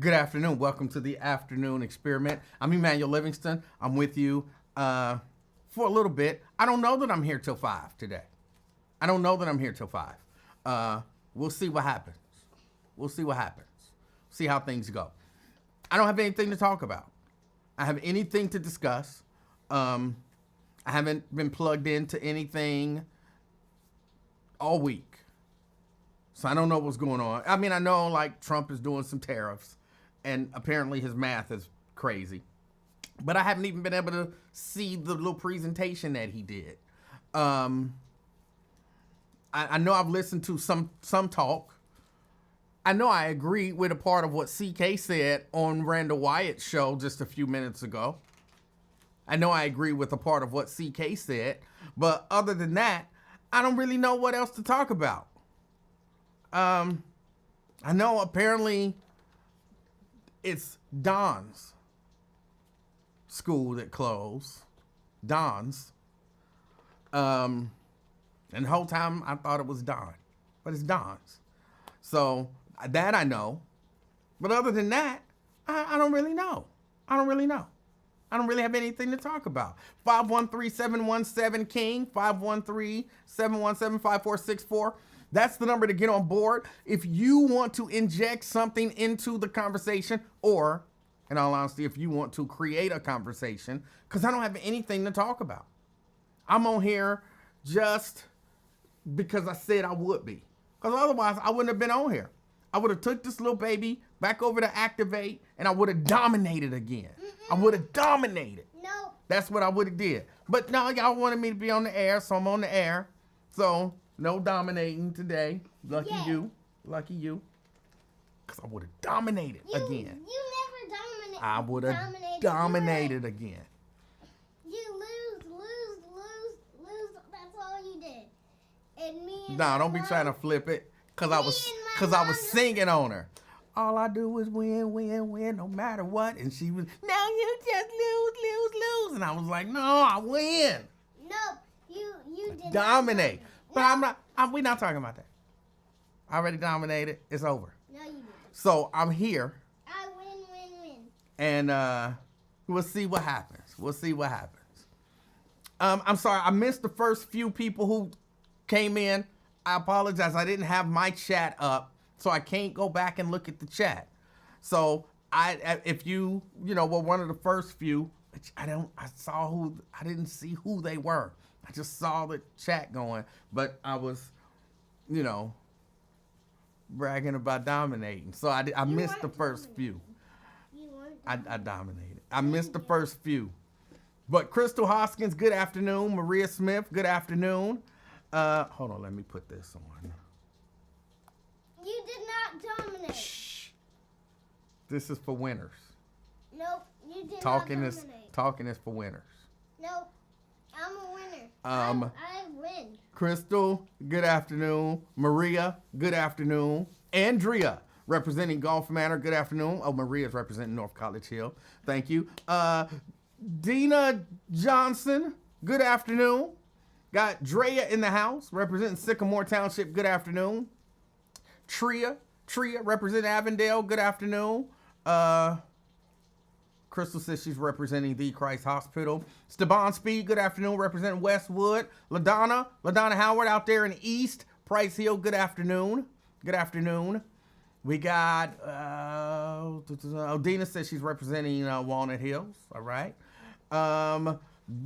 Good afternoon. Welcome to the afternoon experiment. I'm Emanuel Livingston. I'm with you for a little bit. I don't know that I'm here till 5 today. I don't know that I'm here till 5. We'll see what happens. We'll see what happens. See how things go. I don't have anything to talk about. I have anything to discuss. I haven't been plugged into anything all week. So I don't know what's going on. I mean, I know like Trump is doing some tariffs and apparently his math is crazy. But I haven't even been able to see the little presentation that he did. I know I've listened to some talk. I know I agree with a part of what CK said on Randall Wyatt's show just a few minutes ago. I know I agree with a part of what CK said. But other than that, I don't really know what else to talk about. I know apparently it's Don's school that closed. Don's. And the whole time I thought it was Don. But it's Don's. So that I know. But other than that, I don't really know. I don't really have anything to talk about. 513-717-KING, 513-717-5464. That's the number to get on board. If you want to inject something into the conversation, or, in all honesty, if you want to create a conversation, because I don't have anything to talk about. I'm on here just because I said I would be. Because otherwise, I wouldn't have been on here. I would have took this little baby back over to Activate, and I would have dominated again. I would have dominated. No. That's what I would have did. But no, y'all wanted me to be on the air, so I'm on the air. So, no dominating today. Lucky you. Lucky you. Because I would have dominated again. You never dominate. I would have dominated again. You lose. That's all you did. And me and No, don't be Mom- trying to flip it. Because I was singing on her. All I do is win, no matter what. And she was, now you just lose. And I was like, no, I win. No, you did Dominate. But No. we're not talking about that. I already dominated. It's over. No, you didn't. So I'm here. I win. And we'll see what happens. I'm sorry, I missed the first few people who came in. I apologize. I didn't have my chat up, so I can't go back and look at the chat. So if you were one of the first few, I didn't see who they were. I just saw the chat going, but I was, bragging about dominating. So I missed the first few. You weren't. I dominated. I missed the first few. But Crystal Hoskins, good afternoon. Maria Smith, good afternoon. Hold on, let me put this on. You did not dominate. Shh. This is for winners. Nope, you did Talking not is dominate. talking is for winners. Nope, I'm a winner. Um, I win. Crystal, good afternoon. Maria, good afternoon. Andrea, representing Gulf Manor, good afternoon. Oh, Maria's representing North College Hill. Thank you. Dina Johnson, good afternoon. Got Drea in the house, representing Sycamore Township, good afternoon. Tria, representing Avondale, good afternoon. Crystal says she's representing the Christ Hospital. Steban Speed, good afternoon, representing Westwood. LaDonna Howard out there in the East. Price Hill, good afternoon. We got, Dina says she's representing Walnut Hills, all right.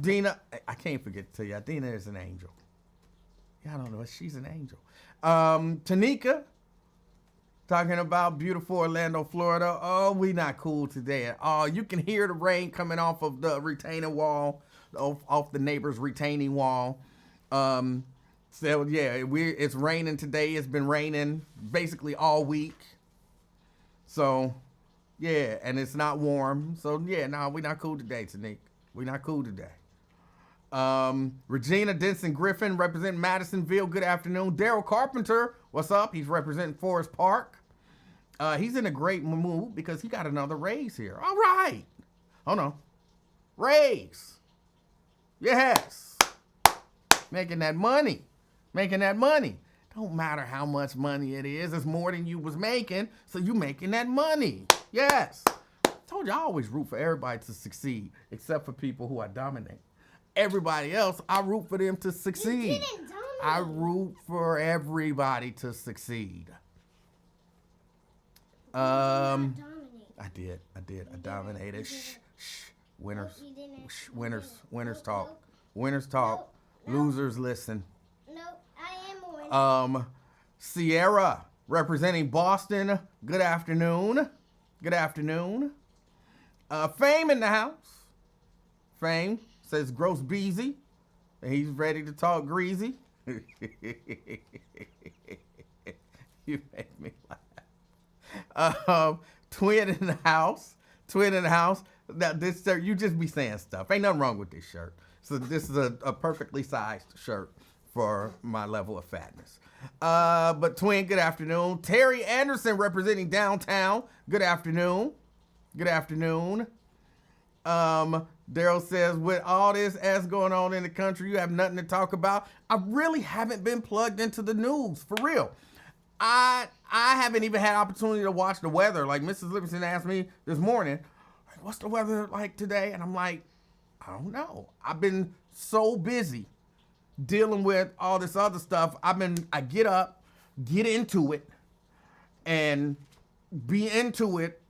Dina, I can't forget to tell you, Dina is an angel. Yeah, I don't know, she's an angel. Tanika, talking about beautiful Orlando, Florida. Oh, we not cool today at all. You can hear the rain coming off of the retaining wall, off the neighbor's retaining wall. So yeah, it's raining today. It's been raining basically all week. So yeah, and it's not warm. So yeah, no, we not cool today, Tanika. We not cool today. Regina Denson Griffin, representing Madisonville. Good afternoon. Daryl Carpenter, what's up? He's representing Forest Park. He's in a great mood because he got another raise here. All right. Oh no. Raise. Yes. Making that money. Don't matter how much money it is. It's more than you was making, so you making that money. Yes. Told you I always root for everybody to succeed, except for people who I dominate. Everybody else, I root for them to succeed. You didn't dominate. I root for everybody to succeed. Dominate. I did. I dominated. You Shh, didn't. shh. Winners. You didn't. Shh. Winners. Nope. Winners Nope. talk. Nope. Winners talk. Nope. Losers listen. No, I am a winner. Sierra, representing Boston. Good afternoon. Good afternoon. Fame in the house. Fame says Gross Beezy. And he's ready to talk greasy. You make me laugh. Twin in the house. Twin in the house. Now this shirt, you just be saying stuff. Ain't nothing wrong with this shirt. So this is a perfectly sized shirt for my level of fatness. But Twin, good afternoon. Terry Anderson representing downtown. Good afternoon. Good afternoon. Daryl says, with all this ass going on in the country, you have nothing to talk about. I really haven't been plugged into the news, for real. I haven't even had opportunity to watch the weather. Like Mrs. Livingston asked me this morning, what's the weather like today? And I'm like, I don't know. I've been so busy dealing with all this other stuff. I get up, get into it, and be into it,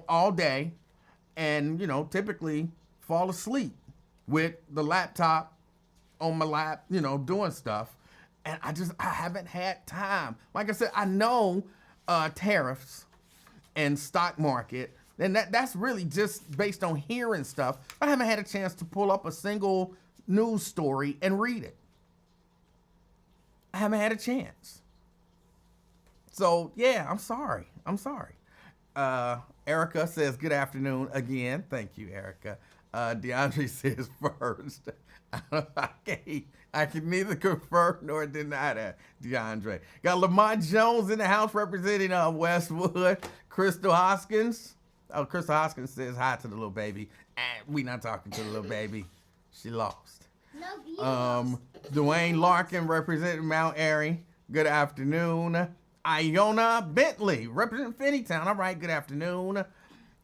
all day. And, typically fall asleep with the laptop on my lap, doing stuff. And I haven't had time. Like I said, I know tariffs and stock market, and that's really just based on hearing stuff. I haven't had a chance to pull up a single news story and read it. I haven't had a chance. So, yeah, I'm sorry. Erica says, good afternoon again. Thank you, Erica. DeAndre says first. I can neither confirm nor deny that, DeAndre. Got Lamont Jones in the house representing Westwood. Crystal Hoskins. Oh, Crystal Hoskins says hi to the little baby. We not talking to the little baby. She lost. No, you lost. Dwayne Larkin representing Mount Airy. Good afternoon. Iona Bentley representing Finneytown. All right, good afternoon.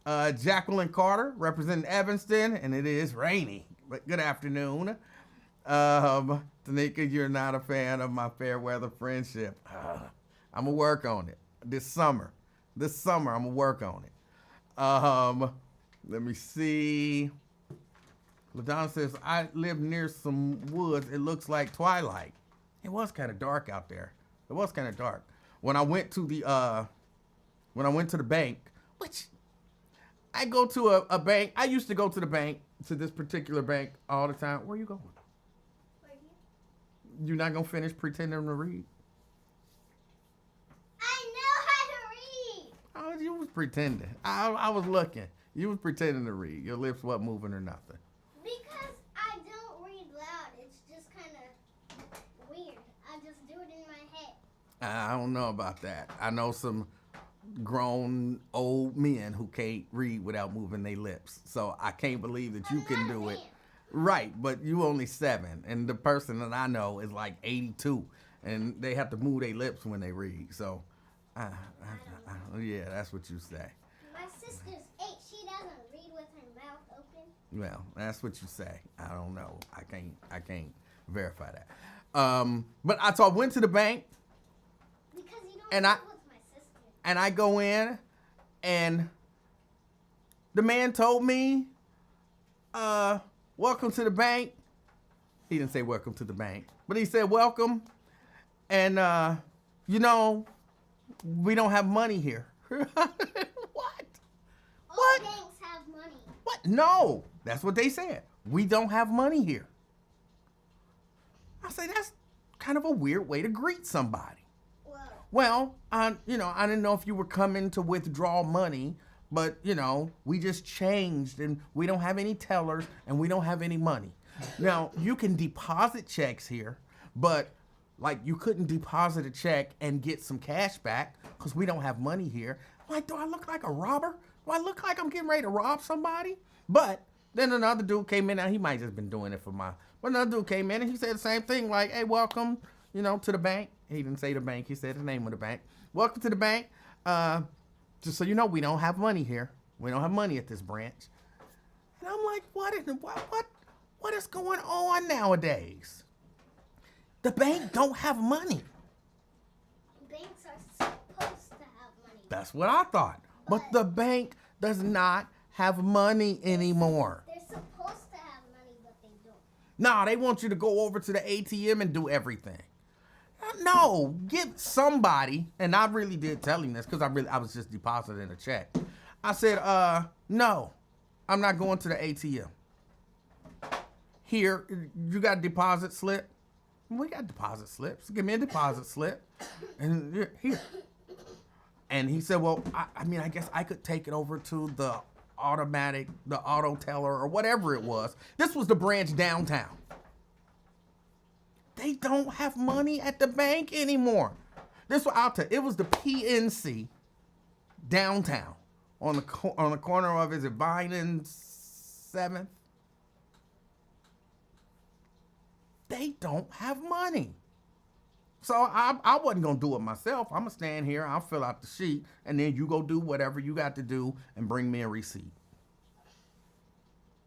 Jacqueline Carter representing Evanston, and it is rainy, but good afternoon. Tanika, you're not a fan of my fair weather friendship. I'm going to work on it this summer. I'm going to work on it. Let me see. LaDonna says, I live near some woods. It looks like twilight. It was kind of dark out there. It was kind of dark. When I went to the bank, which I go to a bank. I used to go to the bank, to this particular bank all the time. Where are you going? Right here. You're not going to finish pretending to read? I know how to read. Oh, you was pretending. I was looking. You was pretending to read. Your lips wasn't moving or nothing. Because I don't read loud. It's just kind of weird. I just do it in my head. I don't know about that. I know some grown old men who can't read without moving their lips. So I can't believe that you can do it. Right, but you only 7. And the person that I know is like 82. And they have to move their lips when they read. So, yeah, that's what you say. My sister's 8. She doesn't read with her mouth open. Well, that's what you say. I don't know. I can't verify that. But so I went to the bank. Because you don't And live with my sister. And I go in, and the man told me, welcome to the bank. He didn't say welcome to the bank, but he said welcome. And, we don't have money here. What? All banks have money. What? No, that's what they said. We don't have money here. I say, that's kind of a weird way to greet somebody. Whoa. Well, I didn't know if you were coming to withdraw money, but, we just changed and we don't have any tellers and we don't have any money. Now, you can deposit checks here, but like you couldn't deposit a check and get some cash back because we don't have money here. Like, do I look like a robber? Do I look like I'm getting ready to rob somebody? But then another dude came in, and he might just been doing it for but another dude came in and he said the same thing, like, hey, welcome, to the bank. He didn't say the bank. He said the name of the bank. Welcome to the bank. Just so you know, we don't have money here. We don't have money at this branch. And I'm like, what is going on nowadays? The bank don't have money. Banks are supposed to have money. That's what I thought. But the bank does not have money anymore. They're supposed to have money, but they don't. Nah, they want you to go over to the ATM and do everything. No, get somebody, and I really did tell him this because I was just depositing a check. I said, no, I'm not going to the ATM. Here, you got a deposit slip? We got deposit slips. Give me a deposit slip. And here. And he said, well, I guess I could take it over to the auto teller or whatever it was. This was the branch downtown. They don't have money at the bank anymore. This was out there. It was the PNC downtown on the corner of, is it Vine and 7th? They don't have money. So I wasn't going to do it myself. I'm going to stand here, I'll fill out the sheet, and then you go do whatever you got to do and bring me a receipt.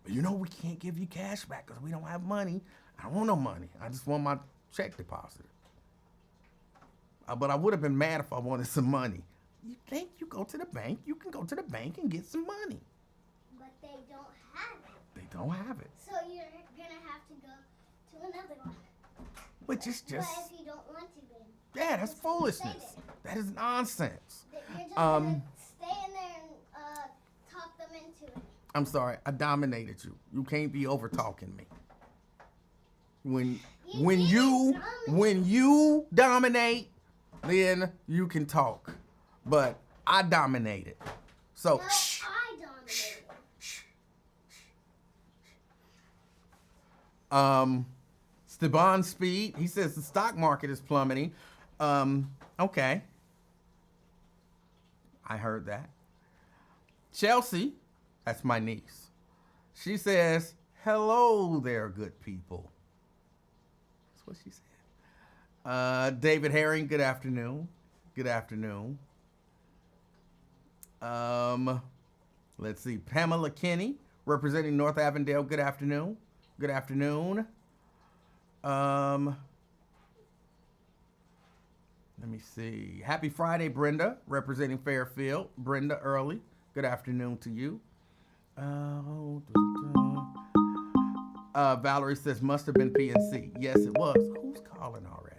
But we can't give you cash back because we don't have money. I don't want no money. I just want my check deposited. But I would have been mad if I wanted some money. You think you go to the bank, you can go to the bank and get some money. But they don't have it. They don't have it. So you're going to have to go to another one. Which is just... But if you don't want to, then... Yeah, that's foolishness. That is nonsense. You're just going to stay in there and talk them into it. I'm sorry, I dominated you. You can't be over talking me. When you dominate, then you can talk. But I dominated. So no, I dominated. Steban Speed, he says the stock market is plummeting. Okay. I heard that. Chelsea, that's my niece. She says, hello there, good people. That's what she said. David Herring, good afternoon. Good afternoon. Let's see. Pamela Kinney, representing North Avondale, good afternoon. Good afternoon. Let me see. Happy Friday, Brenda, representing Fairfield. Brenda Early, good afternoon to you. Valerie says, must have been PNC. Yes, it was. Who's calling already?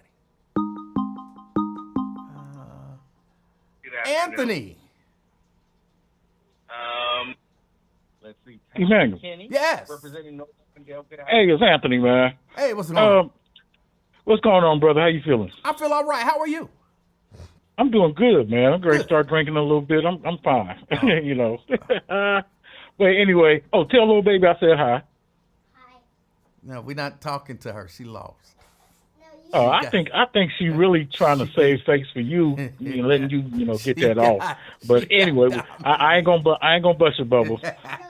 Anthony. Let's see. Emanuel. Yes. Representing North Avondale. Hey, it's Anthony, man. Hey, what's going on? What's going on, brother? How you feeling? I feel all right. How are you? I'm doing good, man. I'm going to start drinking a little bit. I'm fine, But anyway, tell little baby I said hi. Hi. No, we're not talking to her. She lost. No, you I think she really trying to save face for you, letting you, get that off. But anyway, I ain't gonna bust your bubbles,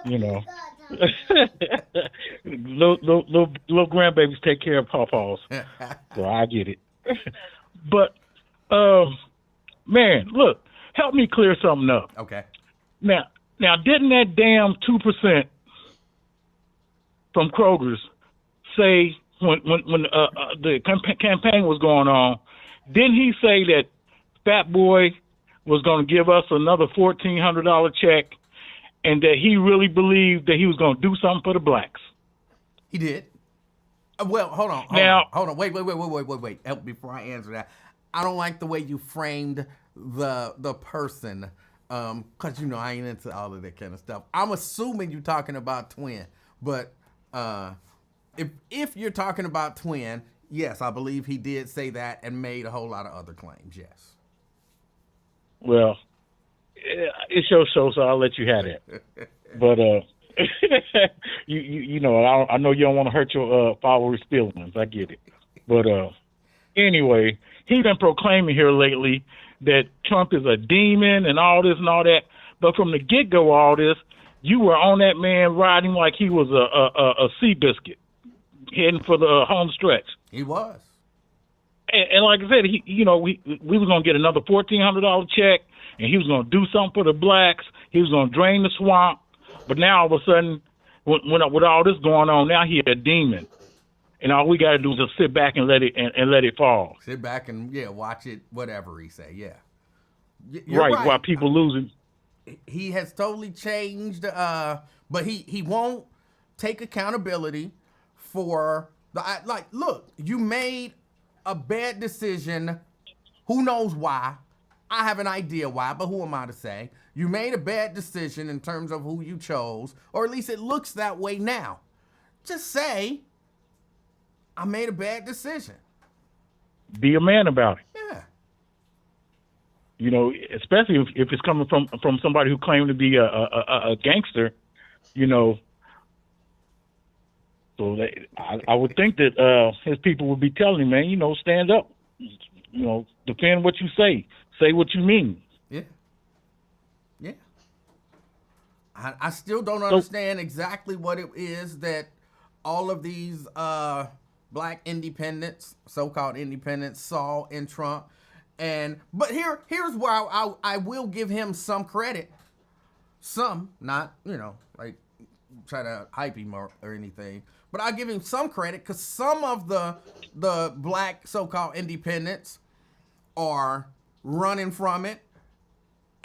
Little grandbabies take care of pawpaws, so I get it. But man, look, help me clear something up. Okay. Now, didn't that damn 2% from Kroger's say when the campaign was going on, didn't he say that Fat Boy was going to give us another $1,400 check, and that he really believed that he was going to do something for the blacks? He did. Well, hold on. Wait. Before I answer that, I don't like the way you framed the person, because I ain't into all of that kind of stuff. I'm assuming you're talking about Twin, but if you're talking about Twin, yes, I believe he did say that and made a whole lot of other claims. Yes. Well, it's your show, so I'll let you have it. But I know you don't want to hurt your followers' feelings. I get it. But anyway, he's been proclaiming here lately that Trump is a demon and all this and all that. But from the get-go, all this, you were on that man riding like he was a sea biscuit, heading for the home stretch. He was. and like I said, we was gonna get another $1,400 check, and he was gonna do something for the blacks. He was gonna drain the swamp. But now all of a sudden, with all this going on, now he a demon, and all we got to do is just sit back and let it fall. Sit back and watch it. Whatever he say, yeah. Right, while people losing. He has totally changed, but he won't take accountability for look, you made a bad decision. Who knows why? I have an idea why, but who am I to say? You made a bad decision in terms of who you chose, or at least it looks that way now. Just say, I made a bad decision. Be a man about it. Yeah. You know, especially if it's coming from somebody who claimed to be a gangster, you know. So I would think that his people would be telling him, man, you know, stand up, you know, defend what you say what you mean. Yeah. Yeah. I still don't understand exactly what it is that all of these black independents, so-called independents, saw in Trump. But here's where I will give him some credit. Some, not, you know, like try to hype him or anything. But I'll give him some credit because some of the black so-called independents are running from it.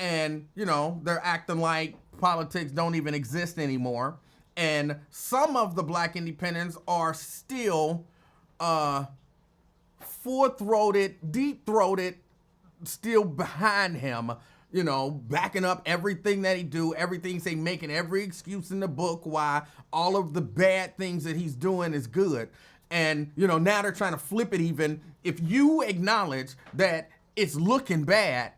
And, you know, they're acting like politics don't even exist anymore. And some of the black independents are still full-throated, deep-throated, still behind him, you know, backing up everything that he do, everything say, making every excuse in the book why all of the bad things that he's doing is good. And, you know, now they're trying to flip it even. If you acknowledge that it's looking bad,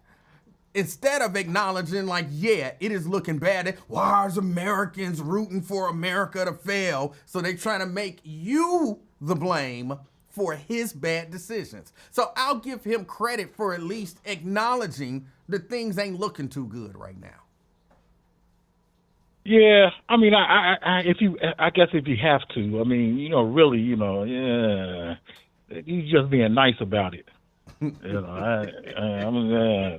instead of acknowledging like, yeah, it is looking bad, why is Americans rooting for America to fail? So they're trying to make you the blame for his bad decisions. So I'll give him credit for at least acknowledging that things ain't looking too good right now. Yeah, I mean, I guess if you have to, I mean, you know, really, you know, yeah, you just being nice about it. You know,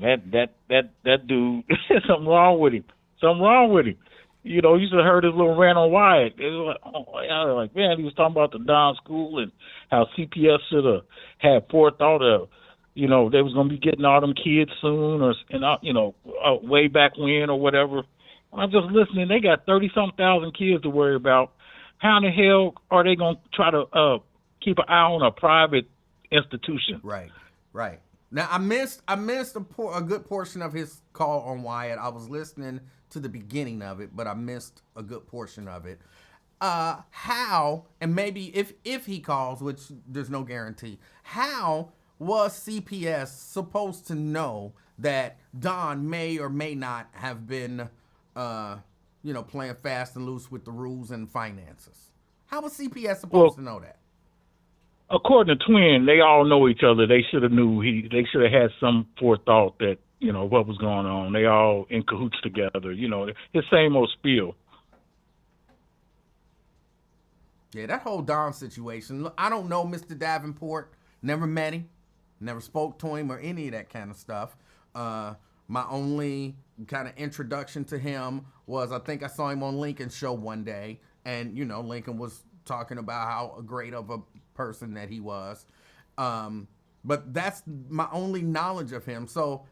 that dude, something wrong with him. Something wrong with him. You know, you should have heard his little rant on Wyatt. It was like, man, he was talking about the Don School and how CPS should have had forethought of, you know, they was going to be getting all them kids soon, you know, way back when or whatever. I'm just listening. They got 30-something thousand kids to worry about. How in the hell are they going to try to keep an eye on a private institution? Right. Right. Now, I missed a good portion of his call on Wyatt. I was listening to the beginning of it, but I missed a good portion of it. How, and maybe if he calls, which there's no guarantee, how was CPS supposed to know that Don may or may not have been, you know, playing fast and loose with the rules and finances? How was CPS supposed to know that? According to Twin, they all know each other. They should have knew. They should have had some forethought that, you know, what was going on. They all in cahoots together. You know, his same old spiel. Yeah, that whole Don situation. Look, I don't know Mr. Davenport. Never met him. Never spoke to him or any of that kind of stuff. My only kind of introduction to him was I think I saw him on Lincoln's show one day. And, you know, Lincoln was talking about how great of a person that he was. But that's my only knowledge of him. So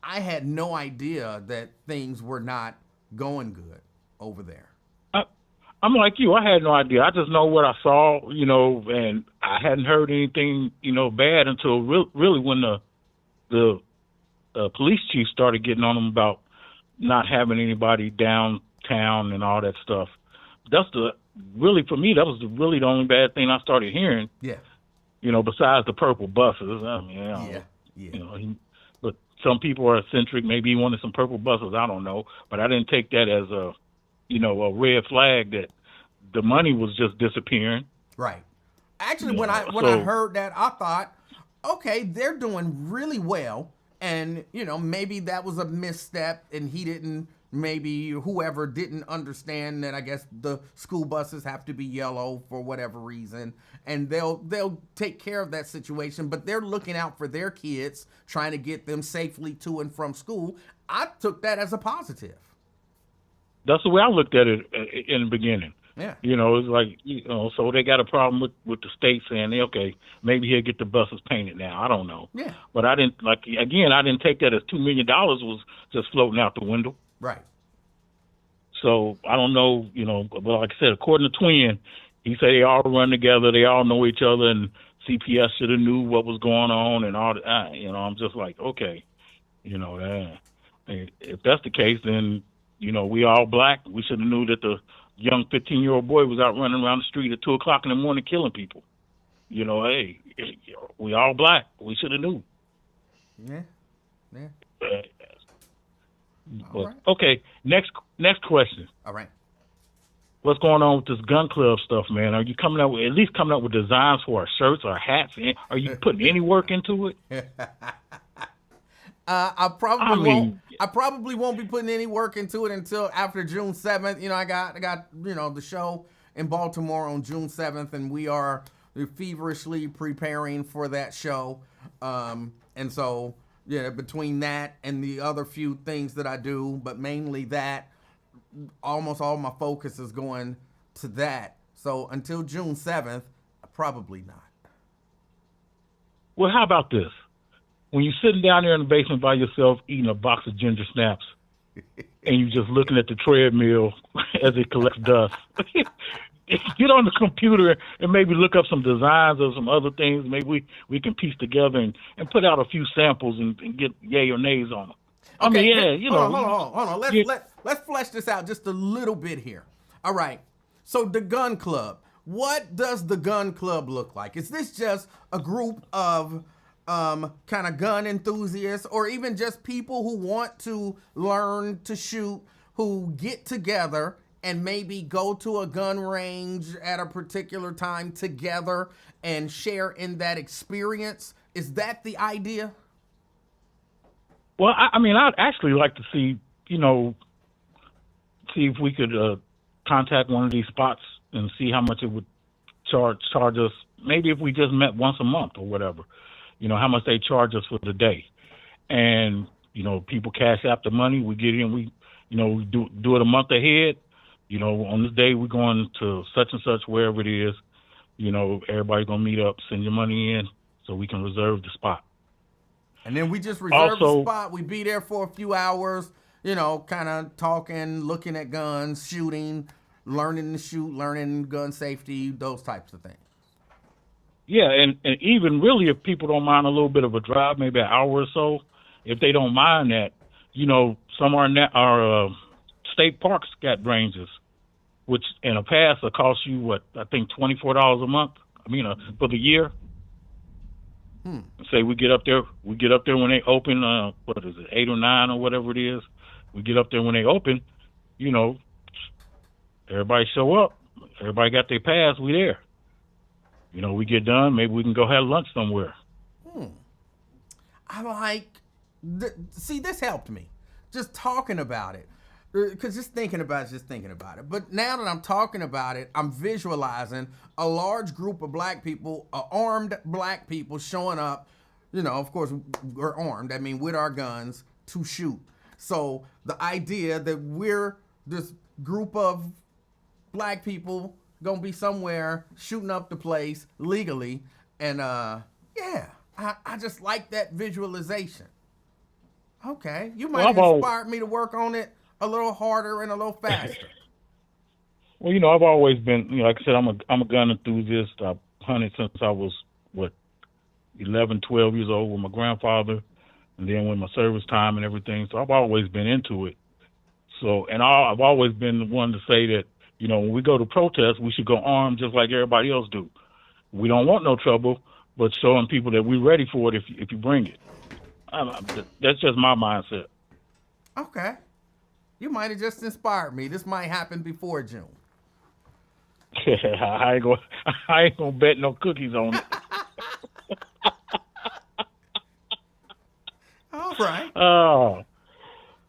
I had no idea that things were not going good over there. I'm like you. I had no idea. I just know what I saw, you know, and I hadn't heard anything, you know, bad until really when the police chief started getting on them about not having anybody downtown and all that stuff. That's for me, that was really the only bad thing I started hearing. Yeah. You know, besides the purple buses. I mean, Yeah. You know, but some people are eccentric. Maybe he wanted some purple buses. I don't know. But I didn't take that as a red flag that the money was just disappearing. Right. Actually, when I heard that, I thought, okay, they're doing really well. And, you know, maybe that was a misstep and he didn't maybe whoever didn't understand that I guess the school buses have to be yellow for whatever reason, and they'll take care of that situation, but they're looking out for their kids, trying to get them safely to and from school. I took that as a positive. That's the way I looked at it in the beginning. Yeah. It's like, so they got a problem with the state saying, okay, maybe he'll get the buses painted now. I don't know. Yeah. But I didn't take that as $2 million was just floating out the window. Right. So I don't know, but like I said, according to Twin, he said they all run together, they all know each other, and CPS should have knew what was going on and all that. I'm just like, okay, if that's the case, then, we all black. We should have knew that the young 15-year-old boy was out running around the street at 2 o'clock in the morning killing people. Hey, we all black. We should have knew. Yeah. But, right. Okay, next question. All right. What's going on with this gun club stuff, man? Are you coming up with designs for our shirts or hats? Are you putting any work into it? I probably won't be putting any work into it until after June 7th. I got the show in Baltimore on June 7th, and we are feverishly preparing for that show. And so, between that and the other few things that I do, but mainly that, almost all my focus is going to that. So until June 7th, probably not. Well, how about this? When you're sitting down there in the basement by yourself eating a box of ginger snaps and you're just looking at the treadmill as it collects dust, get on the computer and maybe look up some designs or some other things. Maybe we can piece together and put out a few samples and get yay or nays on them. Okay, hold on. Let's flesh this out just a little bit here. All right. So the gun club. What does the gun club look like? Is this just a group of kind of gun enthusiasts, or even just people who want to learn to shoot, who get together and maybe go to a gun range at a particular time together and share in that experience? Is that the idea? Well, I'd actually like to see if we could contact one of these spots and see how much it would charge us. Maybe if we just met once a month or whatever, how much they charge us for the day. And, people cash out the money. We get in, we do it a month ahead. On this day, we're going to such and such, wherever it is. Everybody's going to meet up, send your money in so we can reserve the spot. And then we just reserve the spot. We be there for a few hours, kind of talking, looking at guns, shooting, learning to shoot, learning gun safety, those types of things. Yeah, and even really if people don't mind a little bit of a drive, maybe an hour or so, if they don't mind that, some of our state parks got ranges, which in the past will cost you, I think $24 a month, for the year. Say we get up there when they open, 8 or 9 or whatever it is. We get up there when they open, everybody show up. Everybody got their pass, we there. We get done, maybe we can go have lunch somewhere. See, this helped me. Just talking about it. Because just thinking about it. But now that I'm talking about it, I'm visualizing a large group of black people, armed black people showing up. Of course, we're armed. With our guns to shoot. So the idea that we're this group of black people gonna be somewhere shooting up the place legally, and I just like that visualization. Okay, you might have inspired me to work on it a little harder and a little faster. Well, I've always been, like I said, I'm a gun enthusiast. I've hunted since I was 11, 12 years old with my grandfather, and then with my service time and everything. So I've always been into it. So, and I've always been the one to say that, when we go to protest, we should go armed just like everybody else do. We don't want no trouble, but showing people that we're ready for it if you bring it. That's just my mindset. Okay. You might have just inspired me. This might happen before June. I ain't gonna bet no cookies on it. All right.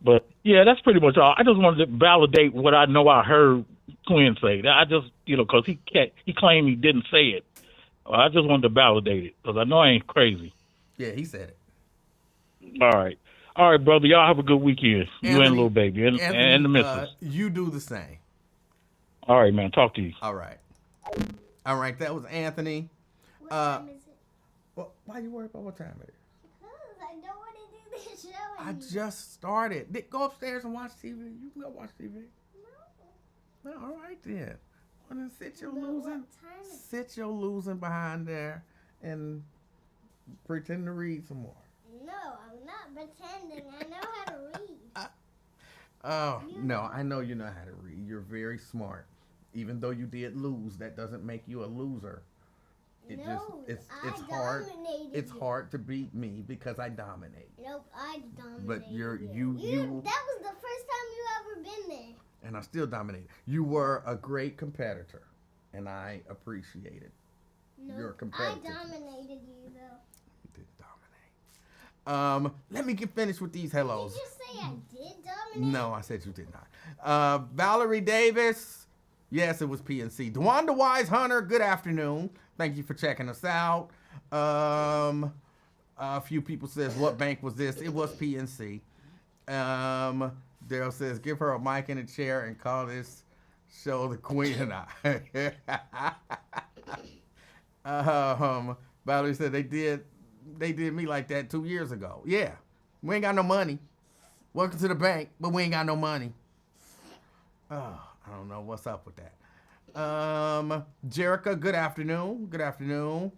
But yeah, that's pretty much all. I just wanted to validate what I know I heard Quinn say. I just, because he claimed he didn't say it. I just wanted to validate it because I know I ain't crazy. Yeah, he said it. All right, brother. Y'all have a good weekend. You and little baby Anthony, and the missus. you do the same. All right, man. Talk to you. All right. That was Anthony. What time is it? Well, why you worried about what time it is? Because I don't want to do this show I anymore. just started. Go upstairs and watch TV. You can go watch TV. No. No, all right then. Well, then sit your But what losing. time is it? Sit your losing behind there and pretend to read some more. No, I'm not pretending. I know how to read. Oh, no, I know you know how to read. You're very smart. Even though you did lose, that doesn't make you a loser. It's hard. Dominated It's you. hard to beat me because I dominate. Nope, I dominated But you That was the first time you ever been there. and I still dominate. You were a great competitor, and I appreciate it. Nope, You're I competitive. dominated you though. You did dominate. Let me get finished with these hellos. Did you say I did dominate? No, I said you did not. Valerie Davis. Yes, it was PNC. DeWanda Wise Hunter, good afternoon. Thank you for checking us out. A few people says, what bank was this? It was PNC. Daryl says, give her a mic and a chair and call this show The Queen and I. Valerie said they did me like that 2 years ago. Yeah, we ain't got no money. Welcome to the bank, but we ain't got no money. Oh, I don't know what's up with that. Jerica, good afternoon. Good afternoon.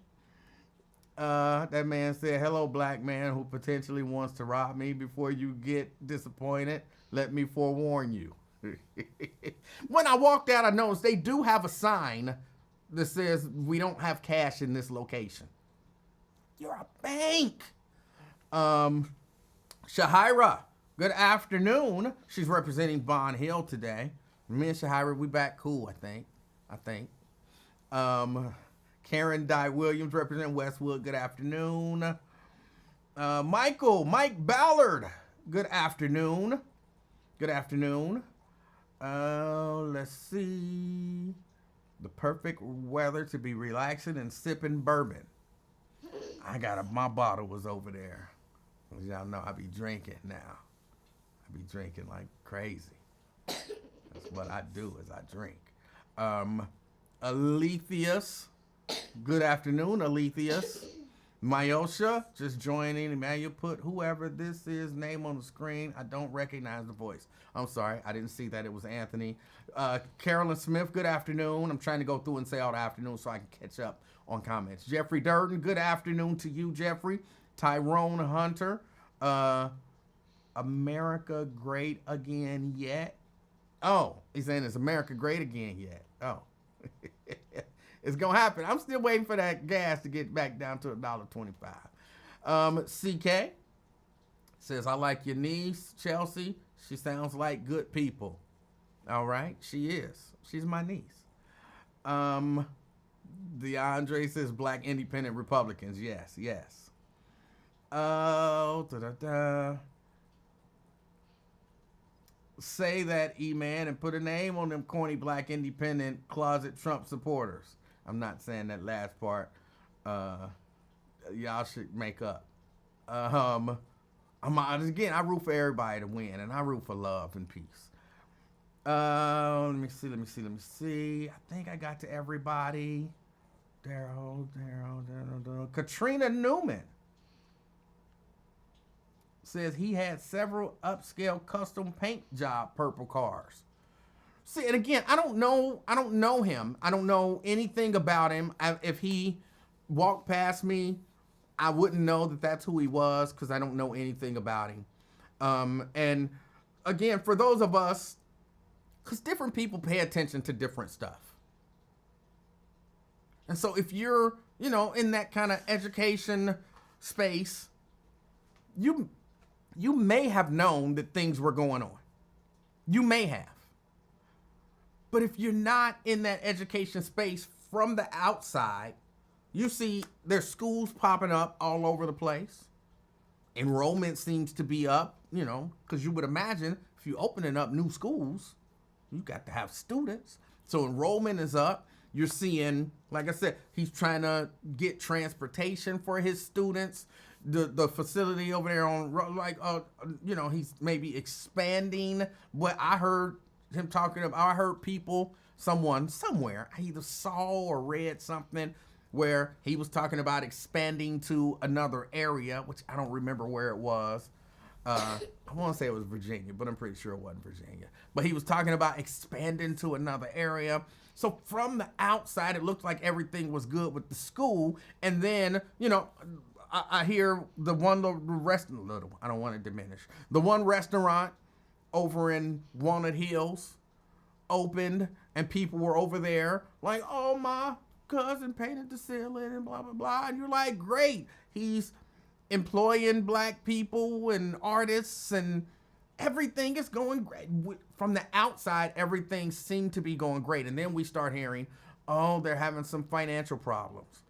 That man said, hello, black man who potentially wants to rob me. Before you get disappointed, let me forewarn you. When I walked out, I noticed they do have a sign that says, we don't have cash in this location. You're a bank. Shahira, good afternoon. She's representing Bond Hill today. Me and Shahira, we back cool, I think. Karen Dye Williams representing Westwood. Good afternoon. Mike Ballard. Good afternoon. Good afternoon. Let's see. The perfect weather to be relaxing and sipping bourbon. My bottle was over there. As y'all know, I be drinking now. I be drinking like crazy. That's what I do is I drink. Aletheus. Good afternoon, Aletheus. Myosha, just joining. Emmanuel put whoever this is name on the screen. I don't recognize the voice. I'm sorry. I didn't see that it was Anthony. Carolyn Smith, good afternoon. I'm trying to go through and say all the afternoon so I can catch up on comments. Jeffrey Durden, good afternoon to you, Jeffrey. Tyrone Hunter. America great again yet? Oh, he's saying is America great again yet? Oh. It's gonna happen. I'm still waiting for that gas to get back down to $1.25. CK says, I like your niece, Chelsea. She sounds like good people. All right, she is. She's my niece. DeAndre says black independent Republicans. Yes. Say that, E-Man, and put a name on them corny black independent closet Trump supporters. I'm not saying that last part. Y'all should make up. Again, I root for everybody to win, and I root for love and peace. Let me see. I think I got to everybody. Daryl. Katrina Newman says he had several upscale custom paint job purple cars. See, and again, I don't know him. I don't know anything about him. If he walked past me, I wouldn't know that that's who he was because I don't know anything about him. And again, for those of us, because different people pay attention to different stuff. And so if you're, in that kind of education space, you may have known that things were going on. You may have. But if you're not in that education space from the outside, you see there's schools popping up all over the place. Enrollment seems to be up, because you would imagine if you're opening up new schools, you got to have students. So enrollment is up. You're seeing, like I said, he's trying to get transportation for his students. The facility over there he's maybe expanding what I heard him talking about. I heard someone somewhere, I either saw or read something where he was talking about expanding to another area, which I don't remember where it was. I want to say it was Virginia, but I'm pretty sure it wasn't Virginia. But he was talking about expanding to another area. So from the outside, it looked like everything was good with the school. And then, I hear the restaurant, I don't want to diminish. The one restaurant over in Walnut Hills opened, and people were over there like, oh, my cousin painted the ceiling and blah, blah, blah. And you're like, great. He's employing black people and artists, and everything is going great. From the outside, everything seemed to be going great. And then we start hearing, oh, they're having some financial problems.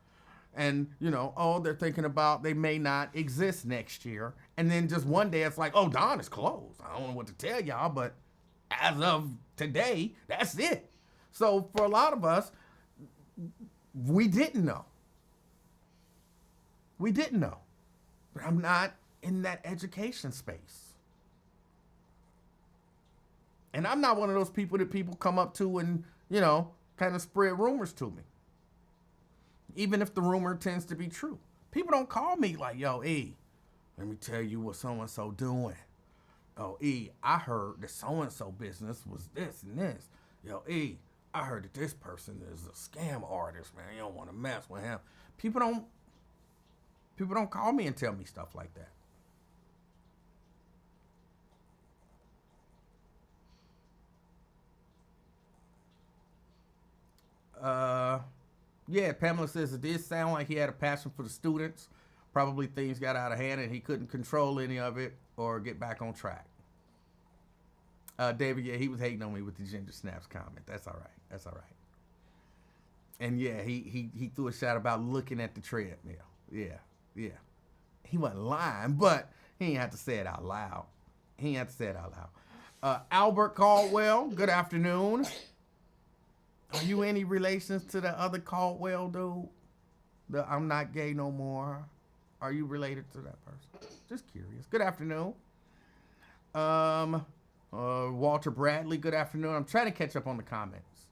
And, they're thinking about they may not exist next year. And then just one day it's like, oh, Don is closed. I don't know what to tell y'all, but as of today, that's it. So for a lot of us, we didn't know. We didn't know. But I'm not in that education space. And I'm not one of those people that people come up to and, kind of spread rumors to me. Even if the rumor tends to be true. People don't call me like, yo, E, let me tell you what so-and-so doing. Oh, E, I heard that so-and-so business was this and this. Yo, E, I heard that this person is a scam artist, man. You don't want to mess with him. People don't call me and tell me stuff like that. Yeah, Pamela says it did sound like he had a passion for the students. Probably things got out of hand and he couldn't control any of it or get back on track. David, yeah, he was hating on me with the ginger snaps comment. That's all right. And yeah, he threw a shot about looking at the treadmill. Yeah. He wasn't lying, but he ain't have to say it out loud. Albert Caldwell, good afternoon. Are you any relations to the other Caldwell dude? The I'm not gay no more. Are you related to that person? Just curious. Good afternoon. Walter Bradley, good afternoon. I'm trying to catch up on the comments.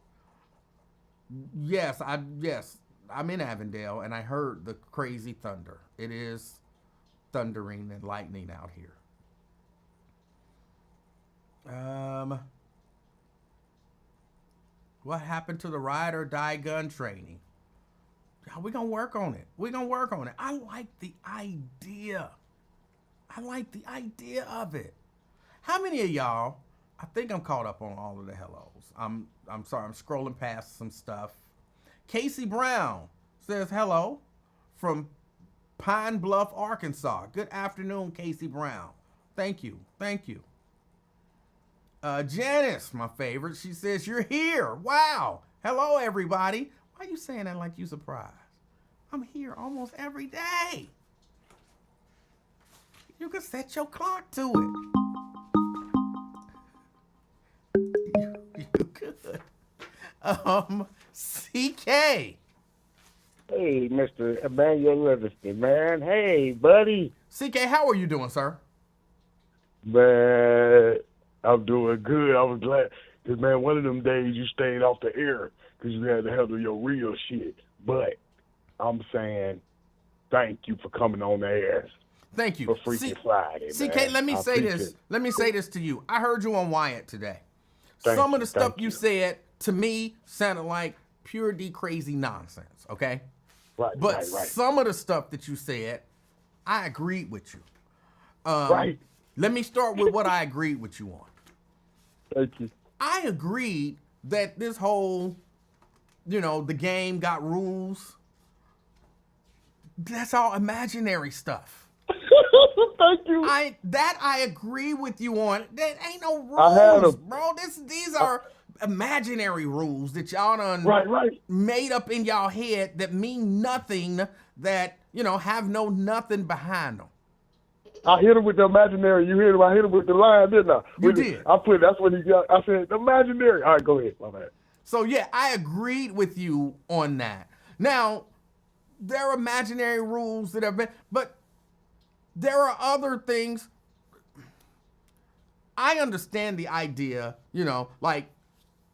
Yes, I'm in Avondale and I heard the crazy thunder. It is thundering and lightning out here. What happened to the ride or die gun training? We're going to work on it. I like the idea. Of it. How many of y'all, I think I'm caught up on all of the hellos. I'm sorry, I'm scrolling past some stuff. Casey Brown says hello from Pine Bluff, Arkansas. Good afternoon, Casey Brown. Thank you. Janice, my favorite, she says, you're here. Wow. Hello, everybody. Why are you saying that like you surprised? I'm here almost every day. You can set your clock to it. You could. CK. Hey, Mr. Emanuel Livingston, man. Hey, buddy. CK, how are you doing, sir? Man, I'm doing good. I was glad. Because, man, one of them days you stayed off the air because you had to handle your real shit. But I'm saying thank you for coming on the air. Thank you. For Freaky Friday, CK, man. let me say this to you. I heard you on Wyatt today. Some of the stuff you said to me sounded like pure D crazy nonsense, okay? But some of the stuff that you said, I agreed with you. Right. Let me start with what I agreed with you on. Thank you. I agreed that this whole, the game got rules. That's all imaginary stuff. Thank you. I agree with you on. There ain't no rules, bro. These are imaginary rules that y'all done made up in y'all head that mean nothing, that, have no nothing behind them. I hit him with the imaginary. You hit him. I hit him with the line, didn't I? You did. That's what he got. I said, the imaginary. All right, go ahead. My bad. So, yeah, I agreed with you on that. Now, there are imaginary rules that have been, but there are other things. I understand the idea, like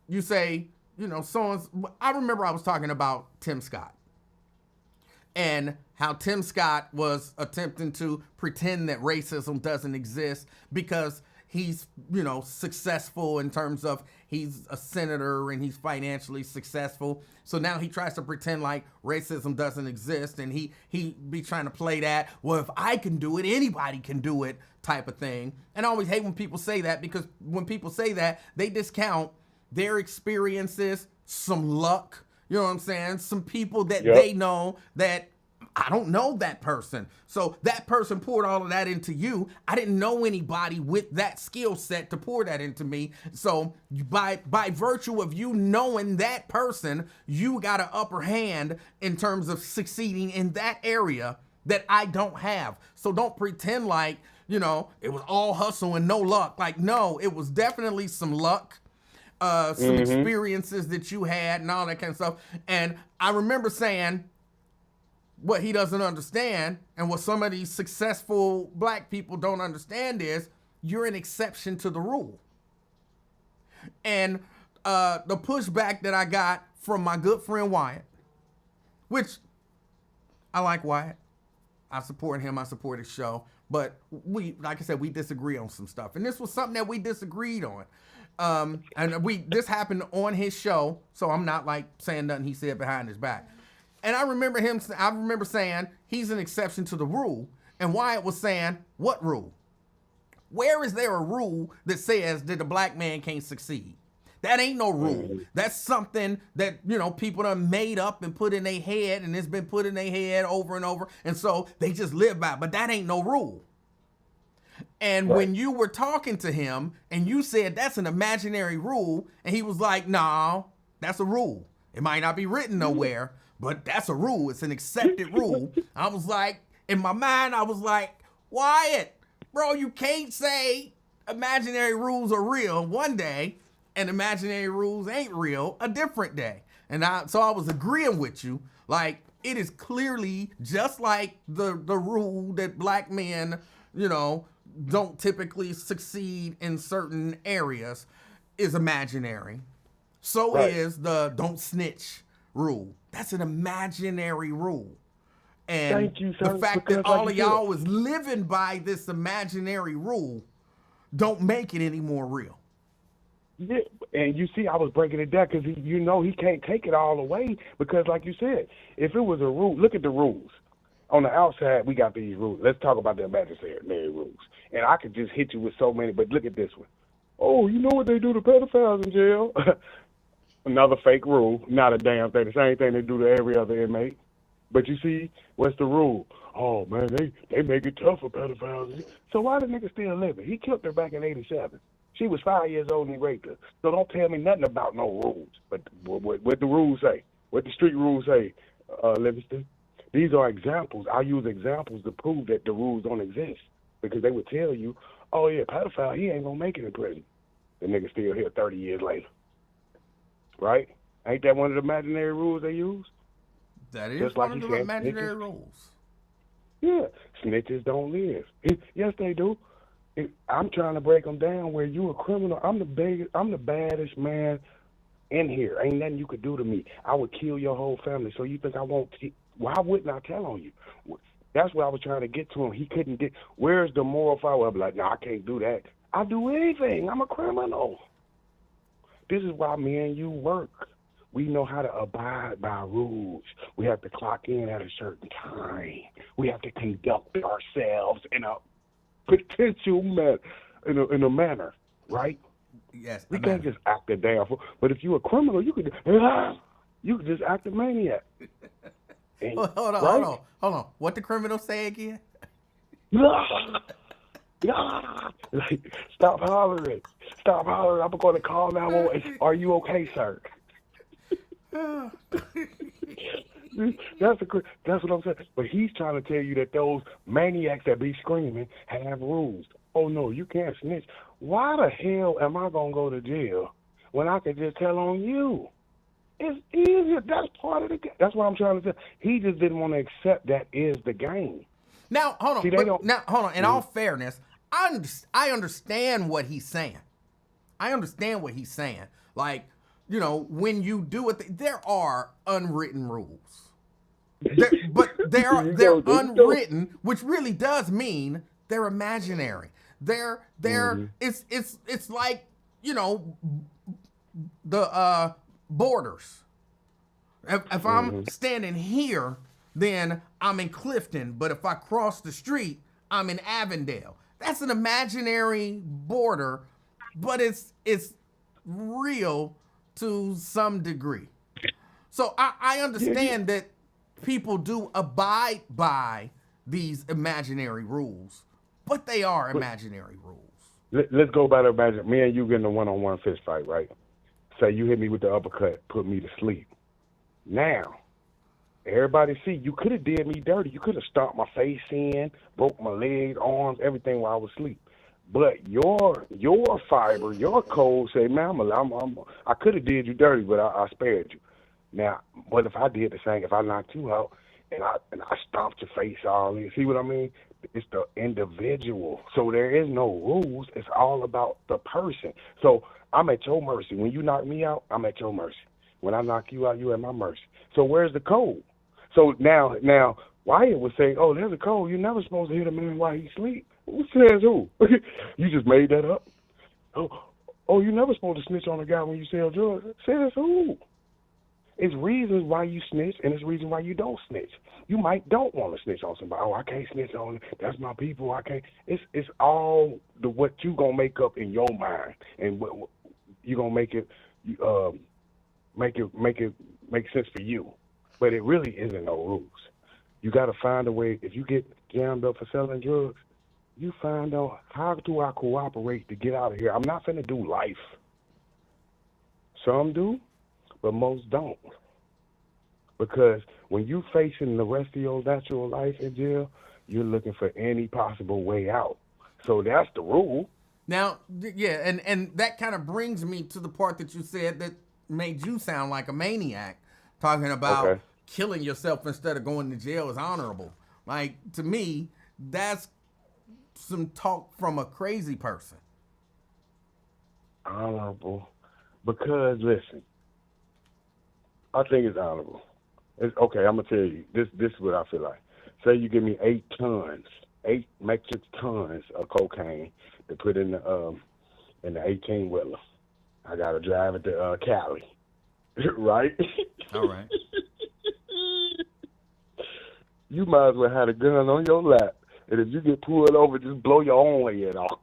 you say, I remember I was talking about Tim Scott and how Tim Scott was attempting to pretend that racism doesn't exist because he's, successful in terms of he's a senator and he's financially successful. So now he tries to pretend like racism doesn't exist, and he be trying to play that, well, if I can do it, anybody can do it type of thing. And I always hate when people say that, because when people say that, they discount their experiences, some luck, you know what I'm saying? Some people that they know that I don't know that person. So that person poured all of that into you. I didn't know anybody with that skill set to pour that into me. So by virtue of you knowing that person, you got an upper hand in terms of succeeding in that area that I don't have. So don't pretend like, it was all hustle and no luck. Like, no, it was definitely some luck. Some experiences that you had and all that kind of stuff. And I remember saying, what he doesn't understand, and what some of these successful black people don't understand, is you're an exception to the rule. And the pushback that I got from my good friend Wyatt, which I like Wyatt. I support him. I support his show. But like I said, we disagree on some stuff. And this was something that we disagreed on. And this happened on his show, so I'm not like saying nothing he said behind his back. And I remember saying he's an exception to the rule. And Wyatt was saying, what rule? Where is there a rule that says that a black man can't succeed? That ain't no rule. That's something that, people done made up and put in their head, and it's been put in their head over and over. And so they just live by it. But that ain't no rule. And when you were talking to him and you said that's an imaginary rule, and he was like, no, that's a rule. It might not be written nowhere, but that's a rule. It's an accepted rule. I was like, in my mind, I was like, Wyatt, bro, you can't say imaginary rules are real one day and imaginary rules ain't real a different day. And so I was agreeing with you. Like, it is clearly just like the rule that black men, don't typically succeed in certain areas is imaginary. So is the don't snitch rule. That's an imaginary rule. And Thank you, sir, the fact that all of y'all was living by this imaginary rule don't make it any more real. Yeah, and you see, I was breaking it down because he can't take it all away, because like you said, if it was a rule, look at the rules. On the outside, we got these rules. Let's talk about the imaginary rules. And I could just hit you with so many, but look at this one. Oh, you know what they do to pedophiles in jail? Another fake rule, not a damn thing. The same thing they do to every other inmate. But you see, what's the rule? Oh, man, they make it tough for pedophiles. So why the nigga still living? He killed her back in 87. She was 5 years old and he raped her. So don't tell me nothing about no rules. But what the rules say, what the street rules say, Livingston. These are examples. I use examples to prove that the rules don't exist, because they would tell you, oh, yeah, pedophile, he ain't going to make it in prison. The nigga still here 30 years later. Right? Ain't that one of the imaginary rules they use? That is just one like of the imaginary rules. Yeah. Snitches don't live. Yes, they do. I'm trying to break them down where you a criminal. I'm the baddest man in here. Ain't nothing you could do to me. I would kill your whole family. So you think I won't? Why wouldn't I tell on you? That's what I was trying to get to him. He couldn't get. Where's the moral fiber? I'm like, no, I can't do that. I'll do anything. I'm a criminal. This is why me and you work. We know how to abide by rules. We have to clock in at a certain time. We have to conduct ourselves in a potential in a manner, right? Yes. We can't just act a damn fool. But if you're a criminal, you could just act a maniac. And, hold on. What the criminal say again? Like, stop hollering. I'm going to call 911. Are you okay, sir? That's what I'm saying. But he's trying to tell you that those maniacs that be screaming have rules. Oh no, you can't snitch. Why the hell am I gonna go to jail when I can just tell on you? It's easier. That's part of the game. That's what I'm trying to say. He just didn't want to accept that is the game. Now, hold on. See, they don't. Now, hold on. In all fairness, I understand what he's saying. I understand what he's saying. Like, you know, when you do it, there are unwritten rules. But they're unwritten, which really does mean they're imaginary. It's like, you know, the borders. If I'm standing here, then I'm in Clifton. But if I cross the street, I'm in Avondale. That's an imaginary border, but it's real to some degree. So I understand that people do abide by these imaginary rules, but they are imaginary rules. Let's go by the imagine. Me and you getting a one-on-one fist fight, right? Say you hit me with the uppercut, put me to sleep. Now, everybody see, you could have did me dirty. You could have stomped my face in, broke my legs, arms, everything while I was asleep. But your fiber, your code say, man, I could have did you dirty, but I spared you. Now, what if I did the same? If I knocked you out and I stomped your face all in, see what I mean? It's the individual. So there is no rules. It's all about the person. So I'm at your mercy. When you knock me out, I'm at your mercy. When I knock you out, you at my mercy. So where's the code? So now Wyatt would say, oh, there's a code. You're never supposed to hit a man while he sleep. Who says who? You just made that up? Oh, you're never supposed to snitch on a guy when you sell drugs. Says who? It's reasons why you snitch, and it's reasons why you don't snitch. You might don't want to snitch on somebody. Oh, I can't snitch on them. That's my people. I can't. It's all what you gonna make up in your mind, and what you gonna make it make sense for you. But it really isn't no rules. You got to find a way. If you get jammed up for selling drugs, you find out, how do I cooperate to get out of here? I'm not finna do life. Some do, but most don't. Because when you facing the rest of your natural life in jail, you're looking for any possible way out. So that's the rule. Now, yeah, and that kind of brings me to the part that you said that made you sound like a maniac, talking about killing yourself instead of going to jail is honorable. Like, to me, that's some talk from a crazy person. Honorable. Because, listen, I think it's honorable. It's, okay, I'm going to tell you, this is what I feel like. Say you give me 8 metric tons of cocaine to put in the 18-wheeler. I got to drive it to Cali, right? All right. You might as well have a gun on your lap, and if you get pulled over, just blow your own head off.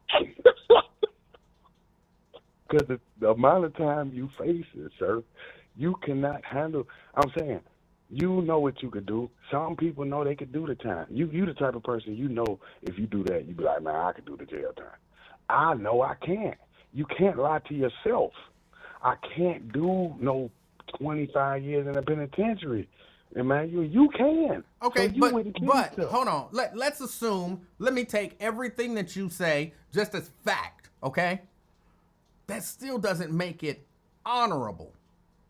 Because the amount of time you face it, sir, you cannot handle. I'm saying, you know what you could do. Some people know they could do the time. You the type of person, you know, if you do that, you be like, man, I could do the jail time. I know I can't. You can't lie to yourself. I can't do no 25 years in a penitentiary. Emmanuel, you can. Okay, so but hold on. Let's assume, let me take everything that you say just as fact, okay? That still doesn't make it honorable.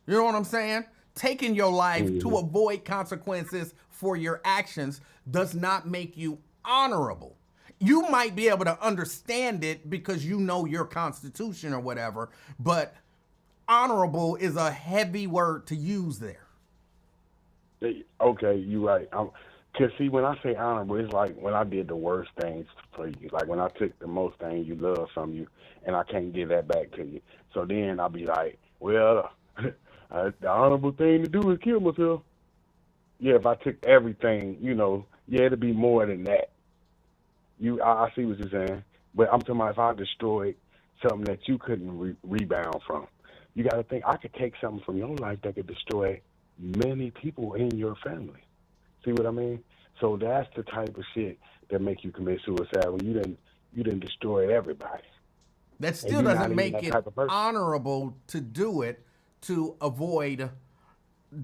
You know what I'm saying? Taking your life to avoid consequences for your actions does not make you honorable. You might be able to understand it because you know your constitution or whatever, but honorable is a heavy word to use there. Okay, you're right. Because, see, when I say honorable, it's like when I did the worst things for you. Like when I took the most things you love from you, and I can't give that back to you. So then I'll be like, well, the honorable thing to do is kill myself. Yeah, if I took everything, you know, yeah, it'd be more than that. I see what you're saying. But I'm talking about if I destroyed something that you couldn't rebound from. You got to think, I could take something from your life that could destroy many people in your family. See what I mean? So that's the type of shit that make you commit suicide when you didn't destroy everybody. That still doesn't make it honorable to do it to avoid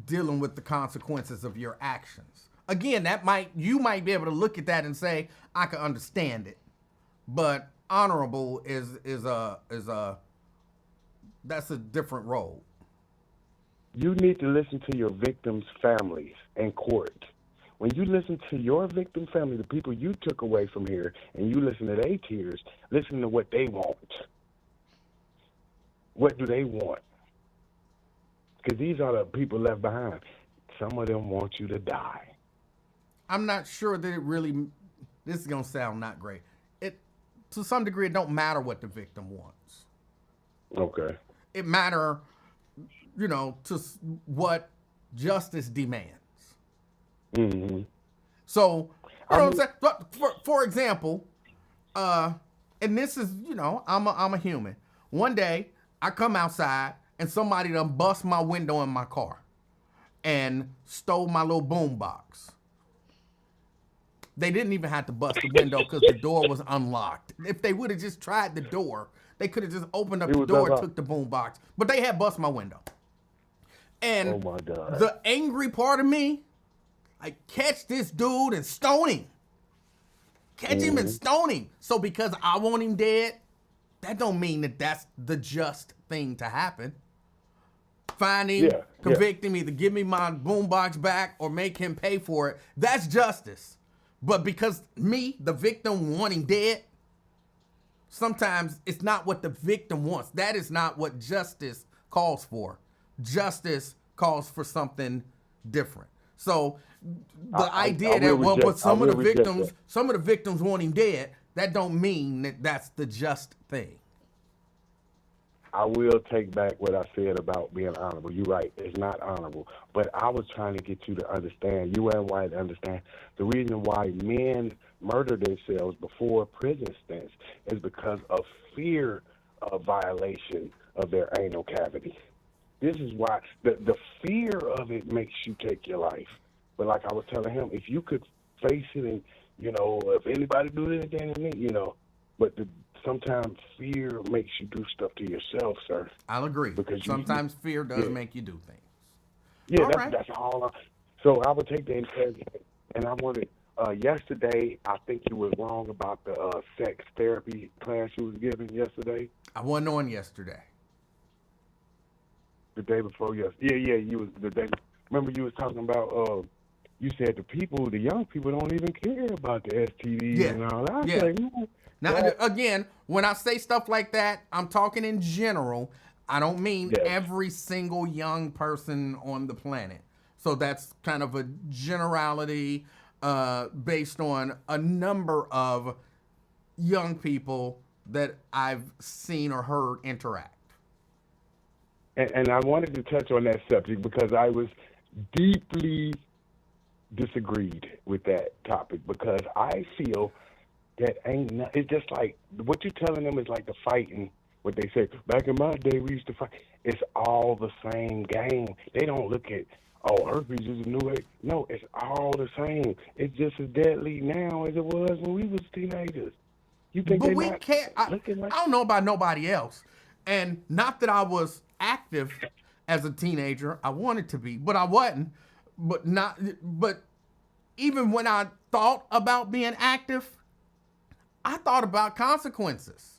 dealing with the consequences of your actions. Again, you might be able to look at that and say, I can understand it. But honorable is that's a different role. You need to listen to your victims' families in court. When you listen to your victim family, the people you took away from here, and you listen to their tears, listen to what they want. What do they want? Because these are the people left behind. Some of them want you to die. I'm not sure that it really, this is going to sound not great. To some degree, it don't matter what the victim wants. Okay. It matter, to what justice demands. Mm-hmm. So, what I'm saying? For example, and this is, I'm a human. One day, I come outside and somebody done bust my window in my car and stole my little boom box. They didn't even have to bust the window because the door was unlocked. If they would have just tried the door, they could have just opened up the door and took the boom box. But they had bust my window. And oh my God. The angry part of me, catch this dude and stone him. Catch him and stone him. So because I want him dead, that don't mean that that's the just thing to happen. Find him, convict him, either give me my boombox back or make him pay for it. That's justice. But because me, the victim, want him dead, sometimes it's not what the victim wants. That is not what justice calls for. Justice calls for something different. So the idea that some of the victims want him dead, that don't mean that that's the just thing. I will take back what I said about being honorable. You're right. It's not honorable. But I was trying to get you to understand, you and white to understand, the reason why men murder themselves before prison stints is because of fear of violation of their anal cavity. This is why the fear of it makes you take your life. But like I was telling him, if you could face it and, if anybody do anything to me, but sometimes fear makes you do stuff to yourself, sir. I'll agree. Because sometimes fear does make you do things. Yeah, that's all. So I would take the encouragement, and I wanted, yesterday, I think you was wrong about the sex therapy class you was giving yesterday. I wasn't on yesterday. The day before yesterday. Yeah, you was the day. Remember you was talking about, you said the young people don't even care about the STDs and all that. Yeah. Now, again, when I say stuff like that, I'm talking in general. I don't mean every single young person on the planet. So that's kind of a generality based on a number of young people that I've seen or heard interact. And I wanted to touch on that subject because I was deeply disagreed with that topic because I feel that it's just like what you're telling them is like the fighting. What they say back in my day, we used to fight. It's all the same game. They don't look at herpes is a new age. No, it's all the same. It's just as deadly now as it was when we was teenagers. You think? But we can't. I don't know about nobody else, and not that I was active as a teenager. I wanted to be, but I wasn't. But even when I thought about being active, I thought about consequences.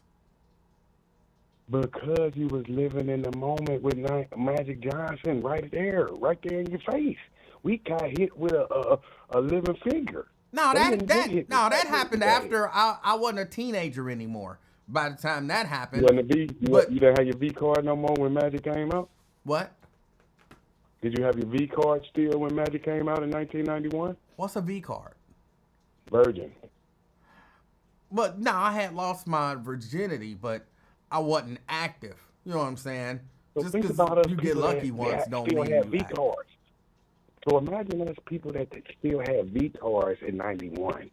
Because you was living in the moment with Magic Johnson right there in your face. We got hit with a living figure. No, that happened after I wasn't a teenager anymore. By the time that happened, you didn't have your V card no more when Magic came out? What? Did you have your V card still when Magic came out in 1991? What's a V card? Virgin. But no, I had lost my virginity, but I wasn't active. You know what I'm saying? So just because you get lucky once don't mean you V cards. So imagine us people that still have V cards in 91.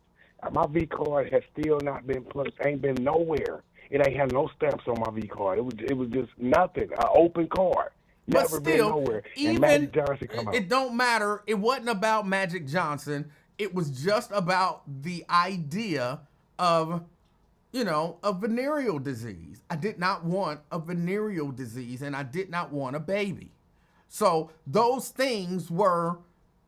My V card has still not been plugged, ain't been nowhere. It ain't had no stamps on my V card. It was just nothing, an open card. But Never still, been nowhere. Even and Magic Johnson come out. It don't matter. It wasn't about Magic Johnson. It was just about the idea of, a venereal disease. I did not want a venereal disease, and I did not want a baby. So those things were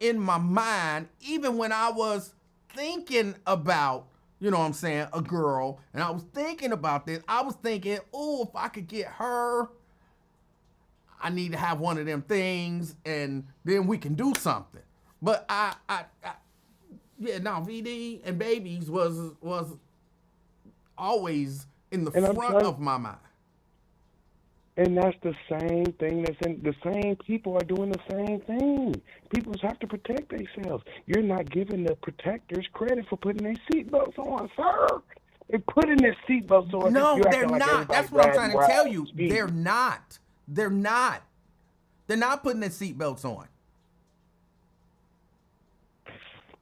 in my mind, even when I was thinking about, you know what I'm saying, a girl, and I was thinking about this. I was thinking, oh, if I could get her, I need to have one of them things, and then we can do something. But yeah, no, VD and babies was always in the front of my mind. And that's the same thing the same people are doing the same thing. People have to protect themselves. You're not giving the protectors credit for putting their seatbelts on, sir. They're putting their seatbelts on. No, they're not. That's what I'm trying to tell you. They're not. They're not. They're not putting their seatbelts on.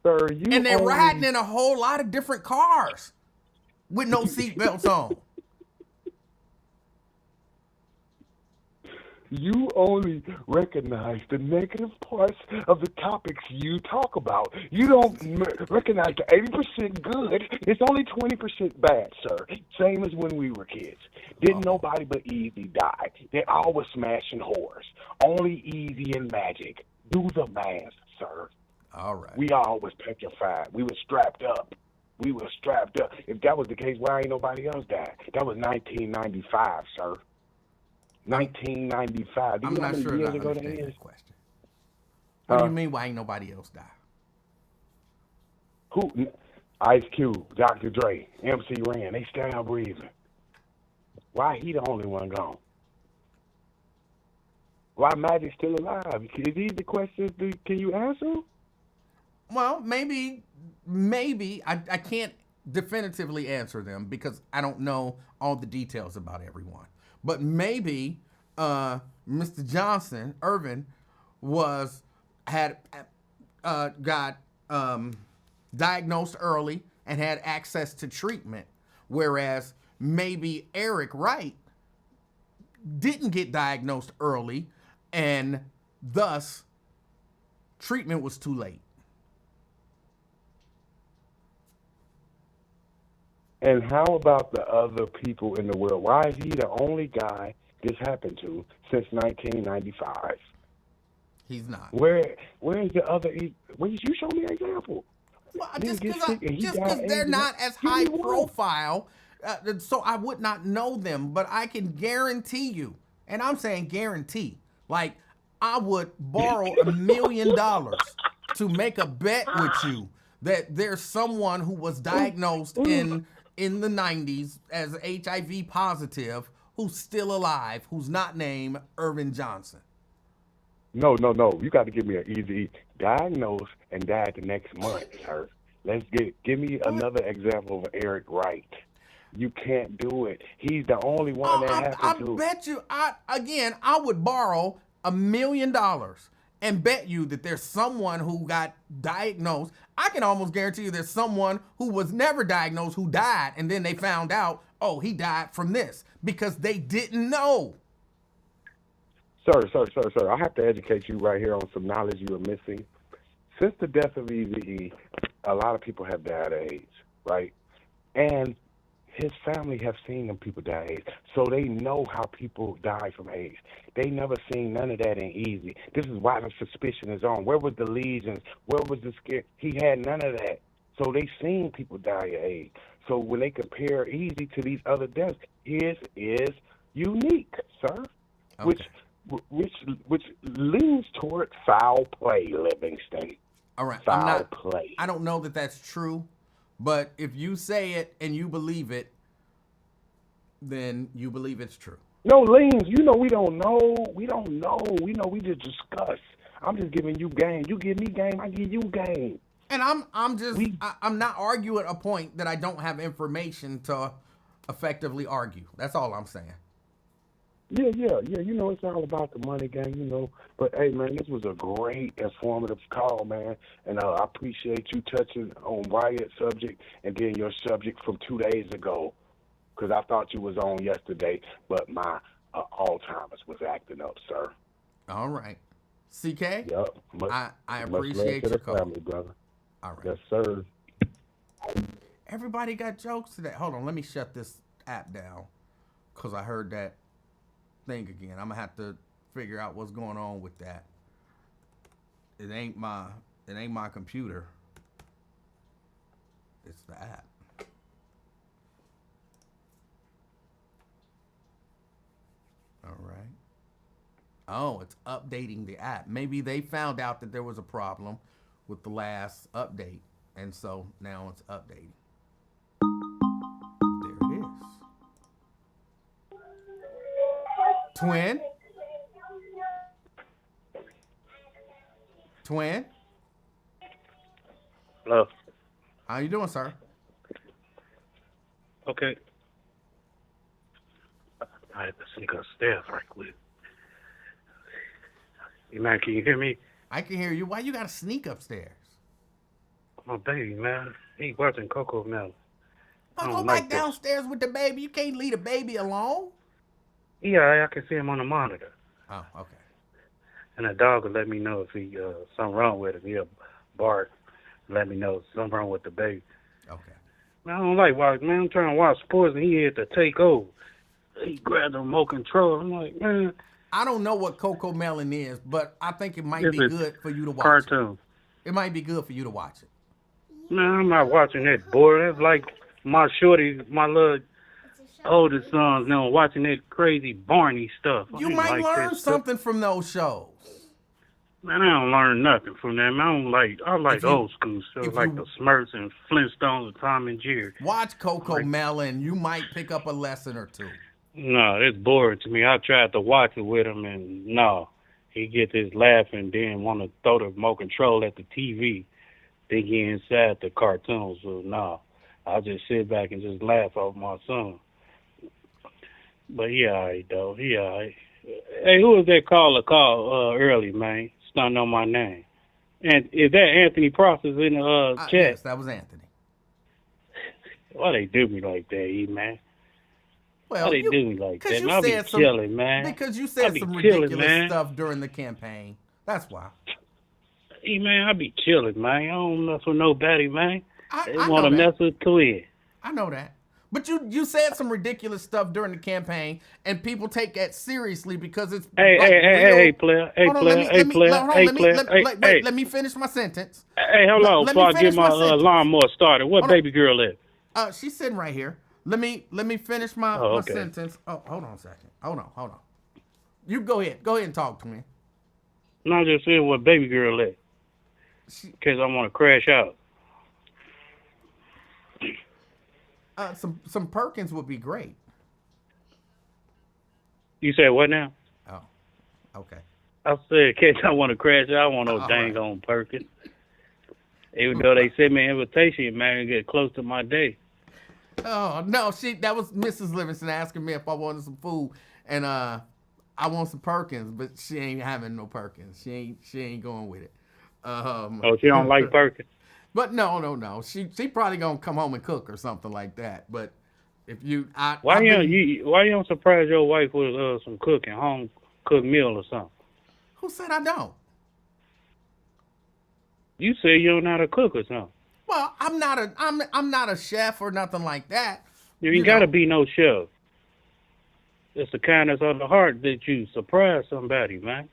Sir, and they're riding in a whole lot of different cars with no seatbelts on. You only recognize the negative parts of the topics you talk about. You don't recognize the 80% good. It's only 20% bad, sir. Same as when we were kids. Didn't nobody but Easy die. They all were smashing whores. Only Easy and Magic. Do the math, sir. All right. We all was petrified. We were strapped up. If that was the case, why ain't nobody else died? That was 1995, sir. 1995. I'm not sure I understand that question. What do you mean, why ain't nobody else died? Who? Ice Cube, Dr. Dre, MC Ren, they still breathing. Why he the only one gone? Why Magic still alive? Is these the questions? Can you answer? Well, maybe I can't definitively answer them because I don't know all the details about everyone. But maybe Mr. Johnson, Irvin, got diagnosed early and had access to treatment, whereas maybe Eric Wright didn't get diagnosed early, and thus treatment was too late. And how about the other people in the world? Why is he the only guy this happened to since 1995? He's not. Where is the other? You show me an example. Well, just because they're not as high profile, so I would not know them. But I can guarantee you, and I'm saying guarantee, like I would borrow $1 million to make a bet with you that there's someone who was diagnosed in the 90s as HIV positive who's still alive, who's not named Irvin Johnson. No. You got to give me an easy diagnosed and died the next month, sir. Give me another example of Eric Wright. You can't do it. He's the only one that happened to. I bet you, I would borrow $1 million and bet you that there's someone who got diagnosed. I can almost guarantee you there's someone who was never diagnosed who died, and then they found out, oh, he died from this, because they didn't know. Sir, I have to educate you right here on some knowledge you are missing. Since the death of Eazy-E, a lot of people have died of AIDS, right? And his family have seen them people die of AIDS, so they know how people die from AIDS. They never seen none of that in Eazy. This is why the suspicion is on. Where was the lesions? Where was the scare? He had none of that. So they seen people die of AIDS. So when they compare Eazy to these other deaths, his is unique, sir. Okay. Which leans toward foul play, Livingston. All right. Foul play. I don't know that that's true, but if you say it and you believe it, then you believe it's true. No, Leans, we don't know. We know we just discuss. I'm just giving you game. You give me game, I give you game. And I'm not arguing a point that I don't have information to effectively argue. That's all I'm saying. Yeah. It's all about the money game, But, hey, man, this was a great, informative call, man. And I appreciate you touching on Wyatt's subject and then your subject from 2 days ago, because I thought you was on yesterday, but my Alzheimer's was acting up, sir. All right. CK? Yep. I appreciate your call. Family, brother. All right. Yes, sir. Everybody got jokes today. Hold on. Let me shut this app down because I heard that thing again. I'm going to have to figure out what's going on with that. It ain't my computer. It's the app. All right. Oh, it's updating the app. Maybe they found out that there was a problem with the last update, and so now it's updating. There it is. Twin? Twin? Hello. How you doing, sir? Okay. I had to sneak upstairs right quick. Hey, man, can you hear me? I can hear you. Why you gotta sneak upstairs? My baby, man. He watching Coco Melon. I Go don't back like this. downstairs with the baby. You can't leave the baby alone. Yeah, I can see him on the monitor. Oh, okay. And the dog will let me know if he something wrong with him. He'll bark, let me know something wrong with the baby. Okay. Man, I don't like watching. Man, I'm trying to watch sports and he had to take over. He grabbed the remote control. I'm like, man. I don't know what Coco Melon is, but I think it might It's be a good for you to watch. Cartoon. It might be good for you to watch it. Man, I'm not watching that, boy. That's like my shorty, my little oldest sons now watching that crazy Barney stuff. I You ain't might like learn that stuff. something from those shows. Man, I don't learn nothing from them. I like If you- old school stuff, if like you- the Smurfs and Flintstones and Tom and Jerry. Watch Coco Melon. You might pick up a lesson or two. No, it's boring to me. I tried to watch it with him, and no, he get this laughing, then want to throw the remote control at the TV, think he inside the cartoon. So no, I'll just sit back and just laugh off my son. But he all right, though. He all right. Hey, who was that call early, man? Stunning on my name. And is that Anthony Process in the chat? Yes, that was Anthony. Why they do me like that, man? Well, Why they do me like 'cause that? you I be said some- chilling, man. Because you I said be some chilling, ridiculous man. stuff during the campaign. That's why. Hey, man, I be chilling, man. I don't mess with nobody, man. They I want know to that. mess with Twin. I know that. But you said some ridiculous stuff during the campaign, and people take that seriously because it's Hey, like real. hey, player. Hey, Hold on, player. let me- Hey, let me- player. hold on, Hey, let me- player. let- Hey, wait, hey. let me finish my sentence. Hey, hold on. let Before me I get finish my my sentence. lawnmower started, what Hold on. baby girl at? She's sitting right here. Let me finish my, Oh, my okay. sentence. Oh, hold on a second. Hold on. You go ahead. Go ahead and talk to me. No, I'm just saying what baby girl at. Because I want to crash out. Some Perkins would be great. You said what now? Oh, okay. I said, in case I want to crash out, I want no All dang right. on Perkins. Even though they sent me an invitation, man, to get close to my day. Oh no, that was Mrs. Livingston asking me if I wanted some food, and I want some Perkins, but she ain't having no Perkins. She ain't going with it. Oh, she don't like Perkins? But no. She probably gonna come home and cook or something like that. But if you, Why you don't surprise your wife with some cooking, home cooked meal or something? Who said I don't? You say you don't know how to cook or something. Well, I'm not a chef or nothing like that. You You gotta know. be no chef. It's the kindness of the heart that you surprise somebody, man.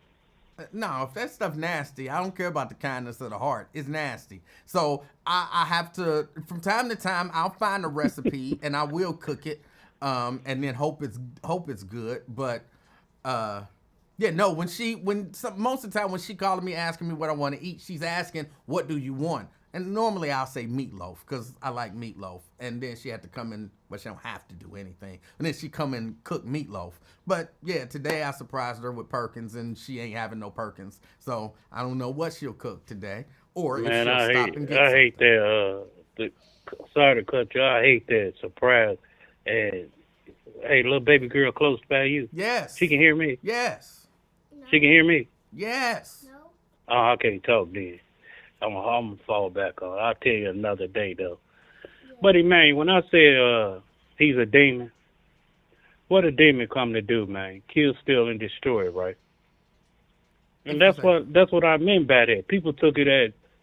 No, if that stuff nasty, I don't care about the kindness of the heart. It's nasty. So I have to, from time to time, I'll find a recipe and I will cook it, and then hope it's good. But yeah, no. Most of the time when she calling me asking me what I want to eat, she's asking, "What do you want?" And normally I'll say meatloaf because I like meatloaf. And then she had to come in, but she don't have to do anything. And then she come and cook meatloaf. But yeah, today I surprised her with Perkins and she ain't having no Perkins. So I don't know what she'll cook today. Or Man, if she'll I stop hate and get I hate something. sorry to cut you. I hate that surprise. And hey, little baby girl close by you. Yes. She can hear me. Yes. No. She can hear me. Yes. No. Oh, I can't talk then. I'm gonna fall back on. I'll tell you another day though. Yeah. But man, when I say he's a demon, what a demon come to do, man? Kill, steal, and destroy, right? And that's what I meant by that. People took it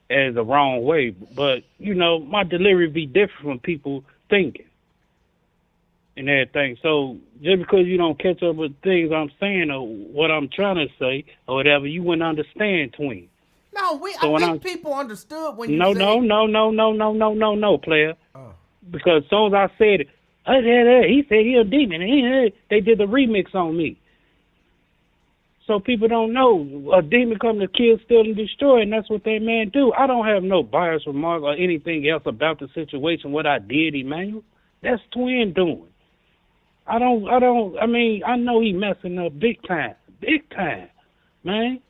as the wrong way, but you know, my delivery be different from people thinking. and everything. So just because you don't catch up with things I'm saying or what I'm trying to say or whatever, you wouldn't understand, twin. No, So I when think people understood when you no, said. no, player. Oh. Because as soon as I said it, he said he a demon. They did the remix on me. So people don't know a demon come to kill, steal, and destroy, and that's what that man do. I don't have no bias remark or anything else about the situation, what I did, Emanuel. That's twin doing. I mean, I know he messing up big time, man.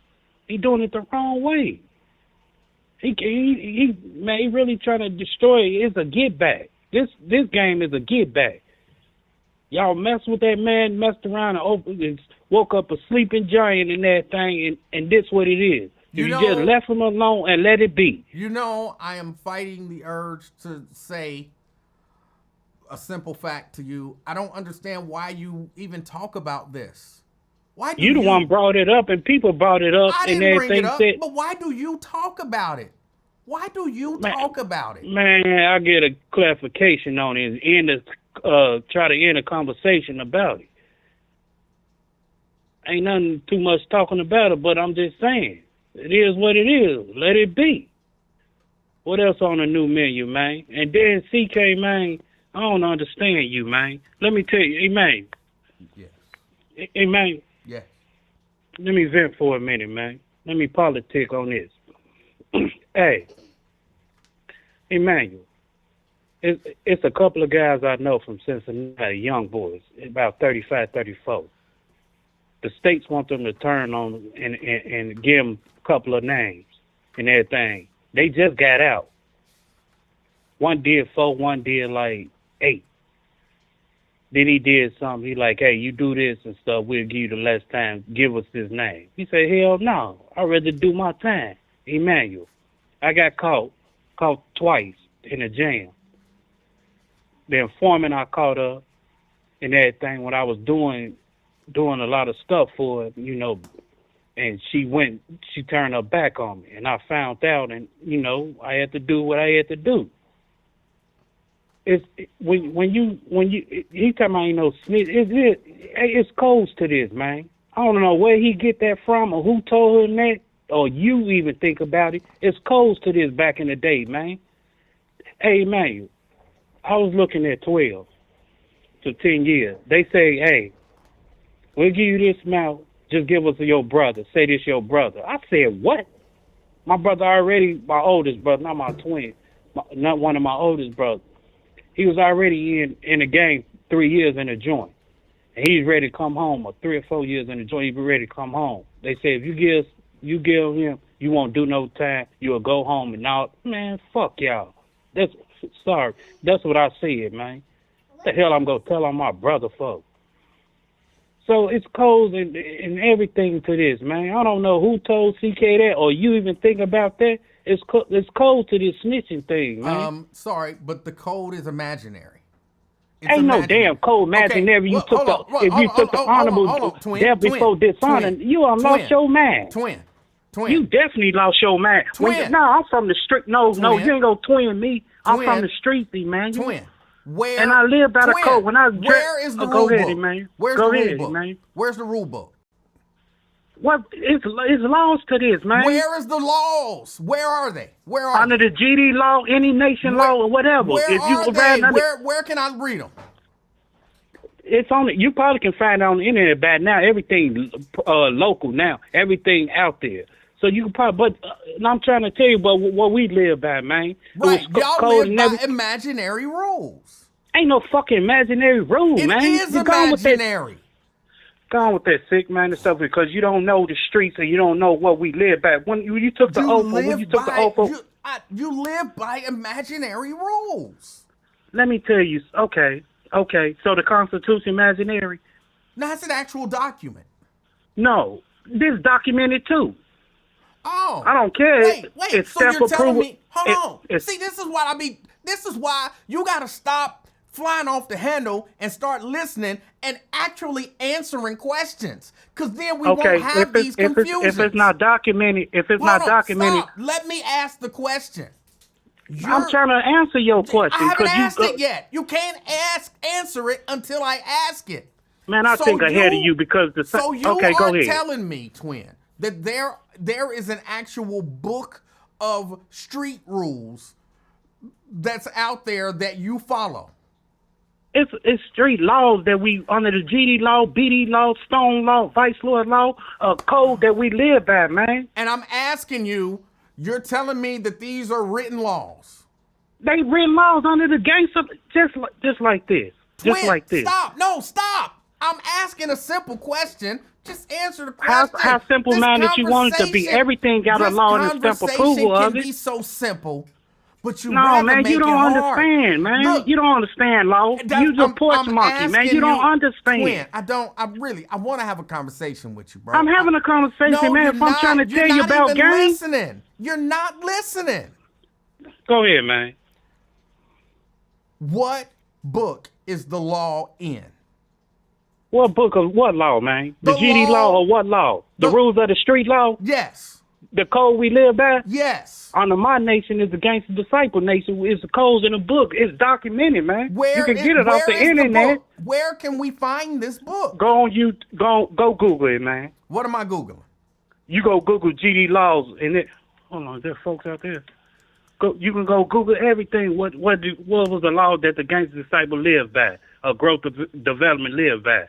He doing it the wrong way. He really trying to destroy it. It's a get back. This game is a get back. Y'all messed with that man, messed around and woke up a sleeping giant in that thing, and this what it is. You just left him alone and let it be. You know, I am fighting the urge to say a simple fact to you. I don't understand why you even talk about this. Why do you the one brought it up, and people brought it up, I and didn't bring it up, said, but why do you talk about it? Why do you talk about it? Man, I get a clarification on it and try to end a conversation about it. Ain't nothing too much talking about it, but I'm just saying, it is what it is. Let it be. What else on the new menu, man? And then CK, man, I don't understand you, man. Let me tell you, man. Yes. Man. Yes. Let me vent for a minute, man. Let me politic on this. Hey, Emanuel, it's a couple of guys I know from Cincinnati, young boys, about 35, 34. The states want them to turn on them and give them a couple of names and everything. They just got out. One did 4, one did like 8. Then he did something. He like, hey, you do this and stuff, we'll give you the less time. Give us this name. He said, hell no. I'd rather do my time. Emanuel, I got caught twice in a jam. The informant I caught up and everything when I was doing a lot of stuff for her, you know, and she turned her back on me, and I found out, and you know, I had to do what I had to do. It's when you he talking about, you know, snitch. It's codes to this, man. I don't know where he get that from or who told him that, or you even think about it. It's codes to this back in the day, man. Hey, man, I was looking at 12 to 10 years. They say, hey, we'll give you this amount. Just give us your brother. Say this your brother. I said, what? My brother already, my oldest brother, not my twin, not one of my oldest brothers. He was already in the game 3 years in a joint. And he's ready to come home, or 3 or 4 years in the joint, he'll be ready to come home. They say, if you give him, you won't do no time, you'll go home and all. Man, fuck y'all. That's what I said, man. What the hell I'm going to tell on my brother for? So it's codes and everything to this, man. I don't know who told CK that, or you even think about that. It's cold to this snitching thing, man. Sorry, but the code is imaginary. It's Ain't imaginary. no damn code imaginary. Okay. If you took the honorable death before dishonor, you lost your mind. Twin. You definitely lost your mind. Twin. I'm from the street. No, you ain't gonna twin me. I'm from the street, man. Twin. Where? And I live by the code. When I where is the rule book? Man. Where's go the ahead, rule book? Man. Where's the rule book? What? It's laws to this, man. Where is the laws? Where are they? Where are under they? the GD law, any nation law, or whatever. Where if you are they? Where can I read them? It's on. You probably can find it on the internet by now. Everything local now. Everything out there. So you can probably. But I'm trying to tell you, but what we live by, man. Right, y'all live by imaginary rules. Ain't no fucking imaginary rule, man. It is imaginary. Go on with that sick man and stuff, because you don't know the streets and you don't know what we live by. When you took the oath, you live by imaginary rules. Let me tell you. Okay. So the Constitution imaginary? No, it's an actual document. No, this documented too. Oh, I don't care. Wait. It's so you're telling me? Hold on. It's, See, this is what I mean. This is why you got to stop flying off the handle and start listening and actually answering questions, because then we won't have these confusions. If it's not documented, Stop. Let me ask the question. I'm trying to answer your question. I haven't 'cause asked it yet. You can't answer it until I ask it. Man, I think ahead of you because the So you okay, go are ahead. telling me, twin, that there is an actual book of street rules that's out there that you follow. It's street laws that we under the GD law, BD law, Stone law, Vice Lord law, a code that we live by, man. And I'm asking you, you're telling me that these are written laws. They written laws under the gangster just like this. Just Twin, like this. Stop. No, stop. I'm asking a simple question. Just answer the question. How simple This minded you want it to be. conversation- Everything got a this law and a stamp approval conversation of can it. be so simple, but you No, rather man, make you don't it hard. understand, man. Look, you don't understand law. You just porch monkey, man. You don't understand. Twin, I want to have a conversation with you, bro. I'm having a conversation, No, man. you're If I'm not. trying to You're tell you not about even games. listening. You're not listening. Go ahead, man. What book is the law in? What book of what law, man? The The GD law- law or what law? The the- rules of the street law? Yes. The code we live by? Yes. Under my nation is the Gangster Disciple Nation. It's the codes in the book. It's documented, man. Where you can is- get it off where the is internet. book? Where can we find this book? Go on you go Google it, man. What am I Googling? You go Google GD laws and it. Hold on, there folks out there. You can go Google everything. What was the law that the Gangster Disciple lived by? Or growth of development lived by?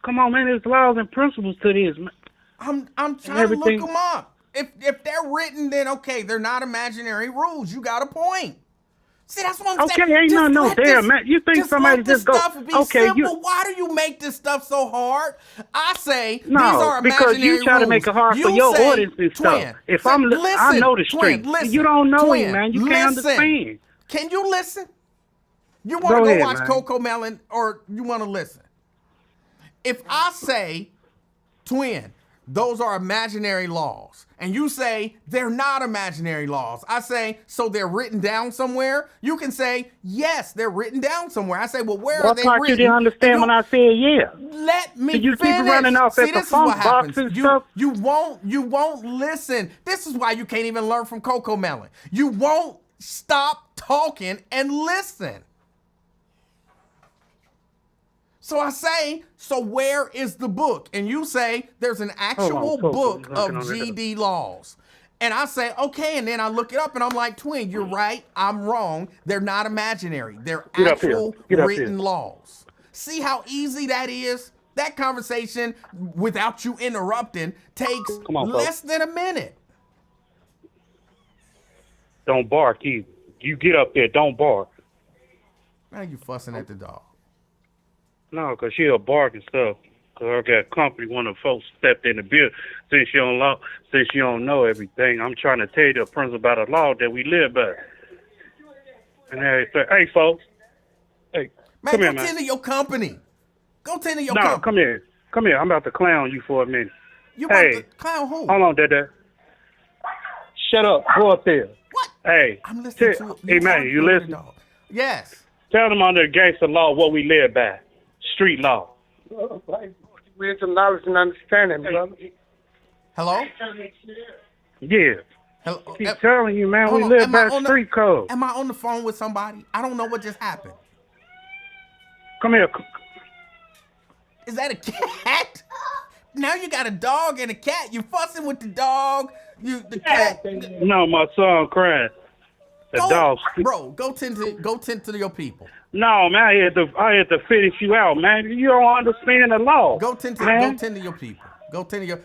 Come on, man. There's laws and principles to this, man. I'm trying Everything- to look them up. If they're written, then okay, they're not imaginary rules. You got a point. See, that's what I'm Okay, saying. ain't Just nothing no let there, this- man. You think just somebody let this just go, stuff be okay, simple. you- Why do you make this stuff so hard? I say No, these are because imaginary you try to make it hard rules. for You your say, audience and stuff. twin, If say, I listen, know the twin, street. listen, You don't know twin, it, man. You can't listen. understand. Can you listen? You want Go to go ahead, watch man. Coco Melon or you want to listen? If I say, twin, those are imaginary laws, and you say they're not imaginary laws, I say, so they're written down somewhere? You can say, yes, they're written down somewhere. I say, well, where are What they part written? you didn't understand And when I said yeah? let me So you keep finish. running off See, at the this is funk what box happens. and You stuff? won't listen. This is why you can't even learn from Coco Melon. You won't stop talking and listen. So I say, so where is the book? And you say there's an actual Coco, book I'm of looking on GD laws. And I say, okay, and then I look it up and I'm like, twin, you're right, I'm wrong. They're not imaginary. They're Get up here. actual Get up written here. laws. See how easy that is? That conversation, without you interrupting, takes Come on, less than a minute. Don't bark, you get up there. Don't bark. Now you fussing at the dog. No, because she'll bark and stuff. Because I got company. One of the folks stepped in the bill. Since you don't know everything, I'm trying to tell you the principle about the law that we live by. And they say, hey, folks. Hey, Man, come go here, man. tend to your company. Go tend to your No, company. come here. Come here. I'm about to clown you for a minute. You about Hey. to clown who? Hold on, Dada. Shut up. Go up there. What? Hey. I'm listening to Hey, man, you arguing with listen? the dog. Yes. Tell them under the gangster law what we live by. Street law. Wisdom, knowledge, and understanding, brother. Hello? Yeah. Hello? Keep telling you, man, hold we on, live am I by on the- street code. Am I on the phone with somebody? I don't know what just happened. Come here. Is that a cat? Now you got a dog and a cat. You fussing with the dog. The cat. No, my son crying. The dog. Bro, go tend to your people. No, man, I had to finish you out, man. You don't understand the law. Go tend to your people.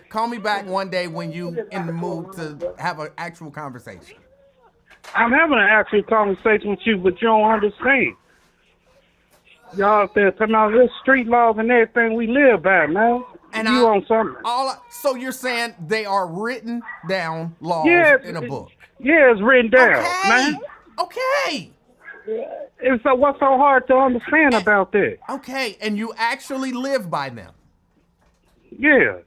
Call me back one day when you in the mood to have an actual conversation. I'm having an actual conversation with you, but you don't understand. Y'all out there talking about this street laws and everything we live by, man. And you on something? So you're saying they are written down laws in a book? Yeah, it's written down, Okay. man. Okay. It's what's so hard to understand about that? Okay, and you actually live by them. Yeah.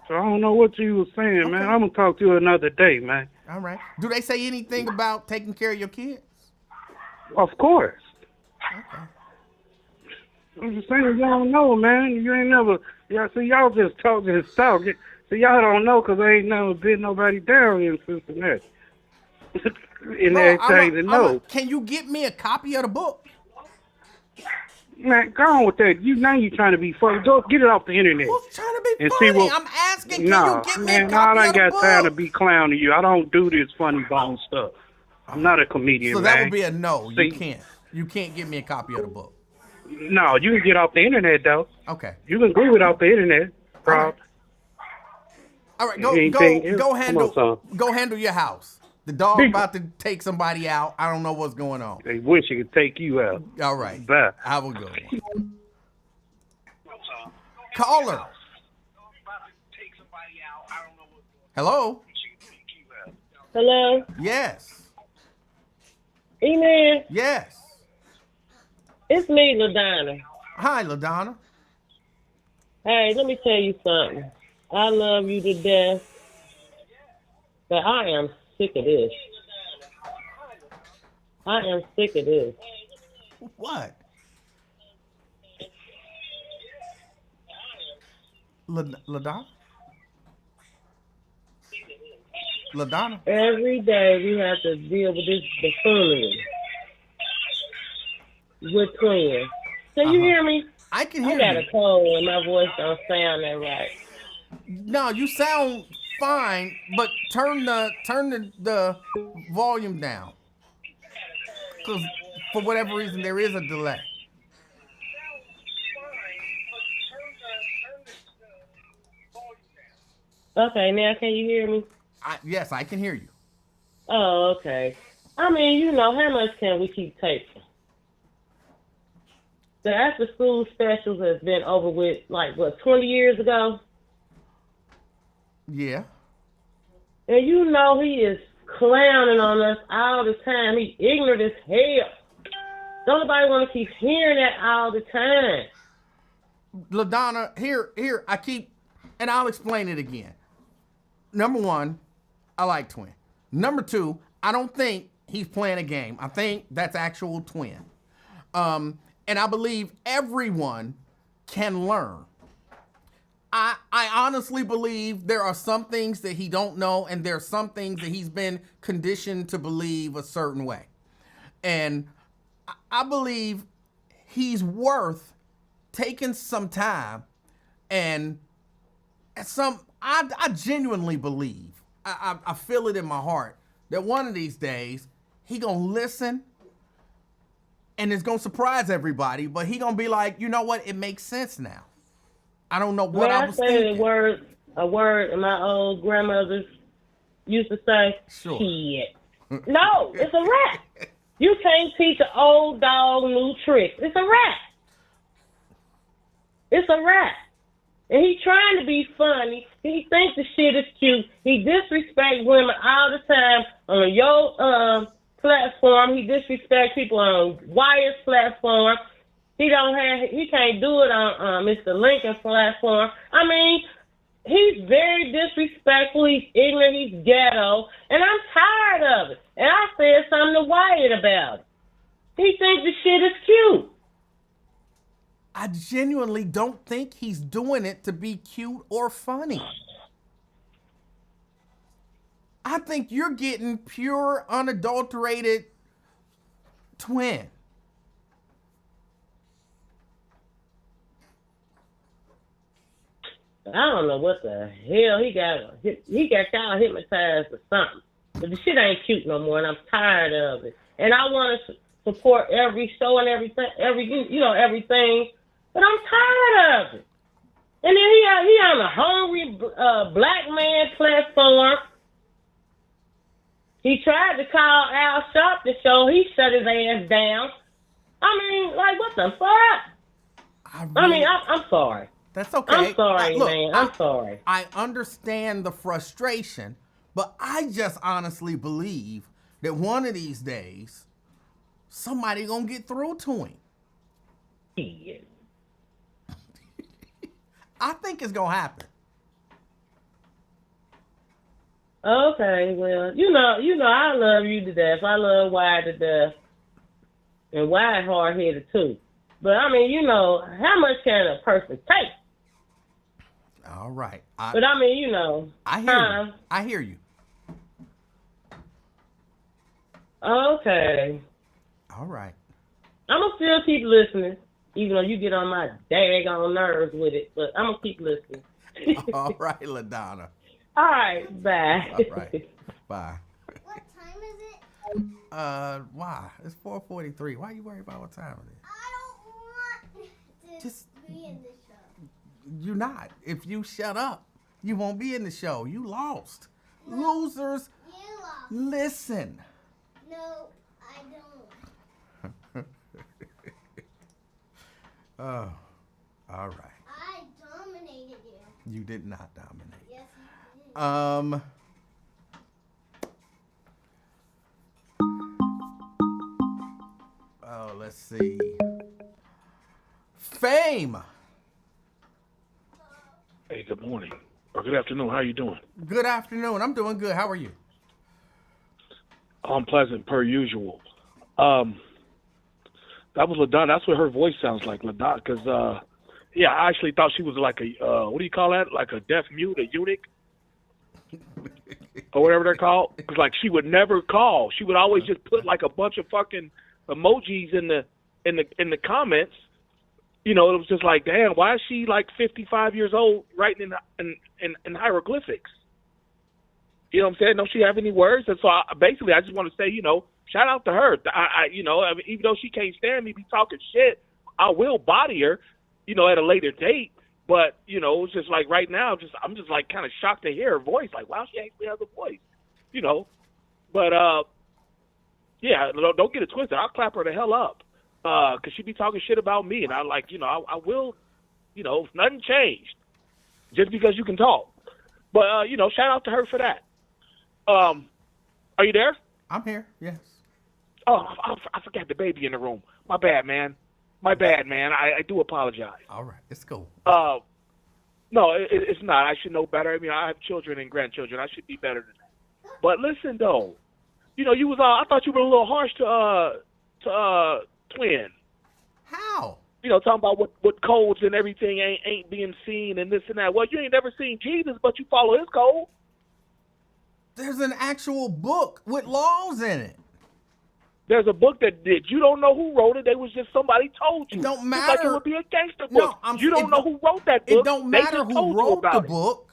So I don't know what you were saying, man. I'm gonna talk to you another day, man. All right. Do they say anything about taking care of your kids? Of course. Okay. I'm just saying, you don't know, man. You ain't never. Yeah, see, y'all just talk. See, y'all don't know because I ain't never been nobody down in Cincinnati. And Bro, everything to know. can you get me a copy of the book? Man, go on with that. Now you trying to be funny. Go get it off the internet. Who's trying to be And funny? see what- I'm asking, can No, you get me man, a I copy done of the got book? time to be clowning you. I don't do this funny bone stuff. I'm not a comedian, So man. that would be a no. See- You can't. You can't get me a copy of the book. No, you can get off the internet, though. Okay. You can do it off the internet. Bro. All right, Anything else? go Come on, handle your house. The dog about to take somebody out. I don't know what's going on. They wish it could take you out. All right. Bye. Have a good one. Caller. Hello? Hello? Yes. E-Man, Yes. it's me, LaDonna. Hi, LaDonna. Hey, let me tell you something. I love you to death, but I am sick of this. I am sick of this. What? LaDonna? LaDonna? Every day we have to deal with this buffoonery with twins. Can you hear me? I can I hear got you. a cold and my voice don't sound that right. No, you sound fine, but turn the volume down. Because for whatever reason there is a delay. Okay, now can you hear me? Yes, I can hear you. Oh, okay. I mean, you know, how much can we keep taking? The after school specials has been over with, 20 years ago? Yeah. And you know he is clowning on us all the time. He ignorant as hell. Don't nobody want to keep hearing that all the time. LaDonna, here, and I'll explain it again. Number one, I like twin. Number two, I don't think he's playing a game. I think that's actual twin. And I believe everyone can learn. I honestly believe there are some things that he don't know, and there are some things that he's been conditioned to believe a certain way. And I believe he's worth taking some time and I genuinely believe, I feel it in my heart, that one of these days he gonna listen and it's gonna surprise everybody, but he gonna be like, you know what, it makes sense now. I don't know what I was thinking. A word my old grandmothers used to say, Sure. shit. No, it's a rat. You can't teach an old dog new tricks. It's a rat. It's a rat. And he trying to be funny. He thinks the shit is cute. He disrespects women all the time on your platform. He disrespects people on Wyatt's platform. He can't do it on Mr. Lincoln's platform. I mean, he's very disrespectful. He's ignorant. He's ghetto. And I'm tired of it. And I said something to Wyatt about it. He thinks the shit is cute. I genuinely don't think he's doing it to be cute or funny. I think you're getting pure, unadulterated twin. I don't know what the hell he got y'all hypnotized or something. But the shit ain't cute no more, and I'm tired of it. And I want to support every show and everything, everything. But I'm tired of it. And then he on a hungry black man platform. He tried to call Al Sharpton show. He shut his ass down. I mean, what the fuck? I'm sorry. That's okay. I'm sorry, man. I'm sorry. I understand the frustration, but I just honestly believe that one of these days, somebody gonna get through to him. Yeah. I think it's gonna happen. Okay, well, you know, I love you to death. I love Wyatt to death. And Wyatt hard-headed, too. But, I mean, how much can a person take? All right. But I mean, you know. I hear you. I hear you. Okay. All right. I'm going to still keep listening, even though you get on my daggone nerves with it. But I'm going to keep listening. All right, LaDonna. All right. Bye. All right. Bye. What time is it? Why? It's 4:43. Why you worried about what time it is? I don't want to Just- be in the show. You're not. If you shut up, you won't be in the show. You lost. Losers, You lost. listen. No, I don't. Oh, all right. I dominated you. You did not dominate. Yes, you did. Oh, let's see. Fame. Hey, good morning. Or good afternoon. How you doing? Good afternoon. I'm doing good. How are you? I'm pleasant per usual. That was LaDonna. That's what her voice sounds like, LaDonna. Because, yeah, I actually thought she was like a, what do you call that? Like a deaf mute, a eunuch? Or whatever they're called. Because, like, she would never call. She would always just put, like, a bunch of fucking emojis in the comments. You know, it was just like, damn, why is she like 55 years old writing in hieroglyphics? You know what I'm saying? Don't she have any words? And so basically, I just want to say, you know, shout out to her. You know, I mean, even though she can't stand me be talking shit, I will body her, you know, at a later date. But you know, it's just like right now, I'm just like kind of shocked to hear her voice. Like, wow, she actually has a voice, you know. But yeah, don't get it twisted. I'll clap her the hell up. Because she be talking shit about me, and I like, you know, I will, you know, nothing changed just because you can talk. But, you know, shout out to her for that. Are you there? I'm here, yes. Oh, I forgot the baby in the room. My bad, man. I do apologize. All right, it's cool. No, it's not. I should know better. I mean, I have children and grandchildren. I should be better than that. But listen, though, you know, you was I thought you were a little harsh to Twin. How? You know, talking about what codes and everything ain't being seen and this and that. Well, you ain't never seen Jesus, but you follow his code. There's an actual book with laws in it. There's a book that you don't know who wrote it. They was just somebody told you. It don't matter. It's like it would be a gangster book. No, you don't know who wrote that book. It don't They matter just who told you wrote the about it. book.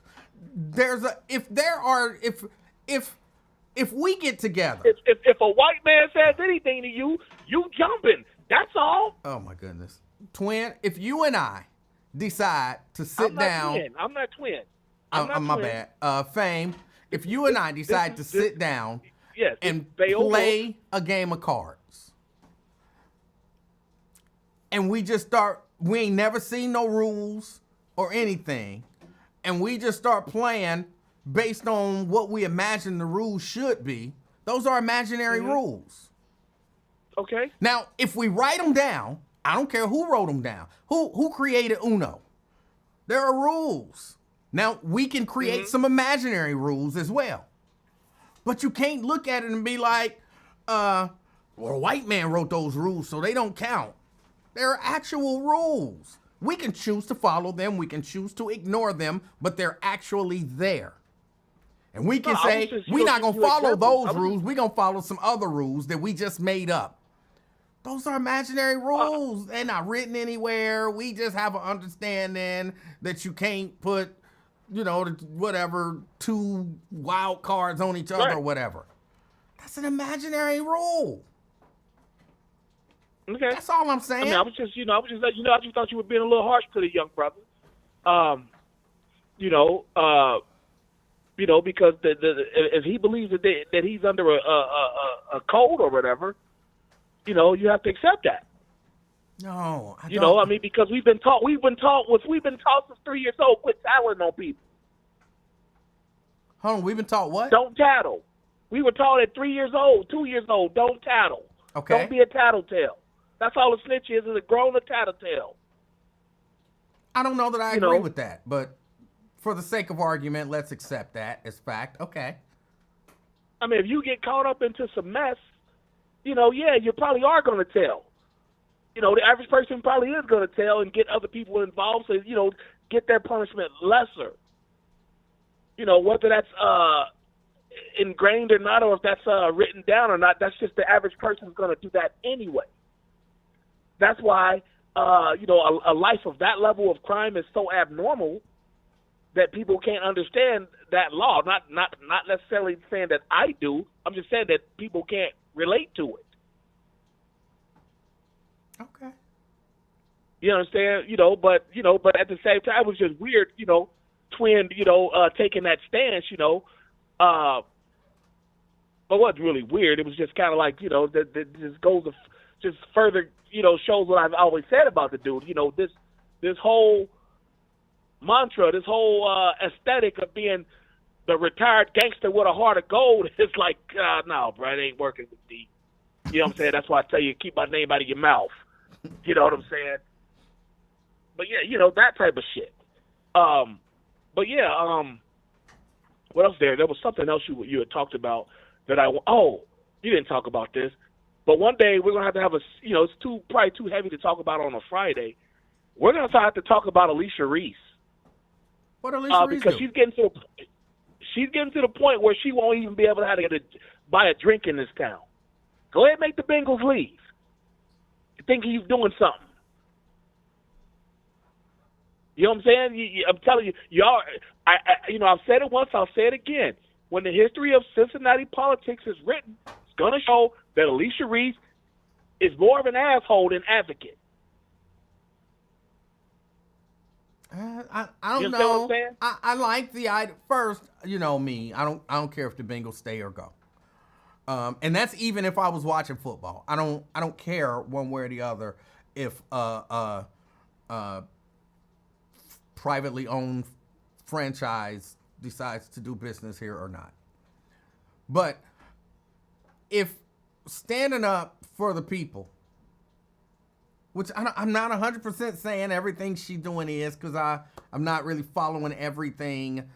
If we get together. If a white man says anything to you, you jumping. That's all. Oh my goodness. Twin, if you and I decide to sit down. I'm not twin. My bad. Fame, if you and I decide to sit down and play a game of cards, and we ain't never seen no rules or anything, and we just start playing based on what we imagine the rules should be, those are imaginary rules. Okay. Now, if we write them down, I don't care who wrote them down. Who created Uno? There are rules. Now, we can create some imaginary rules as well. But you can't look at it and be like, well, a white man wrote those rules, so they don't count. There are actual rules. We can choose to follow them. We can choose to ignore them, but they're actually there. And we can say, we're not going to follow those rules. We're going to follow some other rules that we just made up. Those are imaginary rules. They're not written anywhere. We just have an understanding that you can't put, you know, whatever, 2 wild cards on each other or whatever. That's an imaginary rule. Okay. That's all I'm saying. I mean, I just thought you were being a little harsh to the young brother. Because if he believes that he's under a code or whatever, you know, you have to accept that. No, I don't. I mean, because we've been taught since 3 years old, quit tattling on people. Hold on, we've been taught what? Don't tattle. We were taught at 3 years old, 2 years old, don't tattle. Okay. Don't be a tattletale. That's all a snitch is a grown tattletale. I don't know that I agree with that, but for the sake of argument, let's accept that as fact. Okay. I mean, if you get caught up into some mess, you know, yeah, you probably are going to tell. You know, the average person probably is going to tell and get other people involved, so, you know, get their punishment lesser. You know, whether that's ingrained or not, or if that's written down or not, that's just the average person is going to do that anyway. That's why, you know, a life of that level of crime is so abnormal that people can't understand that law. Not necessarily saying that I do. I'm just saying that people can't relate to it. Okay. You understand? But at the same time, it was just weird, Twin, taking that stance, but what's really weird, it was just kind of like, that just goes just further, shows what I've always said about the dude. This whole mantra, this whole aesthetic of being the retired gangster with a heart of gold is like, no, bro, it ain't working with D. You know what I'm saying? That's why I tell you, keep my name out of your mouth. You know what I'm saying? But yeah, that type of shit. But yeah, what else there? There was something else you had talked about that you didn't talk about this. But one day we're gonna have a, it's probably too heavy to talk about on a Friday. We're gonna have to talk about Alicia Reese. What Alicia Reese because do? she's getting to the point where she won't even be able to buy a drink in this town. Go ahead and make the Bengals leave. You think he's doing something? You know what I'm saying? I'm telling you, y'all. I've said it once. I'll say it again. When the history of Cincinnati politics is written, it's gonna show that Alicia Reese is more of an asshole than advocate. I don't you know. What I'm saying? I like the idea. First, me. I don't care if the Bengals stay or go. And that's even if I was watching football. I don't care one way or the other if privately owned franchise decides to do business here or not. But if standing up for the people, which I'm not 100% saying everything she's doing is, because I'm not really following everything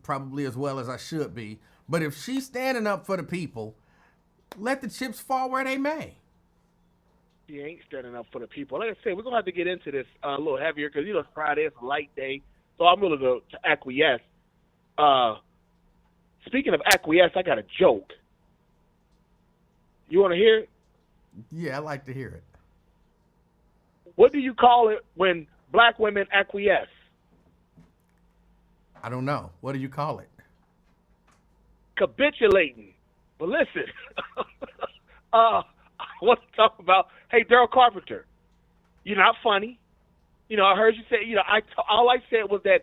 probably as well as I should be. But if she's standing up for the people, let the chips fall where they may. She ain't standing up for the people. Like I said, we're going to have to get into this a little heavier because, it's Friday, it's a light day. So I'm willing to acquiesce. Speaking of acquiesce, I got a joke. You want to hear it? Yeah, I like to hear it. What do you call it when black women acquiesce? I don't know. What do you call it? Capitulating. But listen, I want to talk about, hey, Daryl Carpenter, you're not funny. I heard you say, all I said was that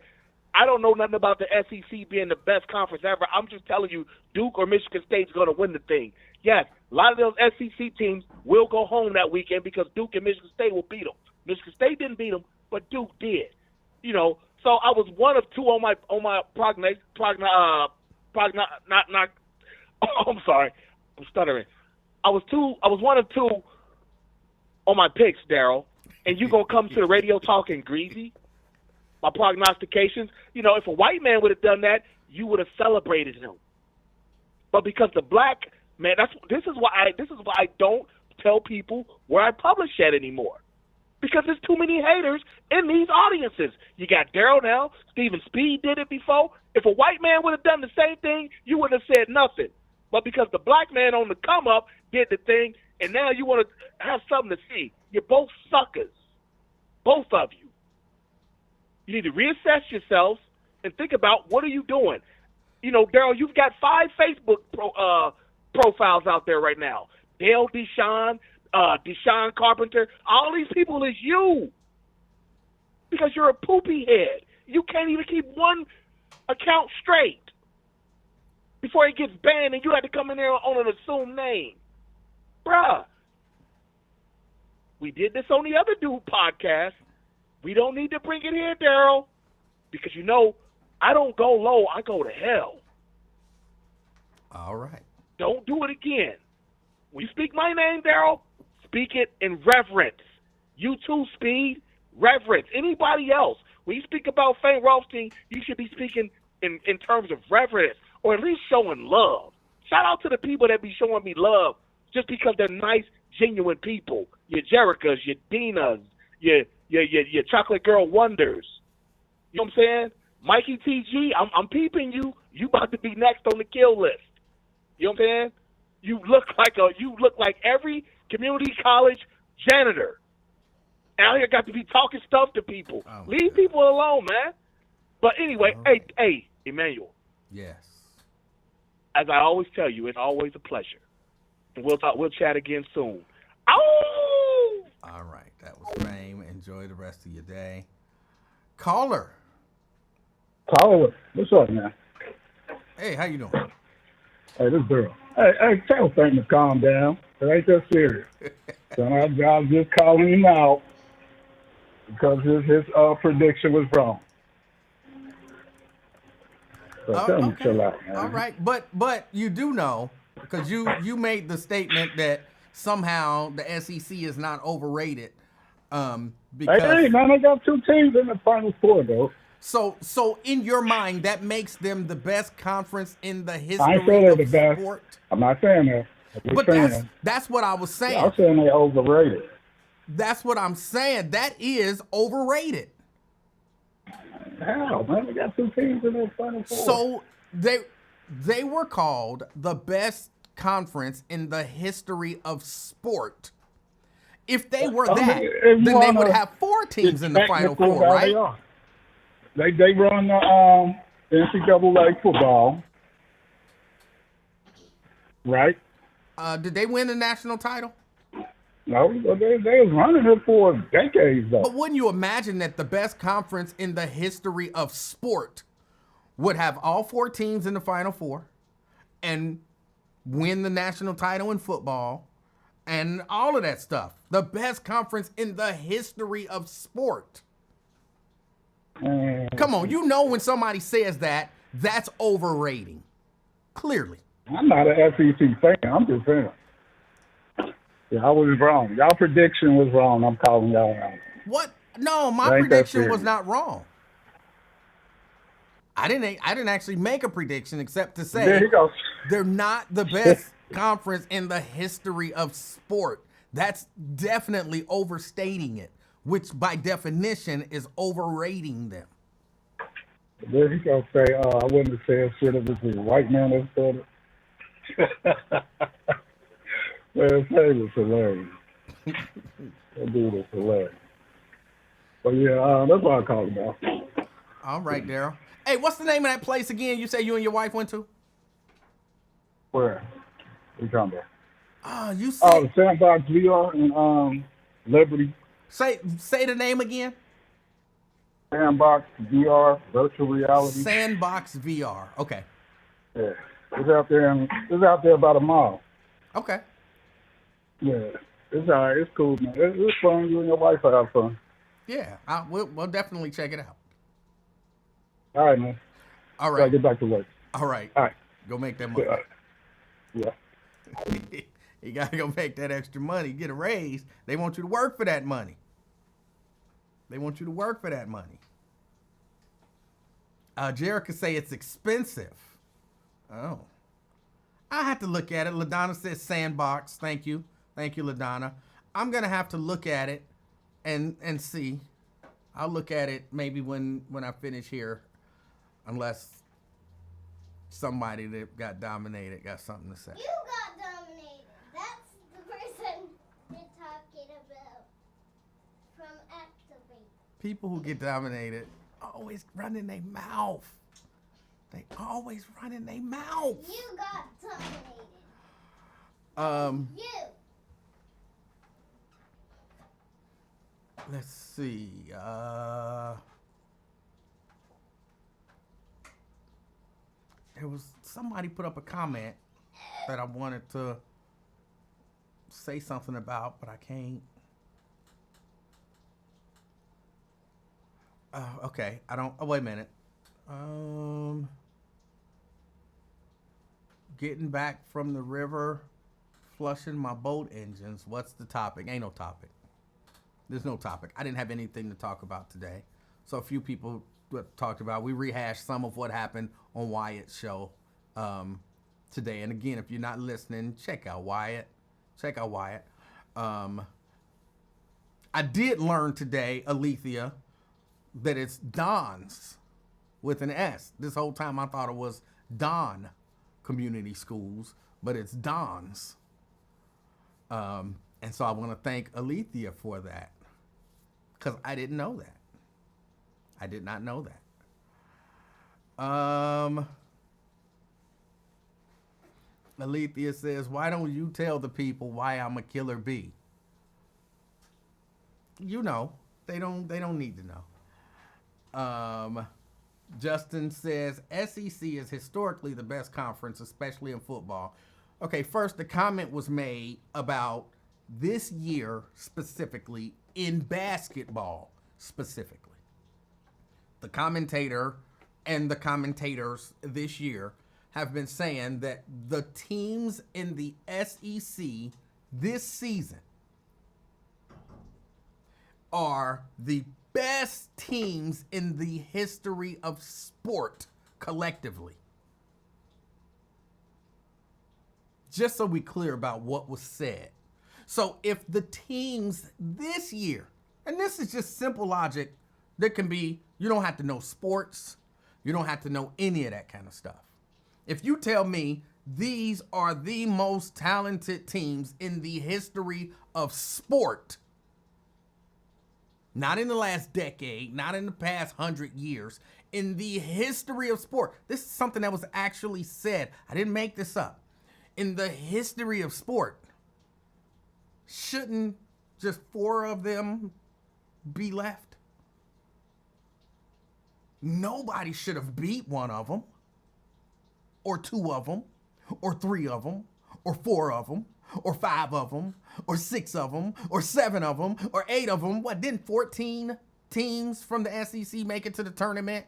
I don't know nothing about the SEC being the best conference ever. I'm just telling you, Duke or Michigan State's going to win the thing. Yes, a lot of those SEC teams will go home that weekend because Duke and Michigan State will beat them. Michigan State didn't beat them, but Duke did. So I was one of two on my I'm sorry, I'm stuttering. I was one of two on my picks, Daryl, and you gonna come to the radio talking greasy? My prognostications. If a white man would have done that, you would have celebrated him. But because the black man, this is why I don't tell people where I publish at anymore. Because there's too many haters in these audiences. You got Daryl now. Stephen Speed did it before. If a white man would have done the same thing, you wouldn't have said nothing. But because the black man on the come up did the thing, and now you want to have something to see. You're both suckers. Both of you. You need to reassess yourselves and think about what are you doing. Daryl, you've got 5 Facebook profiles out there right now. Dale Deshaun, Deshaun Carpenter, all these people is you. Because you're a poopy head. You can't even keep one account straight before it gets banned and you had to come in there on an assumed name. Bruh. We did this on the other dude podcast. We don't need to bring it here, Daryl. Because I don't go low, I go to hell. All right. Don't do it again. When you speak my name, Daryl, speak it in reverence. You too, Speed, reverence. Anybody else, when you speak about Fane Rothstein, you should be speaking in terms of reverence or at least showing love. Shout out to the people that be showing me love just because they're nice, genuine people. Your Jericas, your Dinas, your Chocolate Girl Wonders. You know what I'm saying? Mikey TG, I'm peeping you. You about to be next on the kill list. You know what I'm saying? You look like every community college janitor. Out here got to be talking stuff to people. Oh, Leave God. people alone, man. But anyway, hey, Emmanuel. Yes. As I always tell you, it's always a pleasure. And we'll chat again soon. Ow! All right. That was Fame. Enjoy the rest of your day. Caller. Caller, what's up, man? Hey, how you doing? Hey, this girl. Hey, tell Fame to calm down. It ain't that serious. So I was just calling him out because his prediction was wrong. So tell him to chill out, man. All right. But you do know, because you made the statement that somehow the SEC is not overrated. Because Hey, man, they got 2 teams in the Final Four, though. So in your mind, that makes them the best conference in the I ain't history saying they're of the best. sport. I'm not saying that. I'm But saying, that's what I was saying. I'm saying they're overrated. That's what I'm saying. That is overrated. How, man? They got 2 teams in the Final Four. So they were called the best conference in the history of sport. If they were that, then they would have 4 teams in the Final Four, right? They run the NCAA football, right? Did they win the national title? No, they was running it for decades, though. But wouldn't you imagine that the best conference in the history of sport would have all 4 teams in the Final Four and win the national title in football and all of that stuff? The best conference in the history of sport. Come on, you know when somebody says that, that's overrating. Clearly. I'm not an SEC fan. I'm just saying. Yeah, I was wrong. Y'all prediction was wrong. I'm calling y'all out. What? No, my Ain't that prediction was serious. not wrong. I didn't actually make a prediction except to say There you go. they're not the best conference in the history of sport. That's definitely overstating it, which by definition is overrating them. There you go. Say, I wouldn't have said shit if it was a white man that said it. Man, Say was hilarious. That dude is hilarious. But yeah, that's what I called about. All right, Daryl. Hey, what's the name of that place again you say you and your wife went to? Where? What you talking about? Oh, you Oh, said, the Sandbox VR in Liberty. say the name again. Sandbox VR, virtual reality. Sandbox VR. Okay. Yeah, it's out there about a mile. Okay. Yeah, it's all right. It's cool, man. It's fun. You and your wife will have fun. Yeah, we'll definitely check it out. All right, man. All Gotta right. get back to work. All right. All right. Go make that money. Yeah. You gotta go make that extra money, get a raise. They want you to work for that money. Jerica say it's expensive. Oh. I have to look at it. LaDonna says Sandbox. Thank you, LaDonna. I'm gonna have to look at it and see. I'll look at it maybe when I finish here, unless somebody that got dominated got something to say. You got dominated. That's the person you're talking about. From Activate. People who get dominated always running their mouth. They always running their mouth. You got dominated. You. Let's see. There was somebody put up a comment that I wanted to say something about, but I can't. Okay. I don't. Oh, wait a minute. Getting back from the river, flushing my boat engines. What's the topic? Ain't no topic. There's no topic. I didn't have anything to talk about today. So a few people talked about. We rehashed some of what happened on Wyatt's show today. And again, if you're not listening, check out Wyatt. I did learn today, Alethea, that it's Don's with an S. This whole time I thought it was Don Community Schools, but it's Don's. And so I want to thank Alethea for that, because I didn't know that. I did not know that. Alethea says, why don't you tell the people why I'm a killer bee? You know, they don't need to know. Justin says, SEC is historically the best conference, especially in football. Okay, first, the comment was made about this year specifically in basketball specifically. The commentator and the commentators this year have been saying that the teams in the SEC this season are the best teams in the history of sport collectively. Just so we're clear about what was said. So if the teams this year, and this is just simple logic, there can be, you don't have to know sports, you don't have to know any of that kind of stuff. If you tell me these are the most talented teams in the history of sport, not in the last decade, not in the past 100 years, in the history of sport. This is something that was actually said. I didn't make this up. In the history of sport, shouldn't just 4 of them be left? Nobody should have beat one of them, or 2 of them, or 3 of them, or 4 of them, or 5 of them, or 6 of them, or 7 of them, or 8 of them. What, didn't 14 teams from the SEC make it to the tournament?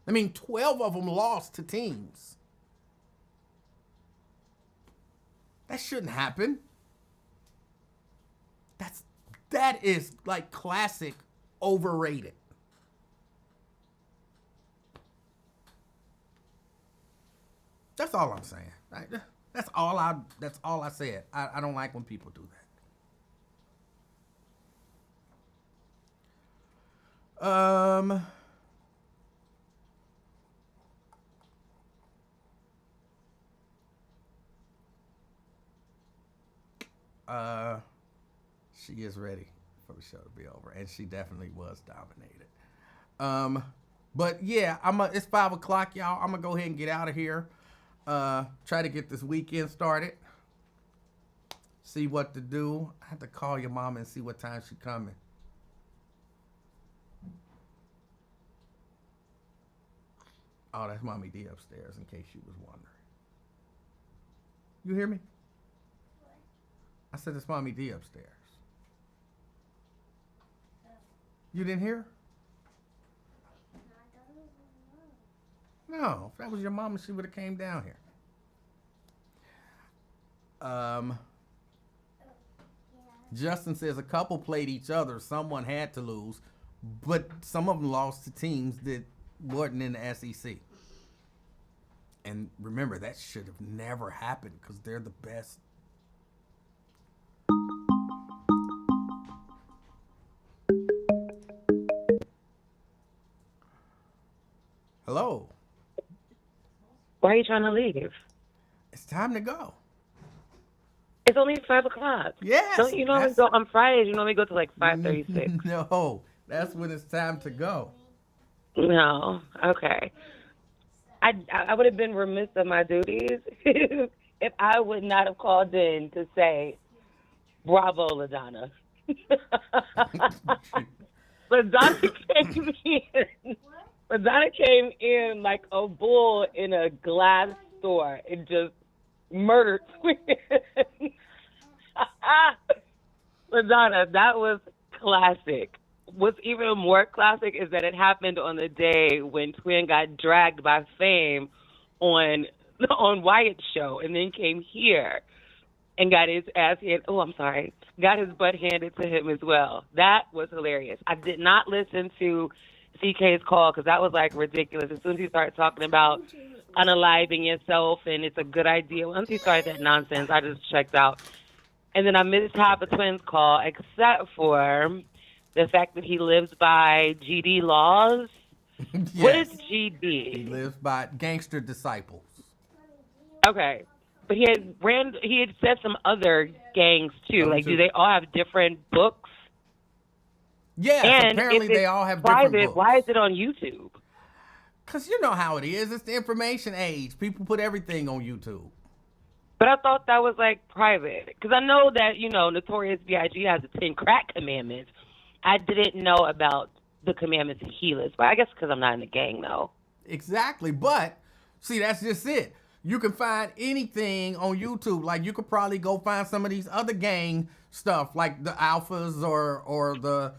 I mean, 12 of them lost to teams. That shouldn't happen. That is like classic overrated. That's all I'm saying. Right? That's all I said. I don't like when people do that. She is ready for the show to be over, and she definitely was dominated. But yeah, it's 5 o'clock, y'all. I'm gonna go ahead and get out of here. Try to get this weekend started. See what to do. I have to call your mama and see what time she's coming. Oh, that's Mommy D upstairs, in case you was wondering. You hear me? I said it's Mommy D upstairs. You didn't hear? No, if that was your mama, she would have came down here. Justin says a couple played each other. Someone had to lose, but some of them lost to teams that wasn't in the SEC. And remember, that should have never happened because they're the best. Hello. Why are you trying to leave? It's time to go. It's only 5 o'clock. Yes. Don't you normally go on Fridays? You normally go to like 5:36. No, that's when it's time to go. No. Okay. I would have been remiss of my duties if I would not have called in to say, bravo, LaDonna. LaDonna came in like a bull in a glass store and just murdered Twin. LaDonna, that was classic. What's even more classic is that it happened on the day when Twin got dragged by Fame on Wyatt's show and then came here and got his ass got his butt handed to him as well. That was hilarious. I did not listen to CK's call because that was like ridiculous. As soon as he started talking about unaliving yourself and it's a good idea, once he started that nonsense, I just checked out. And then I missed half of Twin's call except for the fact that he lives by GD laws. Yes. What is He GD? lives by gangster disciples. Okay, but he had said some other gangs too. Them Like, too. do they all have different books? Yes, And apparently if it's they all have private, different books. why is it on YouTube? Because you know how it is. It's the information age. People put everything on YouTube. But I thought that was like private, because I know that Notorious B.I.G. has the 10 crack commandments. I didn't know about the commandments that he lives by. I guess because I'm not in the gang though. Exactly. But, see, that's just it. You can find anything on YouTube. Like, you could probably go find some of these other gang stuff, like the Alphas or the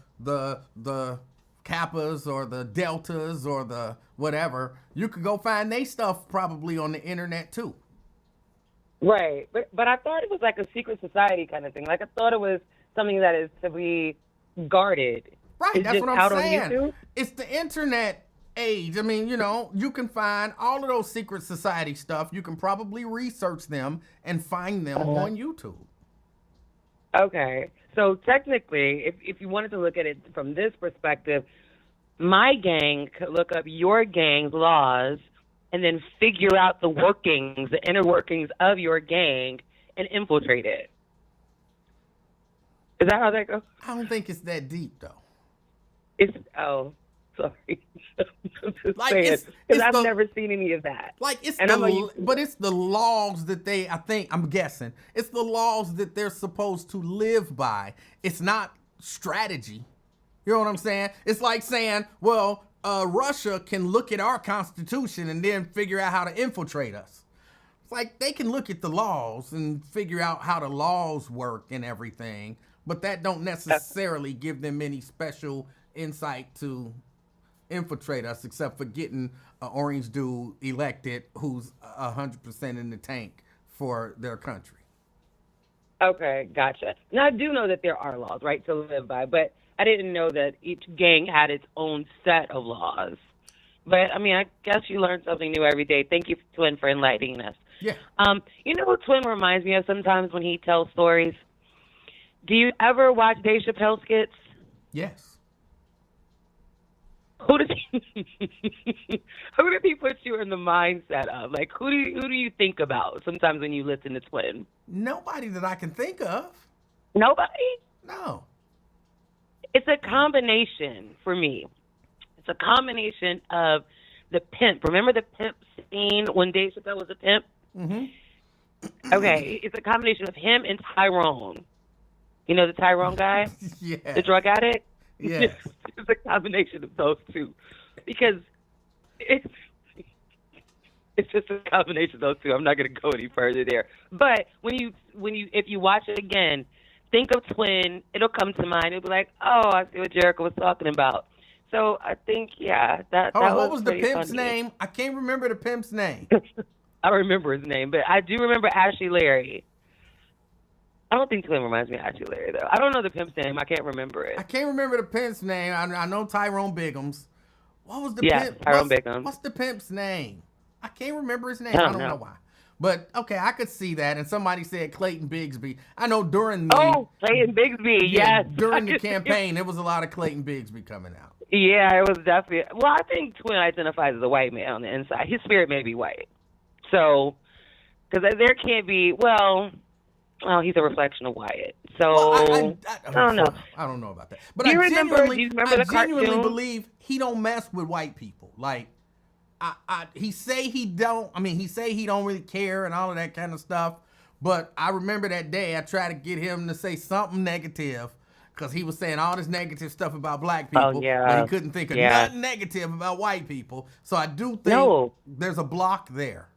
Kappas or the Deltas or the whatever. You could go find their stuff probably on the internet, too. Right, but I thought it was like a secret society kind of thing. Like, I thought it was something that is to be guarded. Right, It's that's just what I'm out on saying. YouTube? It's the internet age. I mean, you can find all of those secret society stuff. You can probably research them and find them on YouTube. Okay, so technically, if you wanted to look at it from this perspective, my gang could look up your gang's laws and then figure out the workings, the inner workings of your gang and infiltrate it. Is that how that goes? I don't think it's that deep, though. Sorry. I'm just Like, saying, it's because I've the- never seen any of that. Like, it's And I'm a but it's the laws that I'm guessing, it's the laws that they're supposed to live by. It's not strategy. You know what I'm saying? It's like saying, well, Russia can look at our constitution and then figure out how to infiltrate us. It's like they can look at the laws and figure out how the laws work and everything, but that don't necessarily give them any special insight to infiltrate us, except for getting an orange dude elected who's 100% in the tank for their country. Okay, gotcha. Now, I do know that there are laws, right, to live by, but I didn't know that each gang had its own set of laws. But, I mean, I guess you learn something new every day. Thank you, Twin, for enlightening us. Yeah. You know what Twin reminds me of sometimes when he tells stories? Do you ever watch Dave Chappelle skits? Yes. Who does he put you in the mindset of? Like, who do you think about sometimes when you listen to Twin? Nobody that I can think of. Nobody? No. It's a combination for me. It's a combination of the pimp. Remember the pimp scene when Dave Chappelle was a pimp? Mm-hmm. Okay, it's a combination of him and Tyrone. You know the Tyrone guy? Yeah. The drug addict? Yes. It's a combination of those two. Because it's just a combination of those two. I'm not going to go any further there. But if you watch it again, think of Twin. It'll come to mind. It'll be like, oh, I see what Jericho was talking about. So I think, yeah, that what was the pretty pimp's funny. name? I can't remember the pimp's name. I don't remember his name, but I do remember Ashley Larry. I don't think Twin reminds me of Ashley Larry, though. I don't know the pimp's name. I can't remember it. I can't remember the pimp's name. I know Tyrone Biggums. What was the Yeah, pimp? Tyrone Biggums. What's the pimp's name? I can't remember his name. I I don't don't know know. why. But, okay, I could see that. And somebody said Clayton Bigsby. I know during Clayton Bigsby, yes. during the campaign, there was a lot of Clayton Bigsby coming out. Yeah, it was definitely. Well, I think Twin identifies as a white man on the inside. His spirit may be white. So, because there can't be, he's a reflection of Wyatt. So, I don't know. I don't know about that. But Do you I remember genuinely the cartoon? believe he don't mess with white people. Like, he say he don't really care and all of that kind of stuff. But I remember that day I tried to get him to say something negative because he was saying all this negative stuff about black people. But he couldn't think of nothing negative about white people. So I do think there's a block there.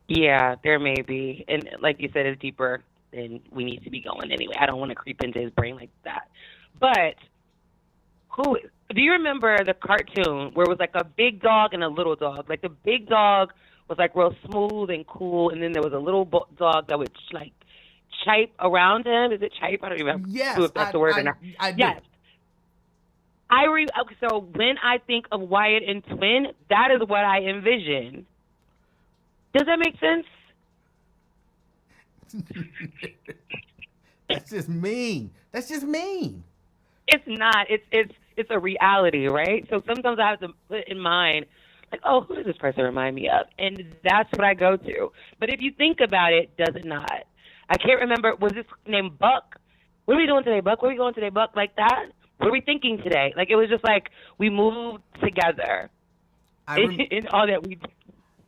Yeah, there may be. And like you said, it's deeper than we need to be going anyway. I don't want to creep into his brain like that. But do you remember the cartoon where it was like a big dog and a little dog? Like the big dog was like real smooth and cool, and then there was a little dog that would like chipe around him. Is it chipe? I don't even remember if that's the word or not. I do. Yes. So when I think of Wyatt and Twin, that is what I envision. Does that make sense? That's just mean. It's not. It's a reality, right? So sometimes I have to put in mind, like, oh, who does this person remind me of? And that's what I go to. But if you think about it, does it not? I can't remember. Was this named Buck? What are we doing today, Buck? Where are we going today, Buck? Like that? What are we thinking today? Like, it was just like we moved together in all that we.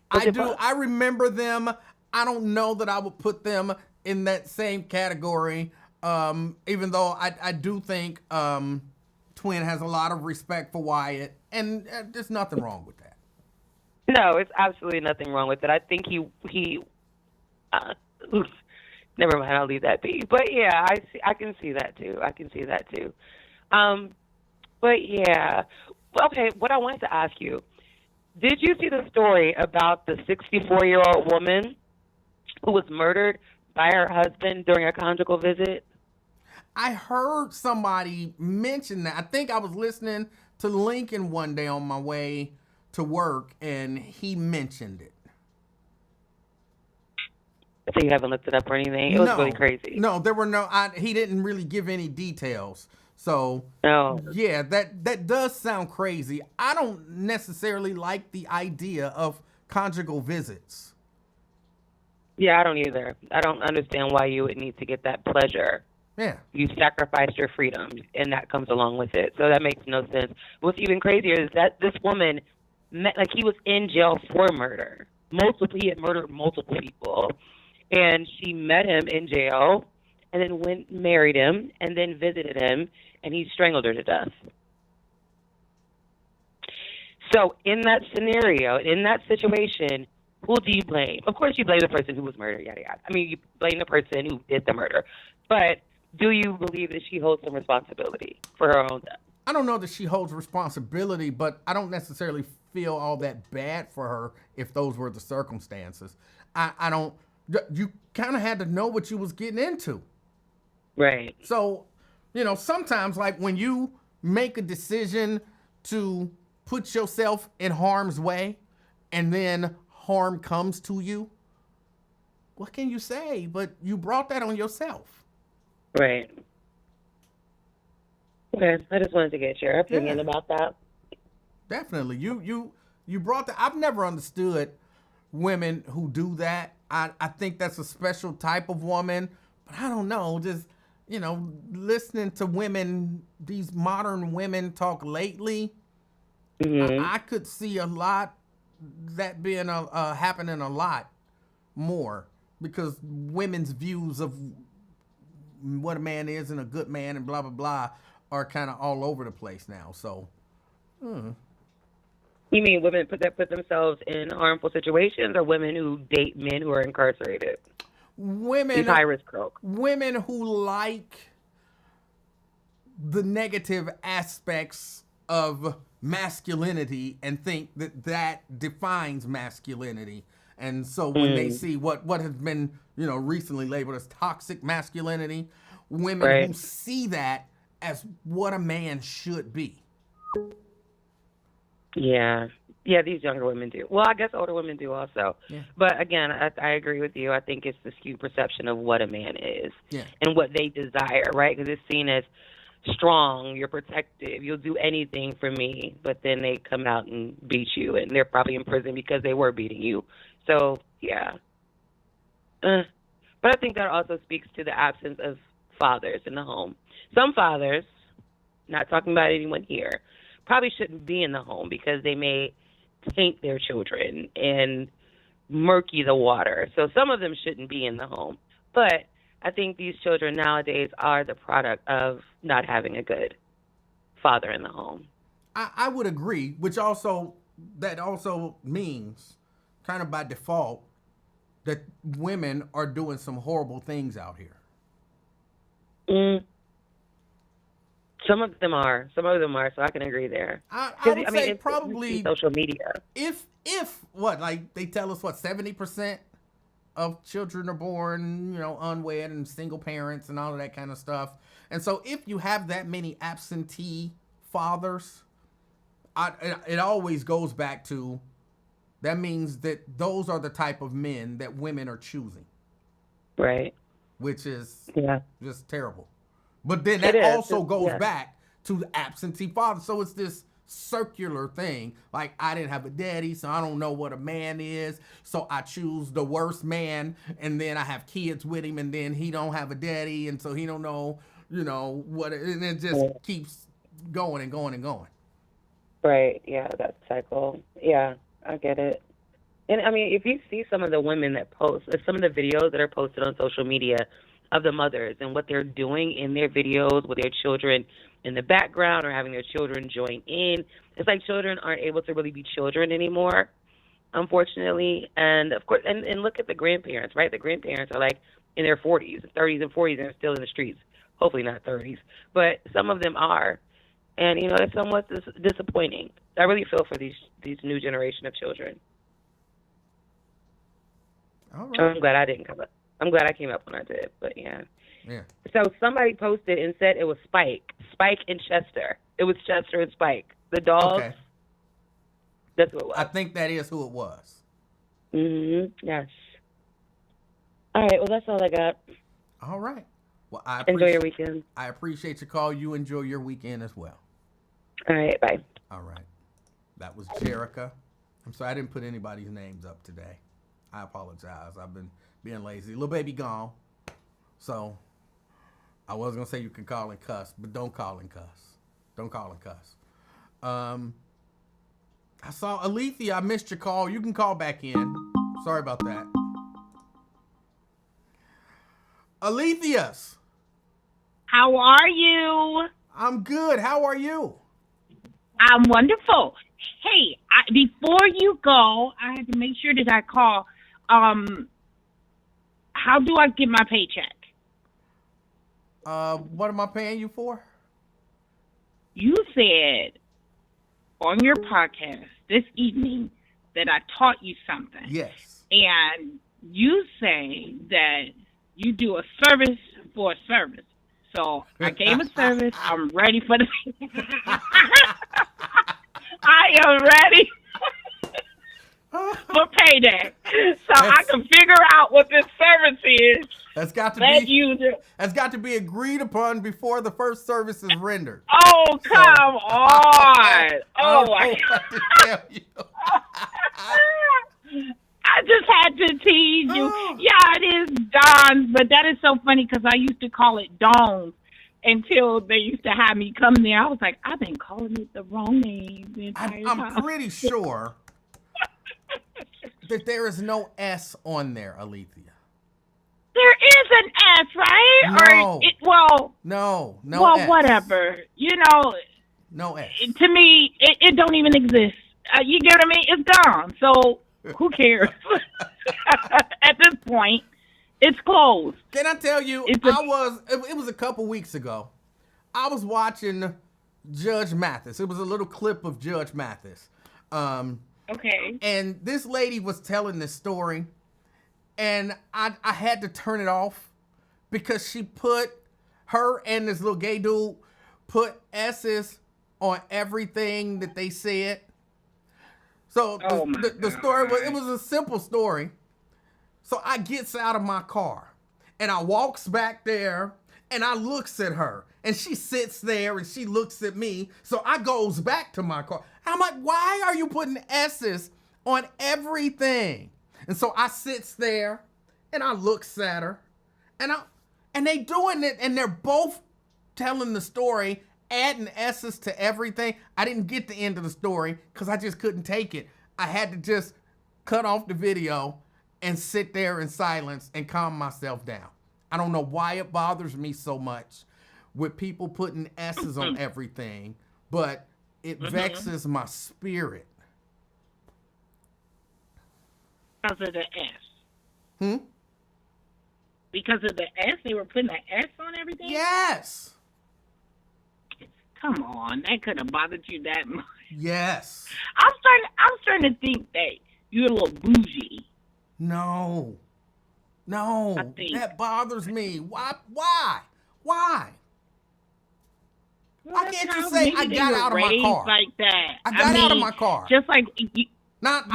I do. I remember them. I don't know that I would put them in that same category. Even though I do think Twin has a lot of respect for Wyatt, and there's nothing wrong with that. No, it's absolutely nothing wrong with it. I think he never mind, I'll leave that be. But yeah, I can see that too. But yeah, okay. What I wanted to ask you: did you see the story about the 64-year-old woman who was murdered by her husband during a conjugal visit? I heard somebody mention that. I think I was listening to Lincoln one day on my way to work, and he mentioned it. So you haven't looked it up or anything? It was really crazy. No, there were no. He didn't really give any details. So yeah, that does sound crazy. I don't necessarily like the idea of conjugal visits. Yeah, I don't either. I don't understand why you would need to get that pleasure. Yeah. You sacrificed your freedom, and that comes along with it. So that makes no sense. What's even crazier is that this woman, he was in jail for murder. He had murdered multiple people. And she met him in jail, and then married him, and then visited him, and he strangled her to death. So in that scenario, in that situation, who do you blame? Of course, you blame the person who was murdered, yada, yada. I mean, you blame the person who did the murder. But do you believe that she holds some responsibility for her own death? I don't know that she holds responsibility, but I don't necessarily feel all that bad for her if those were the circumstances. I don't. You kind of had to know what you was getting into. Right. So, sometimes, like, when you make a decision to put yourself in harm's way and then harm comes to you, what can you say? But you brought that on yourself. Right. Okay, I just wanted to get your opinion about that. Definitely. You brought that. I've never understood women who do that. I think that's a special type of woman, but I don't know, just, listening to women, these modern women talk lately, I could see a lot, that being happening a lot more, because women's views of what a man is and a good man and blah, blah, blah are kind of all over the place now, so. You mean women put themselves in harmful situations, or women who date men who are incarcerated? Women, high risk folk. Women who like the negative aspects of masculinity and think that defines masculinity. And so when they see what has been, recently labeled as toxic masculinity, women who see that as what a man should be. Yeah, these younger women do. Well, I guess older women do also. Yeah. But again, I agree with you. I think it's the skewed perception of what a man is and what they desire, right? Because it's seen as strong, you're protective, you'll do anything for me. But then they come out and beat you, and they're probably in prison because they were beating you. So, yeah. But I think that also speaks to the absence of fathers in the home. Some fathers, not talking about anyone here, probably shouldn't be in the home because they may taint their children and murky the water. So some of them shouldn't be in the home. But I think these children nowadays are the product of not having a good father in the home. I would agree, that also means, kind of by default, that women are doing some horrible things out here. Some of them are, so I can agree there. I would say probably social media. If they tell us 70% of children are born, unwed and single parents and all of that kind of stuff. And so if you have that many absentee fathers, it always goes back to, that means that those are the type of men that women are choosing. Right. Which is just terrible. But then that goes back to the absentee father. So it's this circular thing. Like, I didn't have a daddy, so I don't know what a man is. So I choose the worst man, and then I have kids with him, and then he don't have a daddy, and so he don't know, what, and it just keeps going and going and going. Right. Yeah, that cycle. Yeah, I get it. And I mean, if you see some of the women that post, some of the videos that are posted on social media of the mothers and what they're doing in their videos with their children in the background or having their children join in, it's like children aren't able to really be children anymore, unfortunately. And of course, and look at the grandparents, right? The grandparents are like in their 40s, 30s, and 40s, and they're still in the streets. Hopefully not 30s, but some of them are. And, it's somewhat disappointing. I really feel for these new generation of children. All right. I'm glad I didn't come up. I'm glad I came up when I did, but yeah. Yeah. So somebody posted and said it was Spike and Chester. It was Chester and Spike. The dogs. Okay. That's who it was. I think that is who it was. Yes. All right. Well, that's all I got. All right. Well, enjoy your weekend. I appreciate your call. You enjoy your weekend as well. All right. Bye. All right. That was Jerica. I'm sorry I didn't put anybody's names up today. I apologize. I've been being lazy. Little baby gone. So I was going to say you can call and cuss, but don't call and cuss. Don't call and cuss. I saw Alethea. I missed your call. You can call back in. Sorry about that. Alethea's. How are you? I'm good. How are you? I'm wonderful. Hey, before you go, I had to make sure that I call. How do I get my paycheck? What am I paying you for? You said on your podcast this evening that I taught you something. Yes. And you say that you do a service for a service. So I gave a service. I'm ready for the... I am ready for payday. So I can figure out what this service is. That's got to be agreed upon before the first service is rendered. Oh, come on. Oh, my God. I just had to tease you. Yeah, it is Don's, but that is so funny because I used to call it Dawn's until they used to have me come there. I was like, I've been calling it the wrong name the entire time. I'm pretty sure that there is no S on there, Alethea. There is an S, right? No. No. Well, S. Whatever. No S. To me, it don't even exist. You get what I mean? It's gone. So who cares? At this point, it's closed. Can I tell you, it was a couple weeks ago. I was watching Judge Mathis. It was a little clip of Judge Mathis. Okay. And this lady was telling this story, and I had to turn it off because her and this little gay dude put S's on everything that they said. So the story was a simple story. So I gets out of my car and I walks back there and I looks at her and she sits there and she looks at me. So I goes back to my car. I'm like, why are you putting S's on everything? And so I sits there and I looks at her and they doing it and they're both telling the story, adding S's to everything. I didn't get the end of the story because I just couldn't take it. I had to just cut off the video and sit there in silence and calm myself down. I don't know why it bothers me so much with people putting S's on everything, but it vexes my spirit. Because of the S. Because of the S? They were putting an S on everything? Yes. Come on, that could have bothered you that much. Yes. I'm starting to think that you're a little bougie. No, that bothers me. Why? Why can't you say I got out of my car? Like that. I got out of my car. Just like you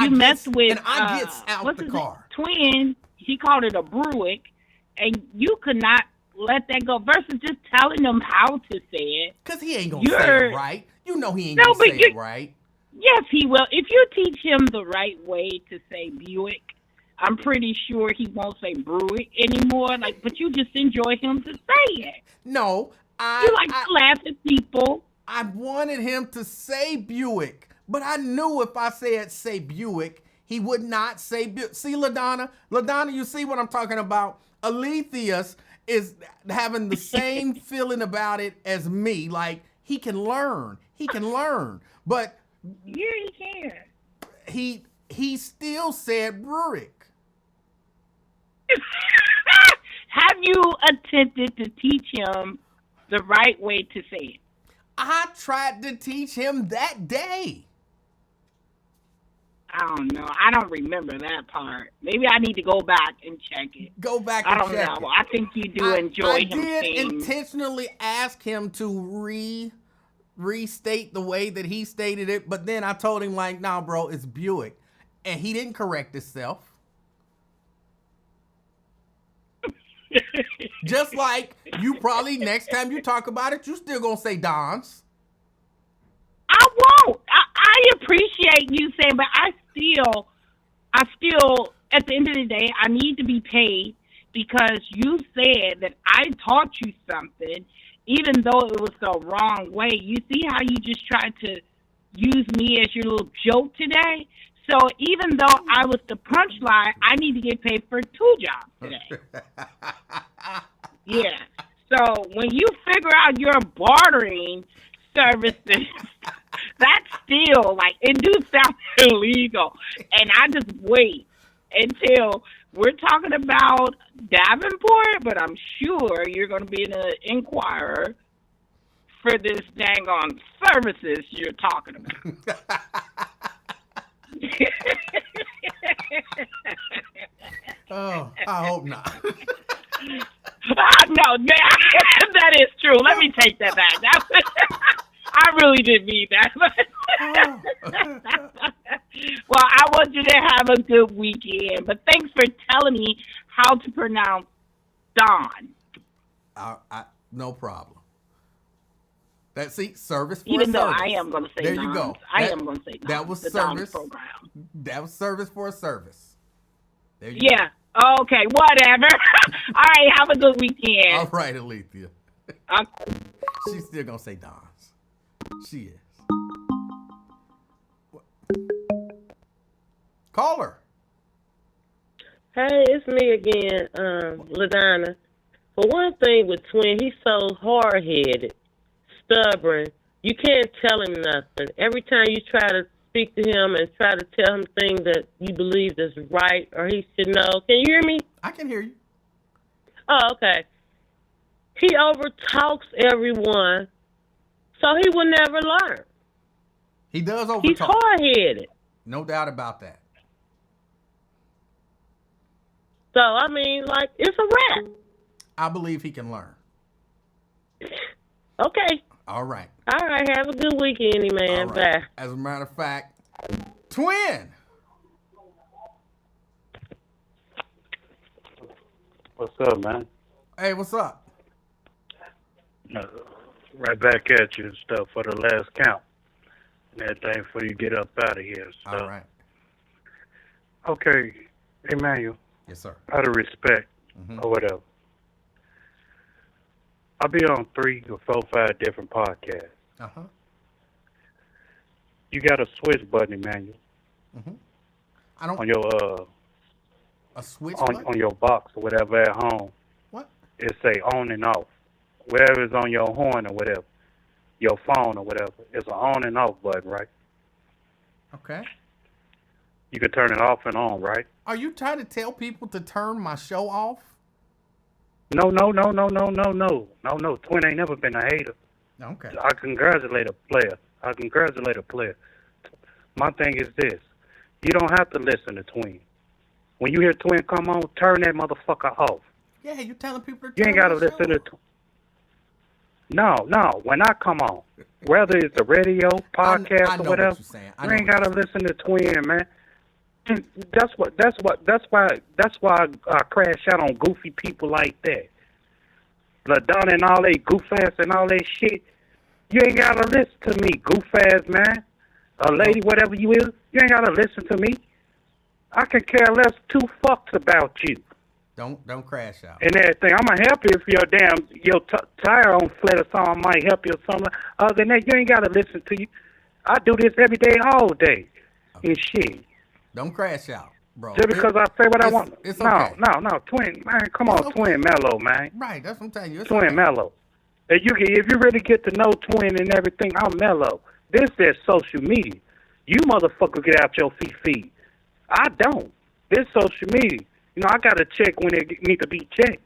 messed with. And I gets out the car. Twin. He called it a Buick, and you could not let that go versus just telling them how to say it. Because he ain't going to say it right. You know he ain't going to say it right. Yes, he will. If you teach him the right way to say Buick, I'm pretty sure he won't say Bruick anymore. But you just enjoy him to say it. No, you like to laugh at people. I wanted him to say Buick, but I knew if I said say Buick, he would not say Buick. See, LaDonna, you see what I'm talking about? Aletheus is having the same feeling about it as me. Like, he can learn. But yeah, he can. He still said Bruick. Have you attempted to teach him the right way to say it? I tried to teach him that day. I don't know. I don't remember that part. Maybe I need to go back and check it. Go back and check it. I don't know. I think you do enjoy him saying. I did intentionally ask him to restate the way that he stated it, but then I told him, like, nah, bro, it's Buick. And he didn't correct himself. Just like you probably, next time you talk about it, you still gonna say Don's. I won't. I appreciate you saying, but I still, at the end of the day, I need to be paid because you said that I taught you something, even though it was the wrong way. You see how you just tried to use me as your little joke today? So even though I was the punchline, I need to get paid for 2 jobs today. Yeah. So when you figure out your bartering services, that's still it do sound illegal. And I just wait until we're talking about Davenport, but I'm sure you're going to be in an inquirer for this dang on services you're talking about. Oh, I hope not. No, that is true. Let me take that back. I really didn't mean that. Well, I want you to have a good weekend. But thanks for telling me how to pronounce Don. No problem. Service for Even though service. I am going to say there Don's. You go. I am going to say Don's. That was the service. Don's program. That was service for a service. There you go. Okay, whatever. All right, have a good weekend. All right, Alethea. She's still going to say Don's. She is. Call her. Hey, it's me again, LaDonna. For one thing with Twin, he's so hard-headed, stubborn. You can't tell him nothing. Every time you try to speak to him and try to tell him things that you believe is right or he should know. Can you hear me? I can hear you. Oh, okay. He overtalks everyone, so he will never learn. He does overtalk. He's hard-headed. No doubt about that. So, I mean, it's a wrap. I believe he can learn. Okay. All right. All right. Have a good weekend, man. Right. Bye. As a matter of fact, Twin. What's up, man? Hey, what's up? Right back at you and stuff for the last count. And everything before you get up out of here and stuff. All right. Okay, Emanuel. Yes, sir. Out of respect or whatever. I'll be on 3 or 4, 5 different podcasts. Uh-huh. You got a switch button, Emanuel. I don't. On your a switch button? On your box or whatever at home. What? It say on and off. Wherever it's on your horn or whatever, your phone or whatever, it's an on and off button, right? Okay. You can turn it off and on, right? Are you trying to tell people to turn my show off? No. Twin ain't never been a hater. Okay. I congratulate a player. My thing is this. You don't have to listen to Twin. When you hear Twin come on, turn that motherfucker off. Yeah, you're telling people to You turn ain't got to my listen show to Twin. No. When I come on, whether it's the radio, podcast, I know or whatever, what you're saying. you ain't got to listen to Twin, man. That's why I crash out on goofy people like that. LaDonna and all that goof ass and all that shit. You ain't gotta listen to me, goof ass man. A lady, whatever you is, you ain't gotta listen to me. I can care less two fucks about you. Don't crash out. And everything. I'm gonna help you if your tire on flat or something. I might help you or something. Other than that, you ain't gotta listen to you. I do this every day, all day, and shit. Don't crash out, bro. Just because I say what I want. It's okay. No, twin, man. Come on, okay. Twin Mellow, man. Right, that's what I'm telling you. It's twin okay. Mellow. If you really get to know Twin and everything, I'm Mellow. This is social media. You motherfucker get out your feet. I don't. This social media. You know, I got to check when it need to be checked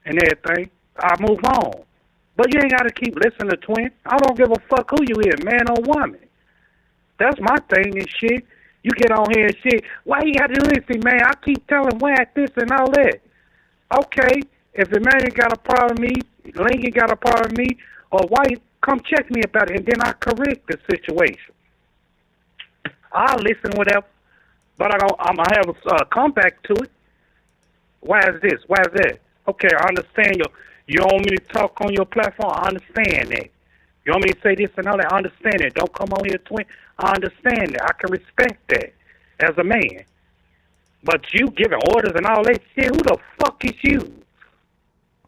and everything. I move on. But you ain't got to keep listening to Twin. I don't give a fuck who you is, man or woman. That's my thing and shit. You get on here and shit. Why you got to listen, man? I keep telling Whack this and all that. Okay, if the man ain't got a problem with me, Lincoln got a problem with me, or White, come check me about it, and then I correct the situation. I'll listen, whatever, but I'm going to have a comeback to it. Why is this? Why is that? Okay, I understand you want me to talk on your platform. I understand that. You want me to say this and all that. I understand that. Don't come on here, Twin. I understand that. I can respect that as a man. But you giving orders and all that shit, who the fuck is you?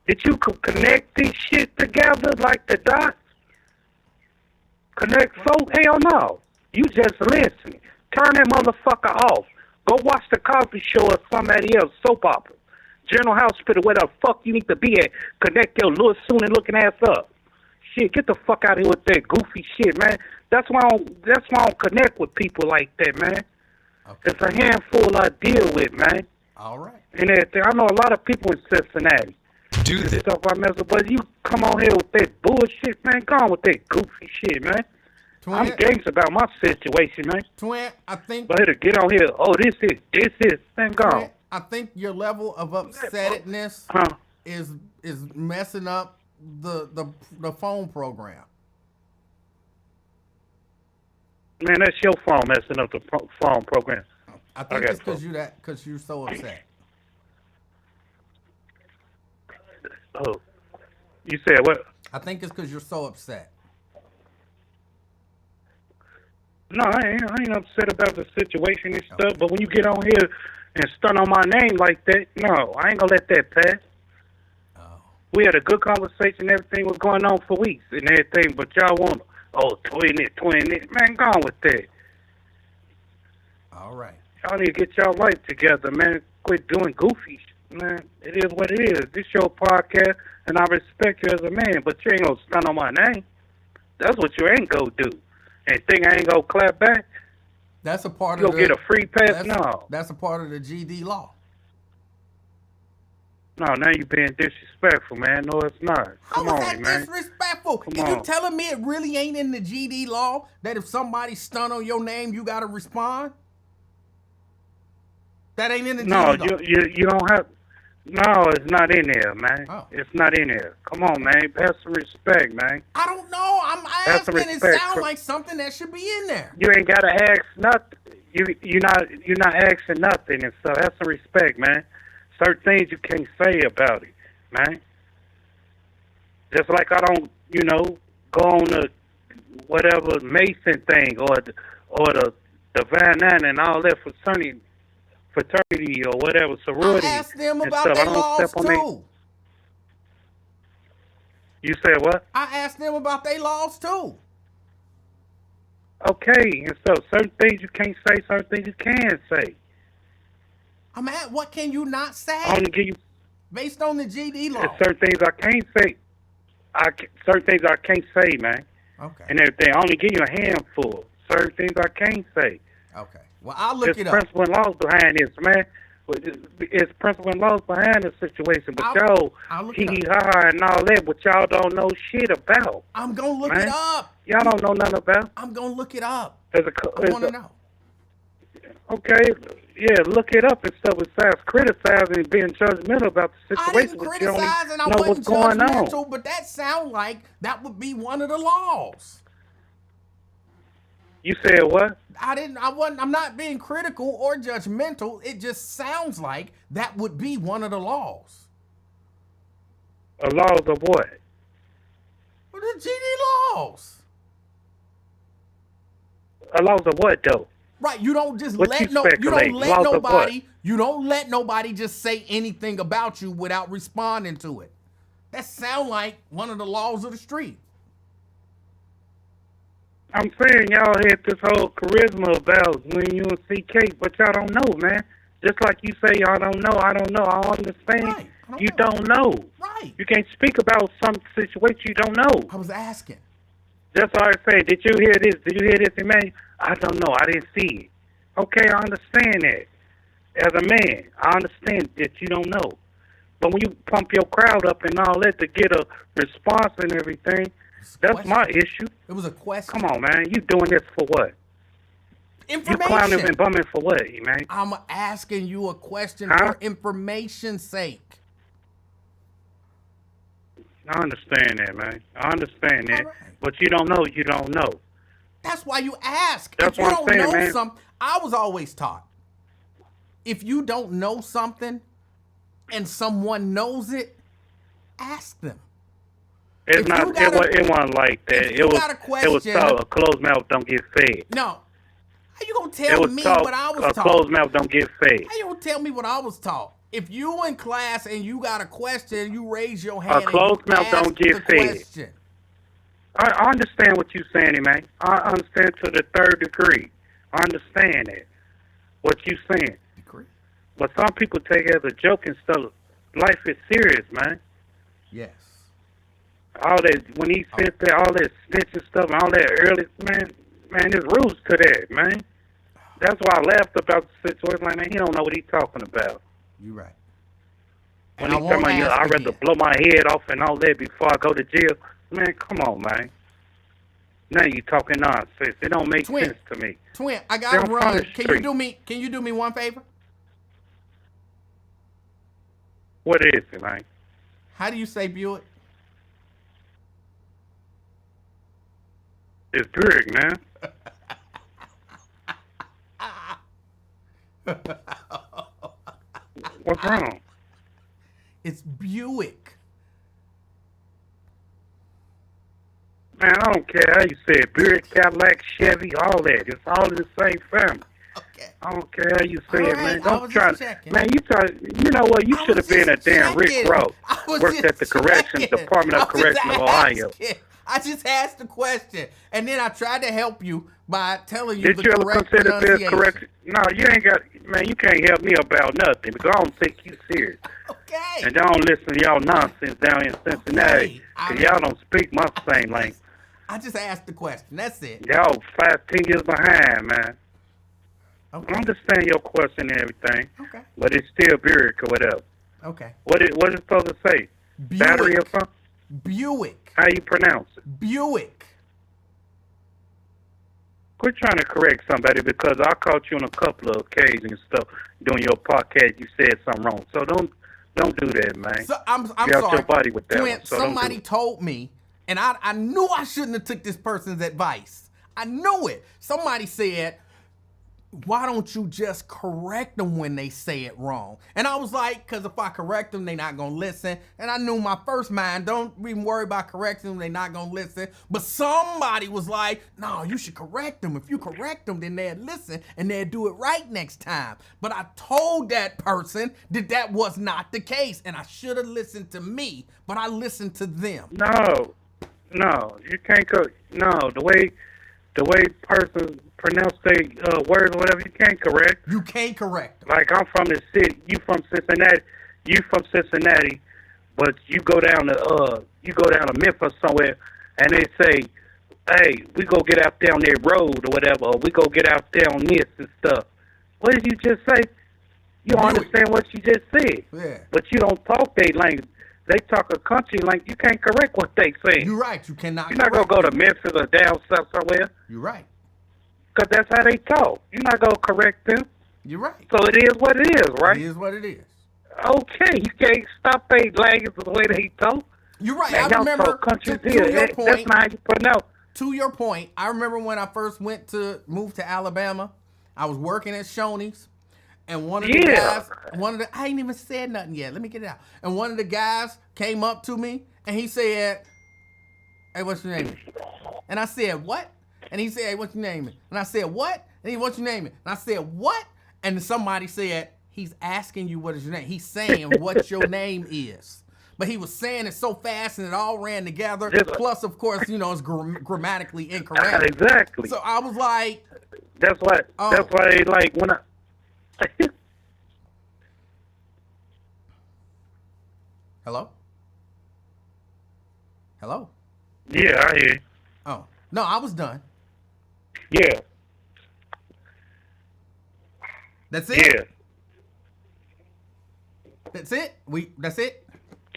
Did you connect this shit together like the dots? Connect folk? Hell no. You just listen. Turn that motherfucker off. Go watch the Cosby Show or somebody else, soap opera. General Hospital, where the fuck you need to be at. Connect your little soon and looking ass up. Shit, get the fuck out of here with that goofy shit, man. That's why I don't connect with people like that, man. Okay. It's a handful I deal with, man. All right. And everything. I know a lot of people in Cincinnati. Do this. Stuff I mess with, but you come on here with that bullshit, man. Go on with that goofy shit, man. Twin, I'm gangster about my situation, man. Twin, I think. But to get on here, oh, this is, man, go on. I think your level of upsettedness is messing up the phone program. Man, that's your phone messing up the phone program. I think it's because you're so upset. Oh, you said what? I think it's because you're so upset. No, I ain't upset about the situation and stuff. But when you get on here and stun on my name like that, no, I ain't gonna let that pass. Oh. We had a good conversation. Everything was going on for weeks and everything. But y'all want, twin it. Man, go on with that. All right. Y'all need to get y'all life together, man. Quit doing goofy shit, man. It is what it is. This your podcast, and I respect you as a man. But you ain't gonna stun on my name. That's what you ain't gonna do. And think I ain't gonna clap back? That's a part You'll of get a free pass? No. That's a part of the GD law. No, now you being disrespectful, man. No, it's not. Come How is on, that man. disrespectful? Come Are on. you telling me it really ain't in the GD law that if somebody stun on your name, you gotta respond? That ain't in the GD law. No, you don't have. No, it's not in there, man. Oh. It's not in there. Come on, man. Have some respect, man. I don't know. I'm asking. It sounds like something that should be in there. You ain't gotta ask nothing. You're not asking nothing, and so have some respect, man. Certain things you can't say about it, man. Just like I don't, go on the whatever Mason thing or the Van Nine and all that fraternity or whatever sorority. I asked them about their laws too. You said what? I asked them about their laws too. Okay, and so certain things you can't say, certain things you can say. I'm at what can you not say? I only give you based on the GD law. Certain things I can't say. Certain things I can't say, man. Okay. And everything. I only give you a handful. Certain things I can't say. Okay. Well, I'll look it up. There's principle and laws behind this, man. It's principle and laws behind the situation. But y'all, hee-hee-ha-ha and all that, but y'all don't know shit about. I'm going to look it up. Y'all don't know nothing about. I'm going to look it up. I want to know. Okay. Yeah, look it up and stuff besides criticizing and being judgmental about the situation. I didn't criticize and I wasn't judgmental, but that sounds like that would be one of the laws. You said what? I'm not being critical or judgmental. It just sounds like that would be one of the laws. Laws of what? What are the GD laws? Laws of what though? Right, you don't just What let you speculate? you don't let nobody just say anything about you without responding to it. That sound like one of the laws of the street. I'm saying y'all had this whole charisma about when you and CK, but y'all don't know, man. Just like you say y'all don't know, I don't know, I understand. Right, you don't know. Right. You can't speak about some situation you don't know. I was asking. That's all I say. Did you hear this? Did you hear this, Emmanuel? I don't know. I didn't see it. Okay, I understand that. As a man, I understand that you don't know. But when you pump your crowd up and all that to get a response and everything, that's my issue. It was a question. Come on, man. You doing this for what? Information. You clowning and bumming for what, man? I'm asking you a question for information's sake. I understand that, man. I understand that. Right. But you don't know, you don't know. That's why you ask. That's if you what I'm saying, man. Something, I was always taught, if you don't know something and someone knows it, ask them. It's not. It wasn't like that. It was a closed mouth don't get fed. No. How you gonna tell me what I was taught? A closed mouth don't get fed. How you gonna tell me what I was taught? If you in class and you got a question, you raise your hand. A closed mouth don't get fed. I understand what you're saying, man. I understand to the third degree. I understand that. What you're saying. Degree. But some people take it as a joke and stuff. Life is serious, man. Yes. All that, when he said that, all that snitching stuff, and all that early, man, there's rules to that, man. That's why I laughed about the situation. Like, man, he don't know what he's talking about. You're right. When he's talking about, I'd rather blow my head off and all that before I go to jail. Man, come on, man. Now you talking nonsense. It don't make sense to me. Twin, I gotta run. Can you do me one favor? What is it, man? How do you say Buick? It's Buick, man. What's wrong? It's Buick. Man, I don't care how you say it. Buick, Cadillac, Chevy, all that. It's all in the same family. Okay. I don't care how you say it, man. Don't try. Man, you know what? You should have been a damn Rick Rowe. Worked at the Corrections Department of Correction of Ohio. I just asked the question, and then I tried to help you by telling you the correct pronunciation. Did you ever consider this correct? No, you ain't got. Man, you can't help me about nothing because I don't take you serious. Okay. And I don't listen to y'all nonsense down in Cincinnati because y'all don't speak my same language. I just asked the question. That's it. Y'all 5-10 years behind, man. Okay. I understand your question and everything. Okay. But it's still Buick or whatever. Okay. What is supposed to say? Buick. Battery or something? Buick. How you pronounce it? Buick. Quit trying to correct somebody because I caught you on a couple of occasions and stuff doing your podcast. You said something wrong. So don't do that, man. So I'm Get sorry. Out your body with that one, so somebody told me, and I knew I shouldn't have took this person's advice. I knew it. Somebody said, why don't you just correct them when they say it wrong? And I was like, because if I correct them, they're not going to listen. And I knew my first mind, don't even worry about correcting them, they're not going to listen. But somebody was like, no, you should correct them. If you correct them, then they'll listen and they'll do it right next time. But I told that person that was not the case. And I should have listened to me, but I listened to them. No, you can't go. No, the way persons pronounce their words or whatever, you can't correct. You can't correct them. Like, I'm from the city, you from Cincinnati, but you go down to Memphis somewhere, and they say, hey, we go get out there on that road or whatever, or we go get out there on this and stuff. What did you just say? You don't understand what you just said. Yeah. But you don't talk their language. They talk a country like you can't correct what they say. You're right. You cannot. You're not going to go to Memphis or down south somewhere. You're right. Because that's how they talk. You're not going to correct them. You're right. So it is what it is, right? It is what it is. Okay. You can't stop their language the way they talk. You're right. And I remember, to your point, that's not how you pronounce. To your point, I remember when I first moved to Alabama, I was working at Shoney's, And one of the guys, I ain't even said nothing yet. Let me get it out. And one of the guys came up to me and he said, "Hey, what's your name?" And I said, "What?" And he said, "Hey, what's your name?" And I said, "What?" And he, "What's your name?" And I said, "What?" And somebody said, "He's asking you what is your name." He's saying what your name is. But he was saying it so fast and it all ran together. Plus, of course, it's grammatically incorrect. Exactly. So I was like, That's why, like, when I... Hello? Hello? Yeah, I hear you. Oh. No, I was done. Yeah. That's it? Yeah. That's it? That's it?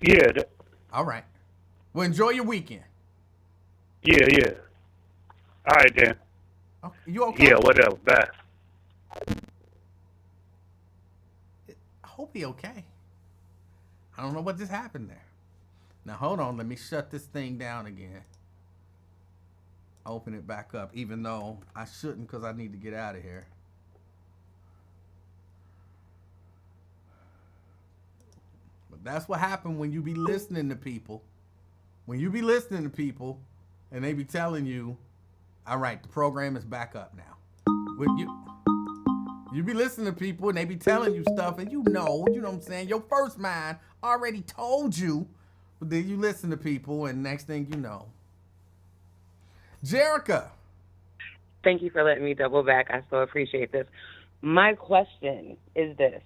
Yeah. All right. Well, enjoy your weekend. Yeah. All right, then. Oh, you okay? Yeah, whatever. Bye. I hope he okay. I don't know what just happened there. Now, hold on. Let me shut this thing down again. Open it back up, even though I shouldn't because I need to get out of here. But that's what happened when you be listening to people. When you be listening to people and they be telling you, all right, the program is back up now. When you be listening to people and they be telling you stuff and you know what I'm saying? Your first mind already told you, but then you listen to people and next thing you know. Jerica. Thank you for letting me double back. I so appreciate this. My question is this.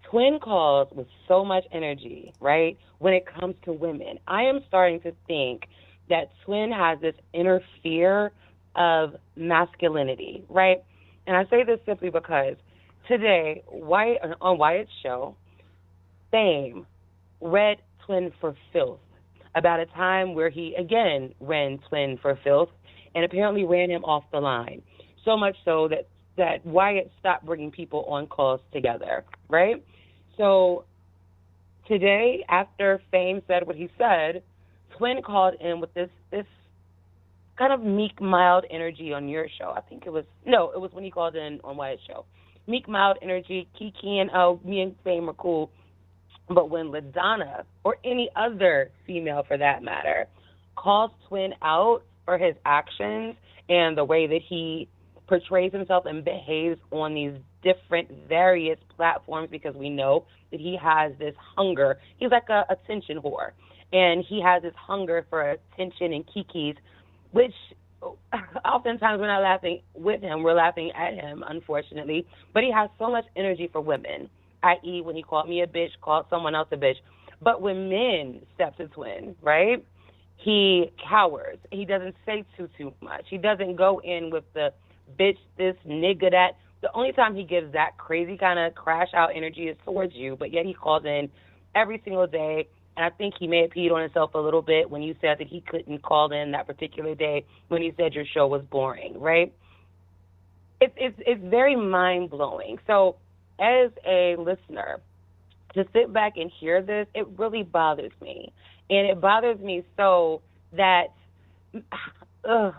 Twin calls with so much energy, right, when it comes to women. I am starting to think that Twin has this inner fear of masculinity, right? And I say this simply because today, on Wyatt's show, Fame read Twin for filth about a time where he, again, ran Twin for filth and apparently ran him off the line. So much so that Wyatt stopped bringing people on calls together, right? So today, after Fame said what he said, Twin called in with this kind of meek, mild energy on your show. I think it was when he called in on Wyatt's show. Meek, mild energy, Kiki and me and Fame are cool. But when LaDonna, or any other female for that matter, calls Twin out for his actions and the way that he portrays himself and behaves on these different various platforms, because we know that he has this hunger. He's like a attention whore. And he has this hunger for attention and kikis, which oftentimes we're not laughing with him. We're laughing at him, unfortunately. But he has so much energy for women, i.e. when he called me a bitch, called someone else a bitch. But when men step to Twin, right, he cowers. He doesn't say too much. He doesn't go in with the bitch this, nigga that. The only time he gives that crazy kind of crash out energy is towards you, but yet he calls in every single day. And I think he may have peed on himself a little bit when you said that he couldn't call in that particular day when he said your show was boring, right? It's very mind-blowing. So as a listener, to sit back and hear this, it really bothers me. And it bothers me so that, I'm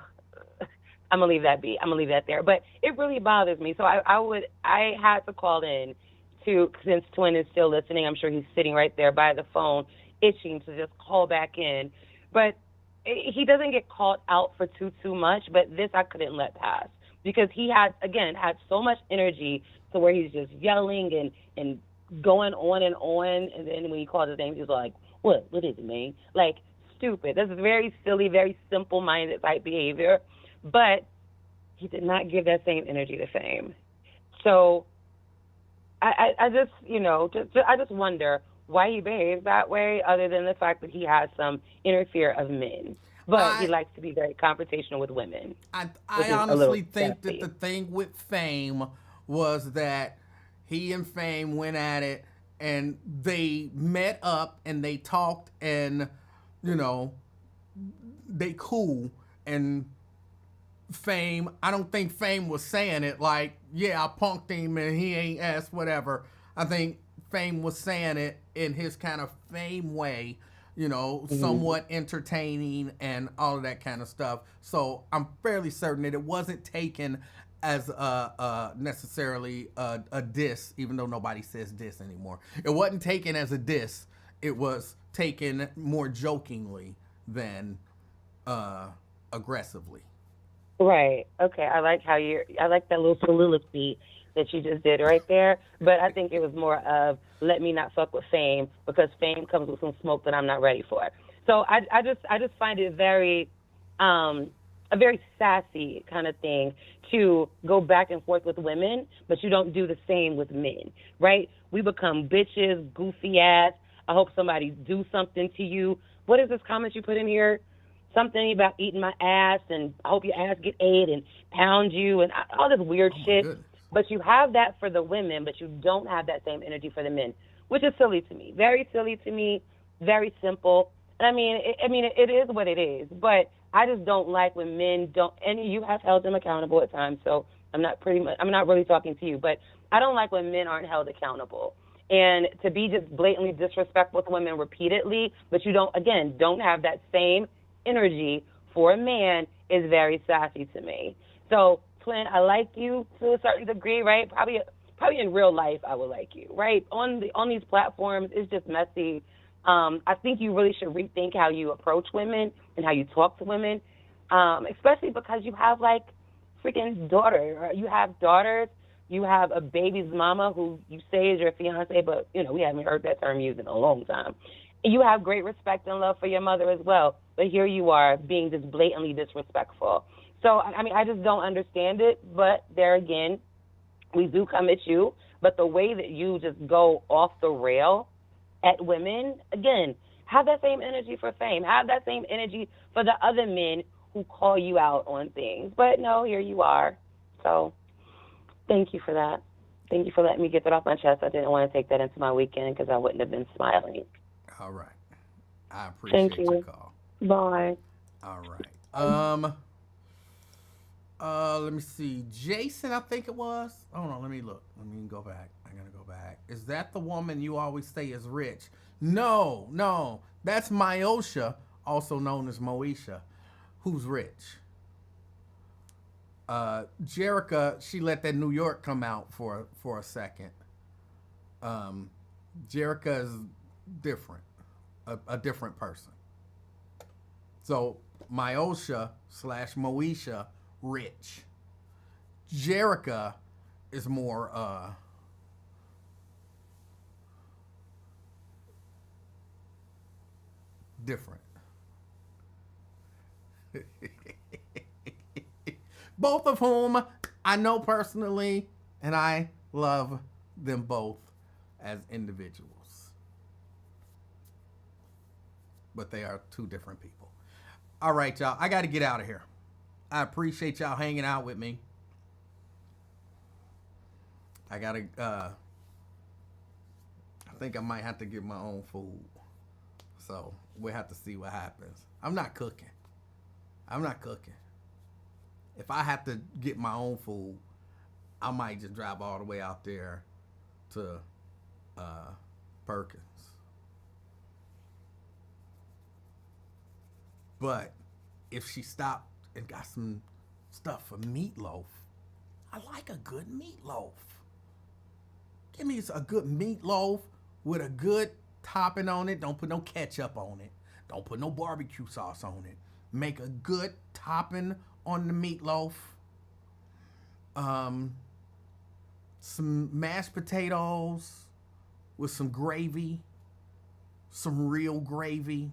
going to leave that be. I'm going to leave that there. But it really bothers me. So I had to call in since Twin is still listening. I'm sure he's sitting right there by the phone, itching to just call back in. But he doesn't get called out for too much, but this I couldn't let pass. Because he had so much energy to where he's just yelling and going on. And then when he called his name, he was like, what is it, man? Like, stupid. That's very silly, very simple-minded type behavior. But he did not give that same energy to Fame. So I just, I just wonder why he behaves that way, other than the fact that he has some inner fear of men. But he likes to be very confrontational with women. I honestly think that the thing with Fame was that he and Fame went at it, and they met up, and they talked, and, they cool. And Fame, I don't think Fame was saying it like, yeah, I punked him, and he ain't asked whatever. I think Fame was saying it in his kind of Fame way, somewhat entertaining and all of that kind of stuff. So I'm fairly certain that it wasn't taken as necessarily a diss, even though nobody says diss anymore. It wasn't taken as a diss. It was taken more jokingly than aggressively. Right. Okay. I like that little soliloquy that you just did right there. But I think it was more of let me not fuck with fame because fame comes with some smoke that I'm not ready for. So I just find it very a very sassy kind of thing to go back and forth with women, but you don't do the same with men, right? We become bitches, goofy ass. I hope somebody do something to you. What is this comment you put in here? Something about eating my ass, and I hope your ass get ate and pound you and all this weird shit. Goodness. But you have that for the women, but you don't have that same energy for the men, which is silly to me. Very silly to me, very simple. And I mean, it is what it is. But I just don't like when men don't, and you have held them accountable at times, so I'm not really talking to you, but I don't like when men aren't held accountable. And to be just blatantly disrespectful to women repeatedly, but you don't have that same energy for a man is very sassy to me. So, Twin, I like you to a certain degree, right? Probably in real life I would like you, right? On these platforms, it's just messy. I think you really should rethink how you approach women and how you talk to women, especially because you have like freaking daughter. You have daughters. You have a baby's mama who you say is your fiance, but we haven't heard that term used in a long time. And you have great respect and love for your mother as well, but here you are being just blatantly disrespectful. So I mean, I just don't understand it. But there again, we do come at you, but the way that you just go off the rail at women, again, have that same energy for fame. Have that same energy for the other men who call you out on things. But no, here you are. So thank you for that. Thank you for letting me get that off my chest. I didn't want to take that into my weekend because I wouldn't have been smiling. All right. I appreciate your call. Bye. All right. Let me see. Jason, I think it was. Hold on, let me look. Let me go back. I gotta go back. Is that the woman you always say is rich? No. That's Myosha, also known as Moesha, who's rich. Jerica, she let that New York come out for a second. Jerica is different, a different person. So Myosha / Moesha, rich. Jerica is more different. Both of whom I know personally, and I love them both as individuals. But they are two different people. All right, y'all. I got to get out of here. I appreciate y'all hanging out with me. I think I might have to get my own food. So we'll have to see what happens. I'm not cooking. If I have to get my own food, I might just drive all the way out there to Perkins. But if she stopped and got some stuff for meatloaf, I like a good meatloaf. Give me a good meatloaf with a good topping on it. Don't put no ketchup on it. Don't put no barbecue sauce on it. Make a good topping on the meatloaf. Some mashed potatoes with some gravy. Some real gravy.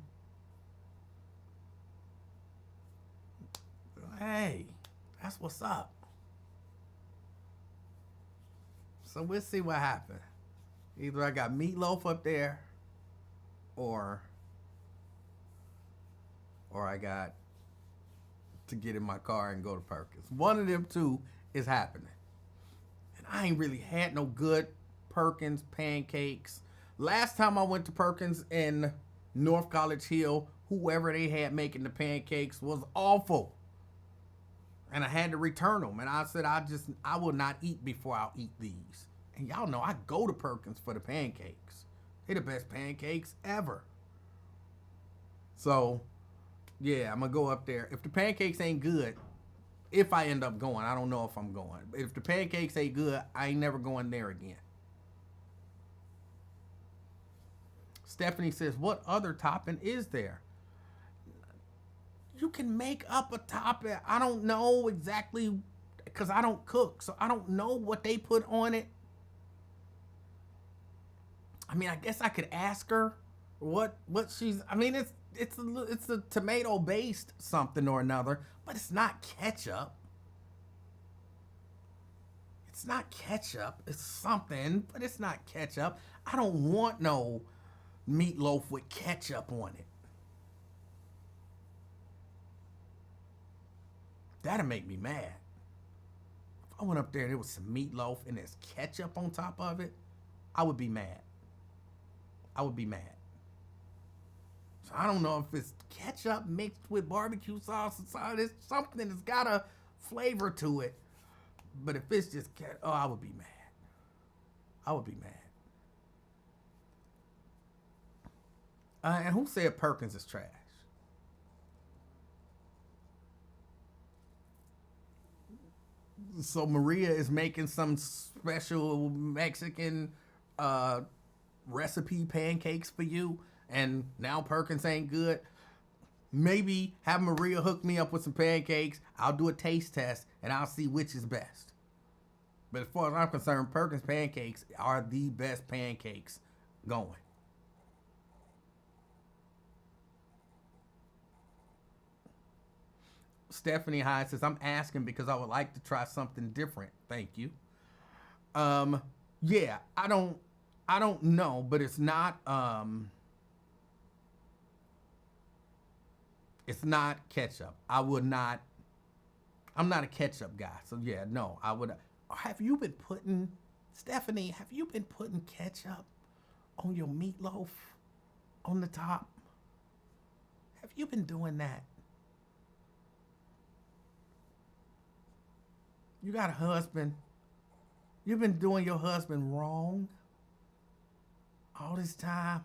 Hey, that's what's up. So we'll see what happens. Either I got meatloaf up there or I got to get in my car and go to Perkins. One of them two is happening. And I ain't really had no good Perkins pancakes. Last time I went to Perkins in North College Hill, whoever they had making the pancakes was awful. And I had to return them. And I said, I will not eat before I'll eat these. And y'all know I go to Perkins for the pancakes. They're the best pancakes ever. So, yeah, I'm going to go up there. If the pancakes ain't good, If I end up going, I don't know if I'm going. If the pancakes ain't good, I ain't never going there again. Stephanie says, what other topping is there? You can make up a topping. I don't know exactly, because I don't cook, so I don't know what they put on it. I mean, I guess I could ask her what she's. I mean, it's a tomato based something or another, but it's not ketchup. It's not ketchup. It's something, but it's not ketchup. I don't want no meatloaf with ketchup on it. That'd make me mad. If I went up there and there was some meatloaf and there's ketchup on top of it, I would be mad. I would be mad. So I don't know if it's ketchup mixed with barbecue sauce and sauce. It's something that's got a flavor to it. But if it's just ketchup, I would be mad. I would be mad. And who said Perkins is trash? So Maria is making some special Mexican recipe pancakes for you, and now Perkins ain't good. Maybe have Maria hook me up with some pancakes. I'll do a taste test, and I'll see which is best. But as far as I'm concerned, Perkins pancakes are the best pancakes going. Stephanie Hyde says, I'm asking because I would like to try something different. Thank you. Yeah, I don't know, but it's not ketchup. I'm not a ketchup guy. So yeah, no, I would. Have you been putting ketchup on your meatloaf on the top? Have you been doing that? You got a husband. You've been doing your husband wrong all this time,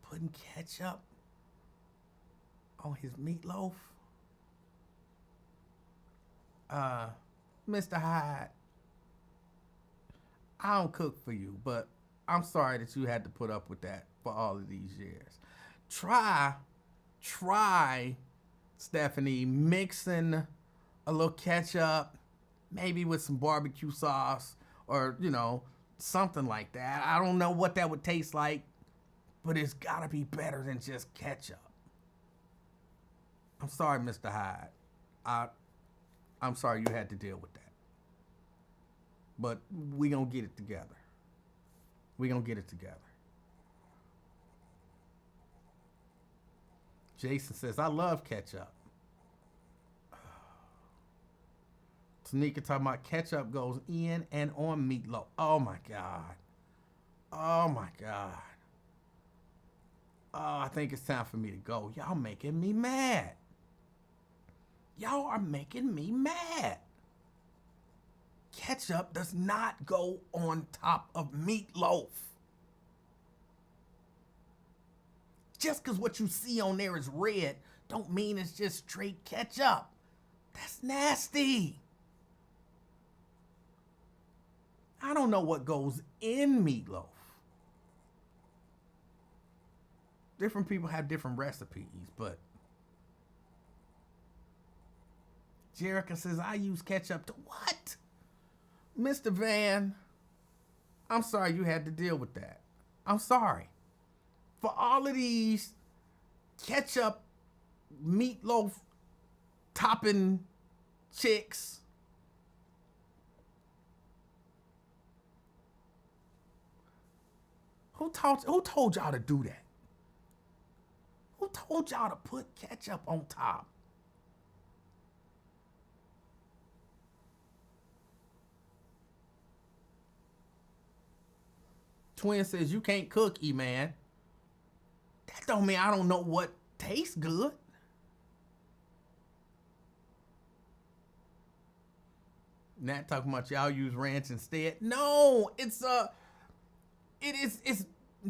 putting ketchup on his meatloaf. Mr. Hyde, I don't cook for you, but I'm sorry that you had to put up with that for all of these years. Try, Stephanie, mixing a little ketchup, maybe with some barbecue sauce or, something like that. I don't know what that would taste like, but it's gotta be better than just ketchup. I'm sorry, Mr. Hyde. I'm sorry you had to deal with that. But we gonna get it together. Jason says, I love ketchup. Tanika talking about ketchup goes in and on meatloaf. Oh my God. Oh, I think it's time for me to go. Y'all making me mad. Y'all are making me mad. Ketchup does not go on top of meatloaf. Just because what you see on there is red, don't mean it's just straight ketchup. That's nasty. I don't know what goes in meatloaf. Different people have different recipes, but Jerica says, I use ketchup to what? Mr. Van, I'm sorry you had to deal with that. I'm sorry. For all of these ketchup meatloaf topping chicks, who told y'all to do that? Who told y'all to put ketchup on top? Twin says, you can't cook, E-Man. That don't mean I don't know what tastes good. Nat talking about y'all use ranch instead. No, it's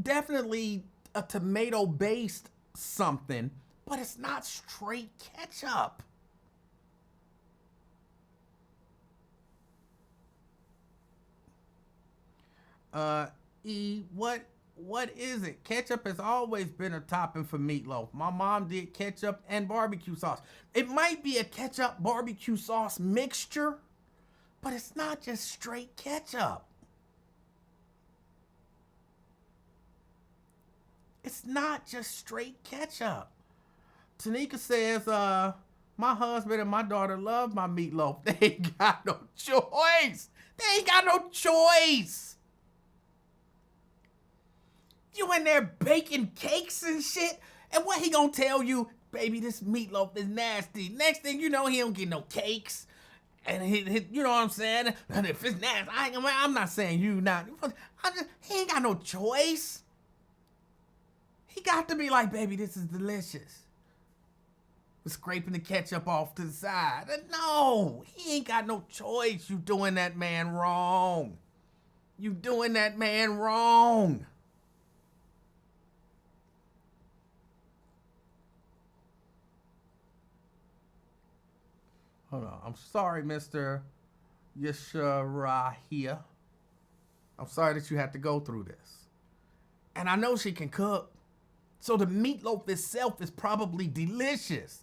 definitely a tomato-based something, but it's not straight ketchup. What is it? Ketchup has always been a topping for meatloaf. My mom did ketchup and barbecue sauce. It might be a ketchup barbecue sauce mixture, but it's not just straight ketchup. It's not just straight ketchup. Tanika says, my husband and my daughter love my meatloaf. They ain't got no choice. They ain't got no choice. You in there baking cakes and shit, and what he gonna tell you, baby, this meatloaf is nasty. Next thing you know, he don't get no cakes. And he you know what I'm saying? And if it's nasty, I'm not saying you not. He ain't got no choice. He got to be like, baby, this is delicious. We're scraping the ketchup off to the side. No, he ain't got no choice. You doing that man wrong. You doing that man wrong. Hold on. I'm sorry, Mr. Yesharahia. I'm sorry that you had to go through this. And I know she can cook. So the meatloaf itself is probably delicious.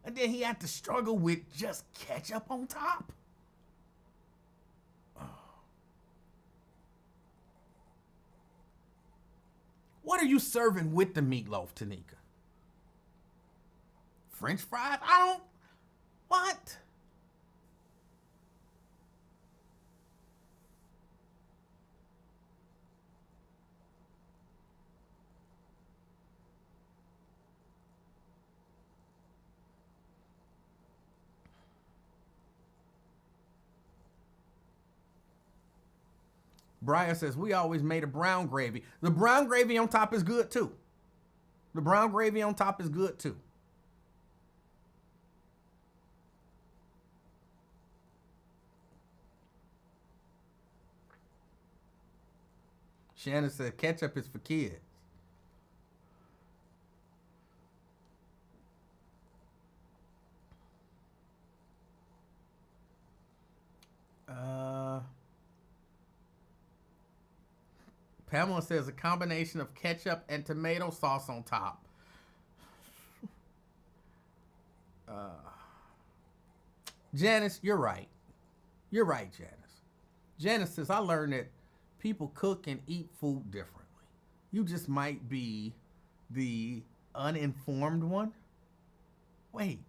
And then he had to struggle with just ketchup on top. Oh. What are you serving with the meatloaf, Tanika? French fries? What? Brian says, we always made a brown gravy. The brown gravy on top is good too. The brown gravy on top is good too. Shannon said, ketchup is for kids. Pamela says a combination of ketchup and tomato sauce on top. Janice, you're right. You're right, Janice. Janice says, I learned that people cook and eat food differently. You just might be the uninformed one. Wait,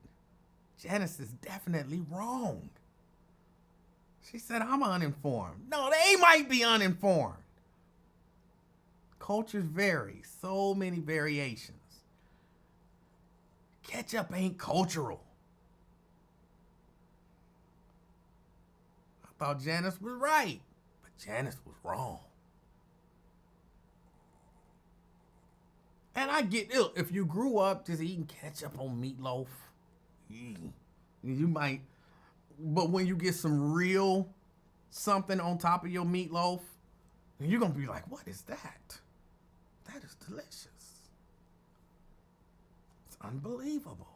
Janice is definitely wrong. She said, I'm uninformed. No, they might be uninformed. Cultures vary. So many variations. Ketchup ain't cultural. I thought Janice was right, but Janice was wrong. And I get it. If you grew up just eating ketchup on meatloaf, you might. But when you get some real something on top of your meatloaf, you're going to be like, what is that? That is delicious. It's unbelievable.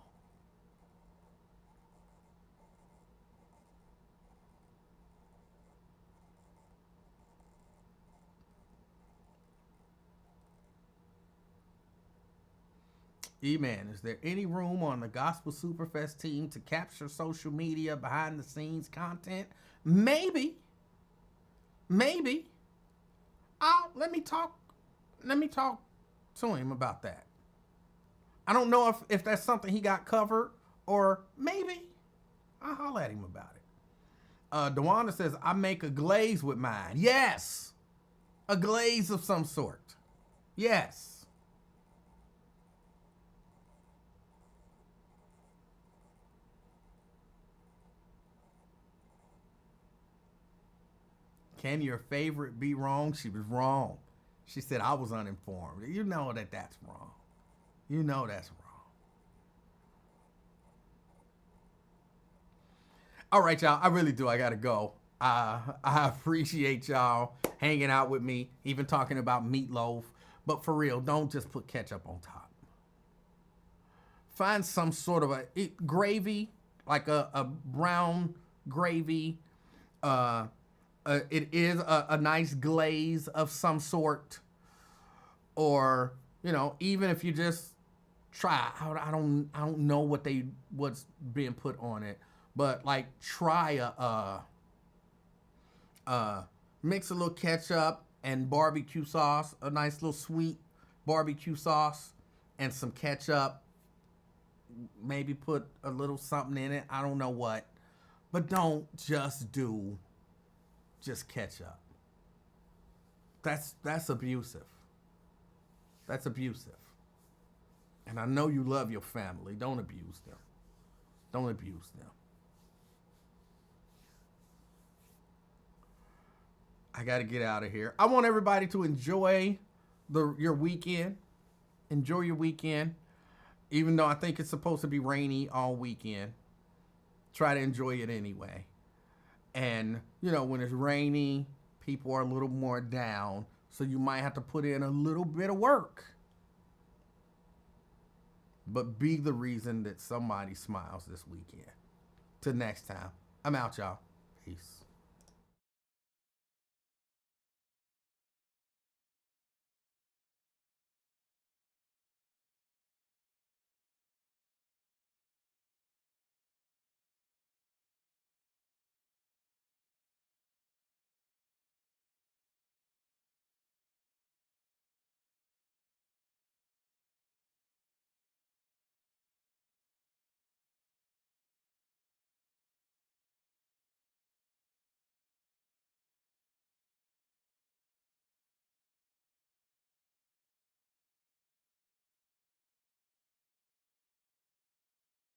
E-Man, is there any room on the Gospel Superfest team to capture social media behind the scenes content? Maybe. Let me talk to him about that. I don't know if that's something he got covered, or maybe I'll holler at him about it. Dewanda says, I make a glaze with mine. Yes. A glaze of some sort. Yes. Can your favorite be wrong? She was wrong. She said, I was uninformed. You know that's wrong. You know that's wrong. All right, y'all. I really do. I got to go. I appreciate y'all hanging out with me, even talking about meatloaf. But for real, don't just put ketchup on top. Find some sort of a gravy, like a brown gravy, it is a nice glaze of some sort, or even if you just try. I don't know what's being put on it, but like try mix a little ketchup and barbecue sauce, a nice little sweet barbecue sauce, and some ketchup. Maybe put a little something in it. I don't know what, but don't just do just ketchup. That's abusive. That's abusive. And I know you love your family. Don't abuse them. Don't abuse them. I got to get out of here. I want everybody to enjoy your weekend. Enjoy your weekend. Even though I think it's supposed to be rainy all weekend. Try to enjoy it anyway. And, when it's rainy, people are a little more down. So you might have to put in a little bit of work. But be the reason that somebody smiles this weekend. Till next time, I'm out, y'all. Peace.